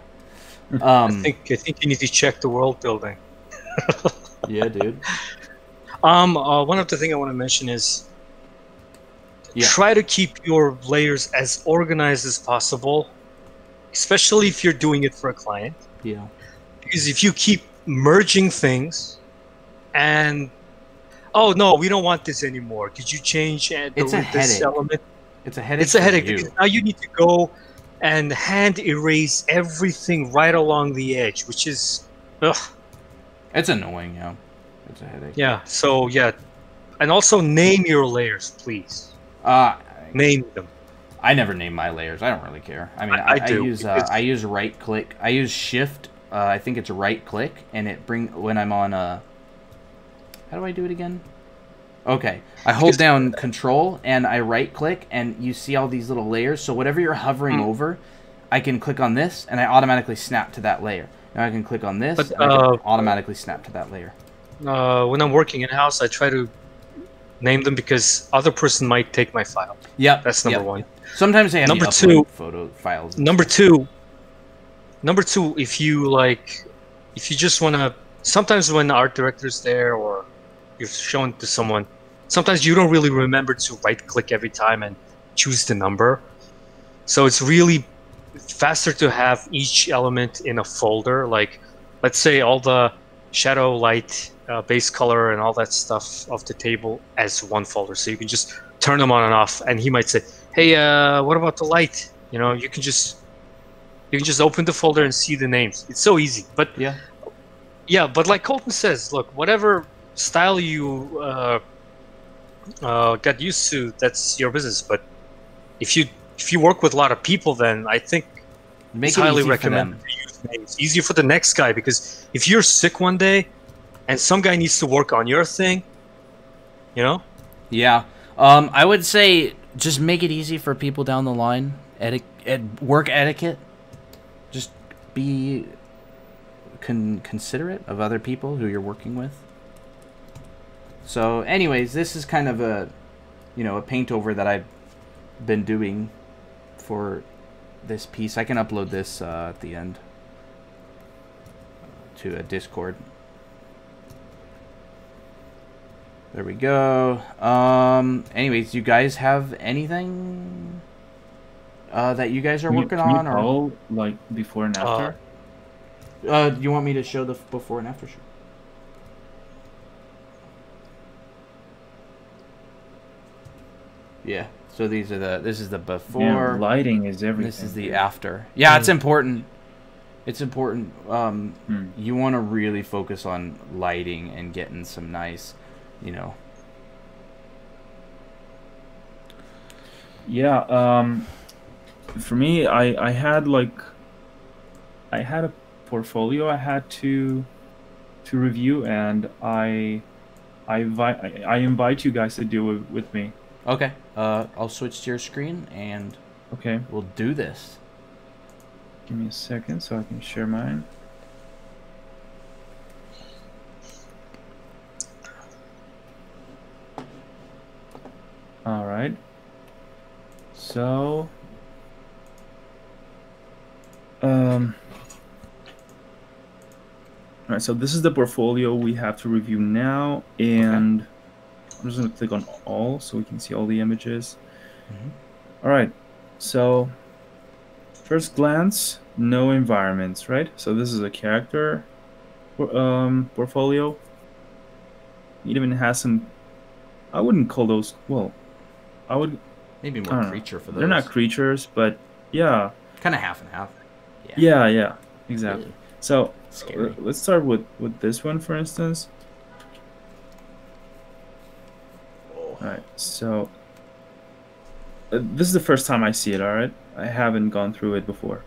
I think you need to check the world building. Yeah, dude. One of the things I want to mention is try to keep your layers as organized as possible, especially if you're doing it for a client. Yeah. Because if you keep merging things, and oh no, we don't want this anymore. Could you change this element? It's a headache. It's a headache because now you need to go and hand erase everything right along the edge, which is, ugh. It's annoying, yeah. It's a headache. Yeah. So yeah, and also name your layers, please. Name them. I never name my layers. I don't really care. I mean, I use right click. I use shift. I think it's right click, and it when I'm on how do I do it again? Okay, I hold down control and I right click, and you see all these little layers. So whatever you're hovering over, I can click on this and I automatically snap to that layer. Now I can click on this and I can automatically snap to that layer. When I'm working in-house, I try to name them because other person might take my file. Yeah, that's number one. Sometimes they have number two photo files. Number two, if you just want to, sometimes when the art director's there or you've shown it to someone, sometimes you don't really remember to right click every time and choose the number. So it's really faster to have each element in a folder. Like, let's say all the shadow, light, base color, and all that stuff of the table as one folder. So you can just turn them on and off. And he might say, "Hey, what about the light?" You know, you can just open the folder and see the names. It's so easy. But yeah. But like Colton says, look, whatever style you got used to, that's your business. But if you work with a lot of people, then I think it's highly recommended to use names. Easier for the next guy, because if you're sick one day and some guy needs to work on your thing, you know? Yeah. I would say just make it easy for people down the line. Work etiquette. Just be considerate of other people who you're working with. So anyways, this is kind of a paint over that I've been doing for this piece. I can upload this at the end to a Discord. There we go. Anyways, you guys have anything that you guys are working on, or like before and after? You want me to show the before and after? Sure. Yeah. So this is the before. Yeah, lighting is everything. This is the after. Yeah, it's important. It's important. You want to really focus on lighting and getting some nice, Yeah. For me, I had a portfolio I had to review, and I invite you guys to do it with me. Okay. I'll switch to your screen and we'll do this. Give me a second so I can share mine. All right. So, all right. So this is the portfolio we have to review now, and I'm just going to click on all so we can see all the images. All right, so first glance, no environments, right? So this is a character. portfolio. It even has some. I wouldn't call those. Well, I would. Maybe more creature for those. They're not creatures, but yeah. Kind of half and half. Yeah, exactly. Really? So Scary. let's start with this one, for instance. Oh. All right, so this is the first time I see it. All right, I haven't gone through it before.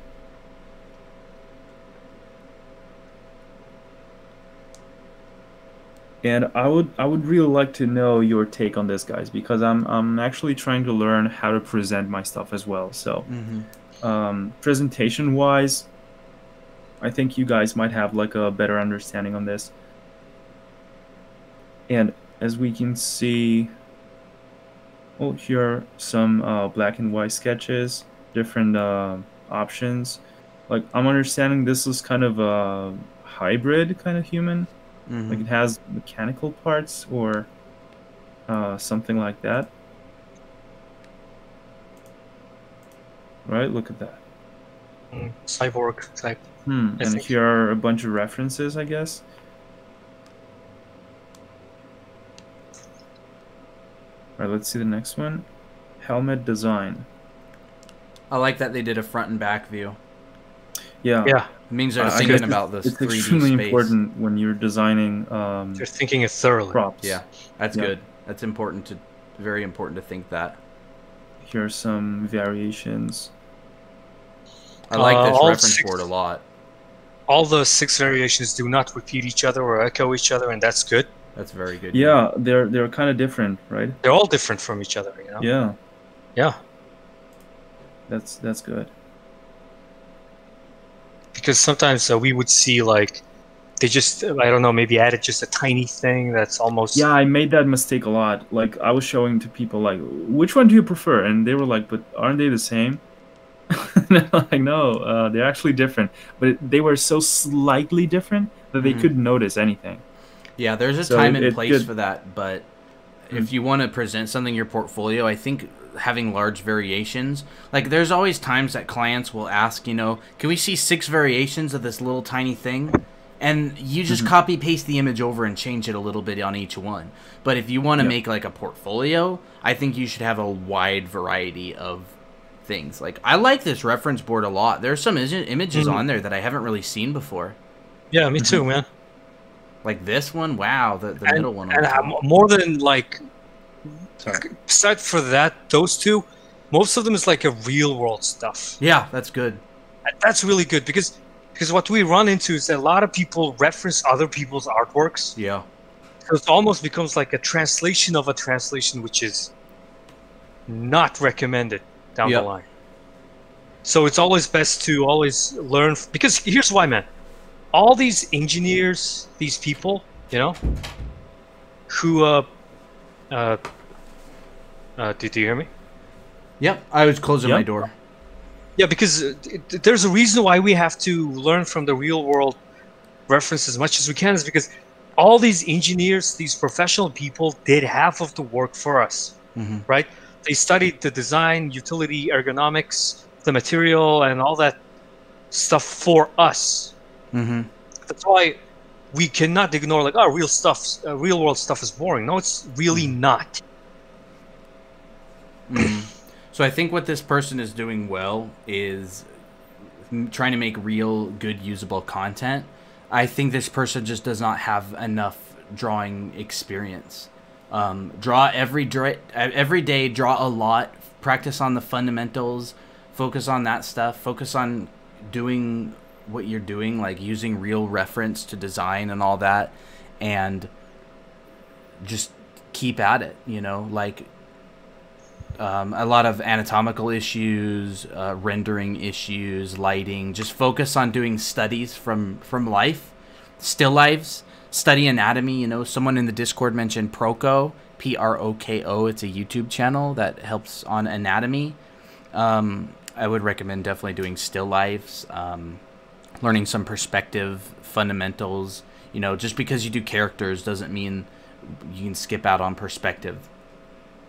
And I would really like to know your take on this, guys, because I'm actually trying to learn how to present my stuff as well. So, presentation wise, I think you guys might have like a better understanding on this. And as we can see, well, here are some black and white sketches, different options. Like, I'm understanding this is kind of a hybrid kind of human. Like, it has mechanical parts or something like that. Right, look at that. Cyborg type. And here are a bunch of references, I guess. Alright, let's see the next one. Helmet design. I like that they did a front and back view. Yeah. It means they're thinking about this 3D space. It's extremely important when you're designing. They're thinking it thoroughly. Props. Yeah, that's good. That's important very important to think that. Here are some variations. I like this reference board a lot. All the 6 variations do not repeat each other or echo each other, and that's good. That's very good. Yeah, they're kind of different, right? They're all different from each other, you know? Yeah. Yeah. That's good. Because sometimes we would see, like, they just, I don't know, maybe added just a tiny thing that's almost... Yeah, I made that mistake a lot. Like, I was showing to people, like, which one do you prefer? And they were like, but aren't they the same? And I'm like, no, they're actually different. But they were so slightly different that they couldn't notice anything. Yeah, there's a time and place for that, but if you want to present something in your portfolio, I think having large variations, like there's always times that clients will ask, you know, can we see 6 variations of this little tiny thing? And you just copy paste the image over and change it a little bit on each one. But if you want to make like a portfolio, I think you should have a wide variety of things. Like, I like this reference board a lot. There's some images on there that I haven't really seen before. Yeah, me too, man. Like this one, wow, the middle one. And more than like, aside for that, those two, most of them is like a real world stuff. Yeah, that's good. That's really good because what we run into is that a lot of people reference other people's artworks. Yeah. So it almost becomes like a translation of a translation, which is not recommended down the line. So it's always best to always learn, because here's why, man. All these engineers, these people, you know, who did you hear me? Yep, I was closing my door. Yeah, because there's a reason why we have to learn from the real world reference as much as we can, is because all these engineers, these professional people, did half of the work for us, right? They studied the design, utility, ergonomics, the material, and all that stuff for us. That's why we cannot ignore, like, oh, real world stuff is boring. No, it's really not. So I think what this person is doing well is trying to make real, good, usable content. I think this person just does not have enough drawing experience. Draw every day, draw a lot, practice on the fundamentals, focus on that stuff, focus on doing what you're doing, like using real reference to design and all that, and just keep at it, you know, like a lot of anatomical issues, rendering issues, lighting. Just focus on doing studies from life, still lives, study anatomy. You know, someone in the Discord mentioned Proko, Proko. It's a YouTube channel that helps on anatomy. I would recommend definitely doing still lives, learning some perspective fundamentals. You know, just because you do characters doesn't mean you can skip out on perspective.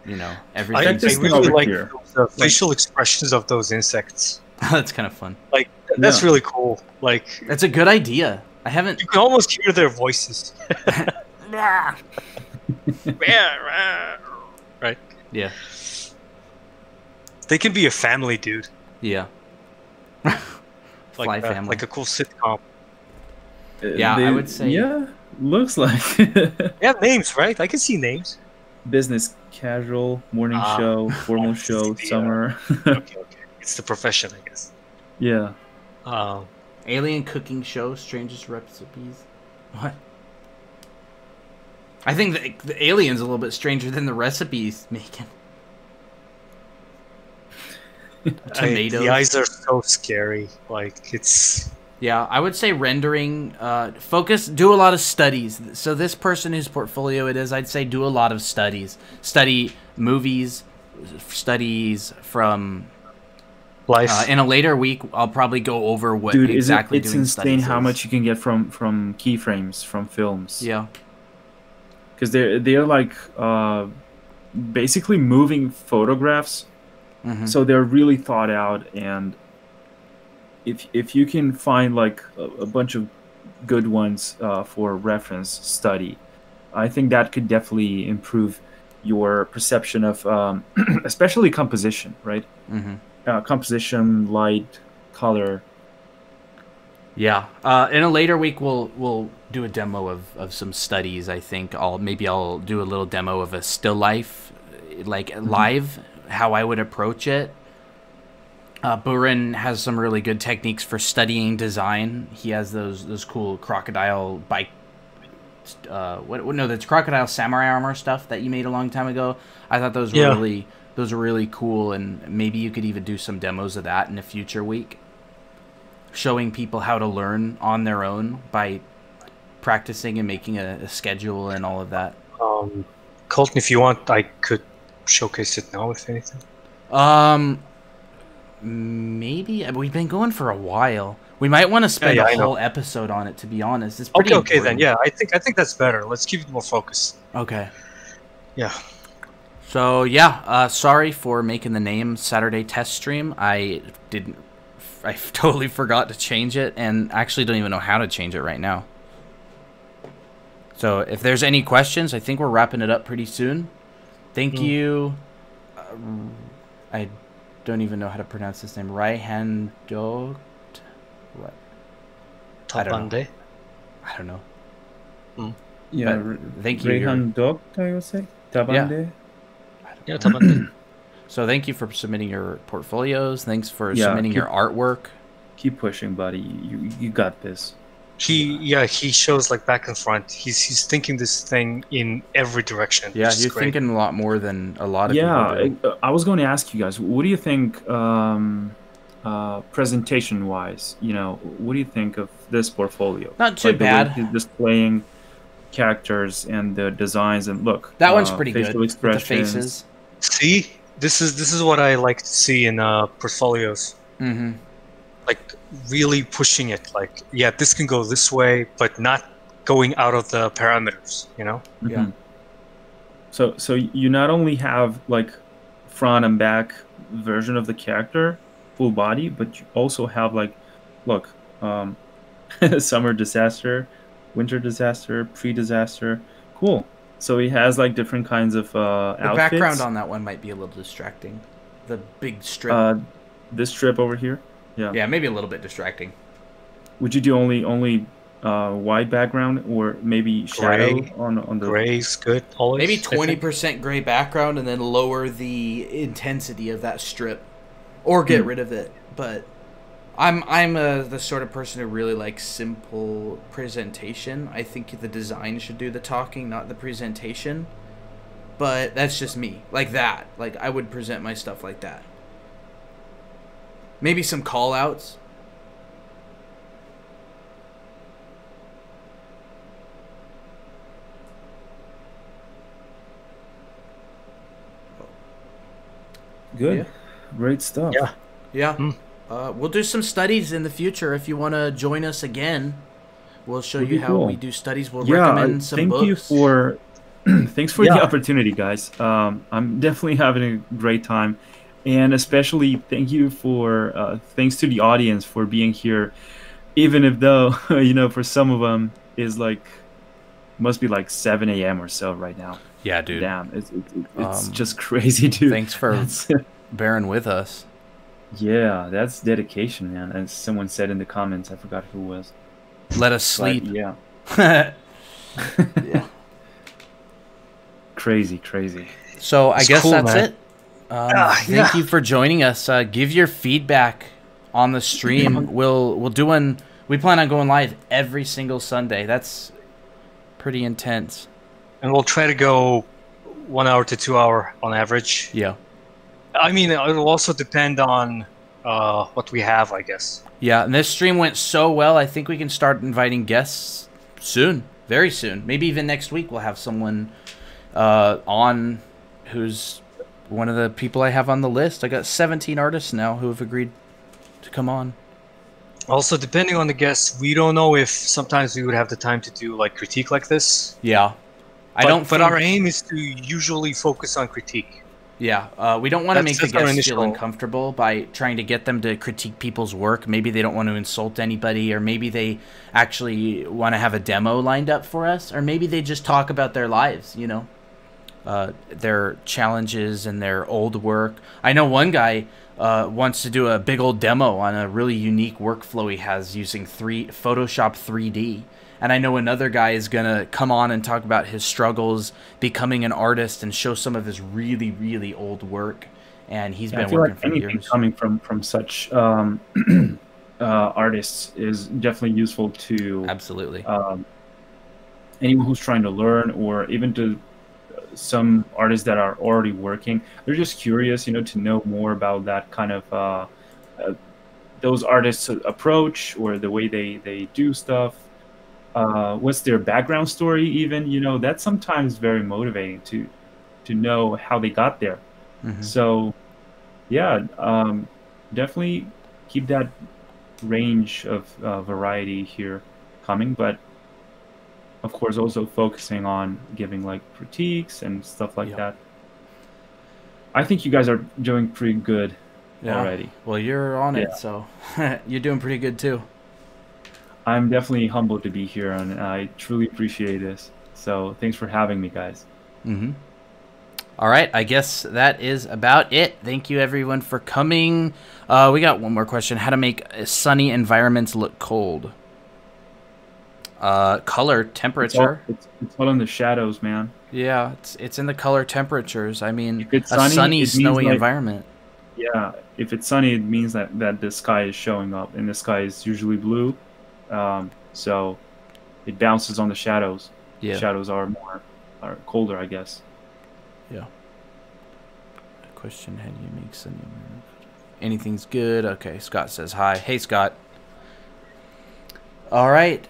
You know, everything. I really like the facial expressions of those insects. That's kind of fun. Like, that's really cool. Like, that's a good idea. I haven't. You can almost hear their voices. Right? Yeah. They can be a family, dude. Yeah. Fly family. Like a cool sitcom. Yeah, I would say. Yeah, looks like. They have names, right? I can see names. Business casual, morning show, formal show, summer. Okay. It's the profession, I guess. Yeah. Alien cooking show, strangest recipes. What? I think the alien's a little bit stranger than the recipes making. Tomatoes. The eyes are so scary. Like, it's... Yeah, I would say rendering, do a lot of studies. So this person whose portfolio it is, I'd say do a lot of studies. Study movies, studies from... life. In a later week, I'll probably go over what Dude, exactly it's doing insane studies how is. much you can get from keyframes, from films. Yeah. Because they're like basically moving photographs. Mm-hmm. So they're really thought out, and if you can find like a bunch of good ones for reference study, I think that could definitely improve your perception of especially composition, right? Mm-hmm. Composition, light, color. Yeah. In a later week, we'll do a demo of some studies. I think I'll do a little demo of a still life, like live, how I would approach it. Buren has some really good techniques for studying design. He has those cool crocodile bike. That's crocodile samurai armor stuff that you made a long time ago. I thought those were really cool, and maybe you could even do some demos of that in a future week, showing people how to learn on their own by practicing and making a schedule and all of that. Colton, if you want, I could showcase it now, if anything. Maybe we've been going for a while. We might want to spend a whole episode on it. To be honest, it's pretty okay. important. Then yeah, I think that's better. Let's keep it more focused. Okay. Yeah. So yeah, sorry for making the name Saturday Test Stream. I totally forgot to change it, and actually don't even know how to change it right now. So if there's any questions, I think we're wrapping it up pretty soon. Thank you. I don't even know how to pronounce this name. Raihandot. What? Tabande. I don't know. Yeah. Thank you. Raihandot, I would say. Tabande. Yeah, Tabande. So thank you for submitting your portfolios. Thanks for submitting your artwork. Keep pushing, buddy. You got this. He shows like back and front. He's thinking this thing in every direction. Yeah, you're thinking a lot more than a lot of people do. I was going to ask you guys, what do you think presentation wise, what do you think of this portfolio? Not too bad. The way he's displaying characters and the designs, and look, that one's pretty facial good. With the faces. See, this is what I like to see in portfolios. Mm-hmm. Like really pushing it. Like, yeah, this can go this way, but not going out of the parameters. Mm-hmm. Yeah. So you not only have like front and back version of the character, full body, but you also have like, look, summer disaster, winter disaster, pre-disaster. Cool. So he has like different kinds of outfits. The background on that one might be a little distracting. The big strip. This strip over here. Yeah. Yeah, maybe a little bit distracting. Would you do only white background, or maybe shadow on the gray's good? Always. Maybe 20% gray background, and then lower the intensity of that strip, or get rid of it. But I'm the sort of person who really likes simple presentation. I think the design should do the talking, not the presentation. But that's just me. Like that. Like I would present my stuff like that. Maybe some call outs. Good. Yeah. Great stuff. Yeah. Yeah. We'll do some studies in the future. If you want to join us again, we'll show you how we do studies. We'll recommend some books. Thanks for the opportunity, guys. I'm definitely having a great time. And especially thank you thanks to the audience for being here. even if though for some of them is like must be like 7 a.m. or so right now. Yeah, dude. Damn, it's just crazy, dude. Thanks for bearing with us. Yeah, that's dedication, man. As someone said in the comments, I forgot who it was. Let us sleep. But, yeah. Yeah. Crazy. So I guess cool, that's man. it. Thank you for joining us. Give your feedback on the stream. We'll do one. We plan on going live every single Sunday. That's pretty intense. And we'll try to go 1 hour to 2 hour on average. Yeah. I mean, it'll also depend on what we have, I guess. Yeah, and this stream went so well, I think we can start inviting guests soon. Very soon. Maybe even next week we'll have someone on who's one of the people I have on the list. I got 17 artists now who have agreed to come on. Also, depending on the guests, we don't know if sometimes we would have the time to do like critique like this. Yeah. But our aim is to usually focus on critique. Yeah, we don't want to make the our guests feel uncomfortable by trying to get them to critique people's work. Maybe they don't want to insult anybody, or maybe they actually want to have a demo lined up for us, or maybe they just talk about their lives, their challenges and their old work. I know one guy wants to do a big old demo on a really unique workflow he has using Photoshop 3D. And I know another guy is going to come on and talk about his struggles becoming an artist and show some of his really, really old work. And he's been working for anything years. Coming from such artists is definitely useful to Absolutely. Anyone who's trying to learn, or even to some artists that are already working. They're just curious, to know more about that kind of those artists' approach or the way they do stuff. What's their background story even, that's sometimes very motivating to know how they got there. Mm-hmm. So yeah, definitely keep that range of variety here coming, but of course also focusing on giving like critiques and stuff like that. I think you guys are doing pretty good already. Well, you're on it, so you're doing pretty good too. I'm definitely humbled to be here, and I truly appreciate this. So thanks for having me, guys. Mm-hmm. All right, I guess that is about it. Thank you, everyone, for coming. We got one more question. How to make sunny environments look cold? Color, temperature. It's all in the shadows, man. Yeah, it's in the color temperatures. I mean, if it's a sunny, snowy environment. Yeah, if it's sunny, it means that the sky is showing up, and the sky is usually blue. So it bounces on the shadows. Yeah. The shadows are colder, I guess. Yeah. Question: how do you make sunny? Anything's good. Okay, Scott says hi. Hey, Scott. All right.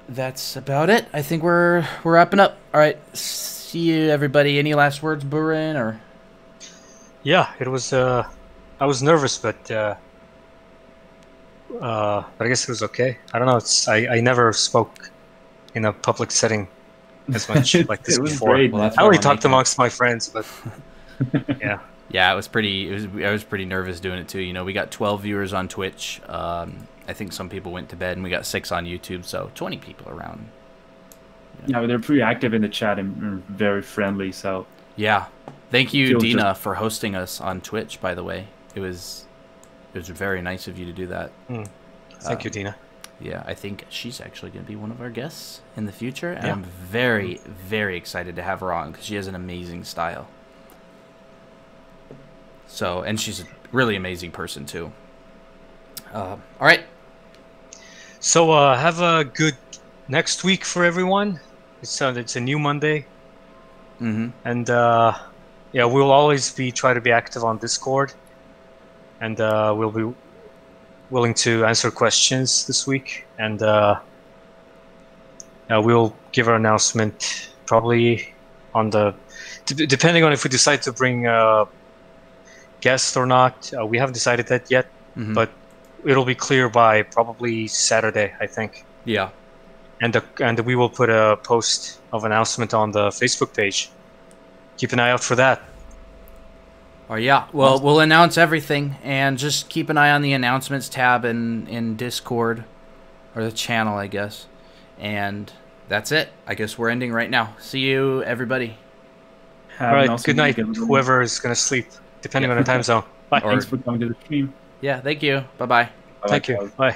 That's about it. I think we're wrapping up. All right. See you, everybody. Any last words, Buren, or? Yeah, it was. I was nervous, but I guess it was okay. I don't know. I never spoke in a public setting as much like this before. Great, well, I only talked amongst my friends, but yeah. Yeah, it was pretty. I was pretty nervous doing it too. We got 12 viewers on Twitch. I think some people went to bed, and we got 6 on YouTube, so 20 people around. Yeah, they're pretty active in the chat and very friendly. So yeah, thank you, Dina, for hosting us on Twitch. By the way, it was very nice of you to do that. Thank you, Dina. Yeah, I think she's actually going to be one of our guests in the future, and I'm very, very excited to have her on because she has an amazing style. So, and she's a really amazing person too. All right. So have a good next week for everyone. It's a new Monday. Mm-hmm. And we'll always try to be active on Discord, and we'll be willing to answer questions this week. And we'll give our announcement probably on depending on if we decide to bring guests or not. We haven't decided that yet, but it'll be clear by probably Saturday, I think. Yeah. And we will put a post of announcement on the Facebook page. Keep an eye out for that. Oh yeah. Well, we'll announce everything, and just keep an eye on the announcements tab in Discord. or the channel, I guess. And that's it. I guess we're ending right now. See you, everybody. Have All an right, awesome good night, week, everybody. whoever is going to sleep, depending on the time zone. Bye. Or- Thanks for coming to the stream. Yeah, thank you. Bye-bye. Thank you. Bye.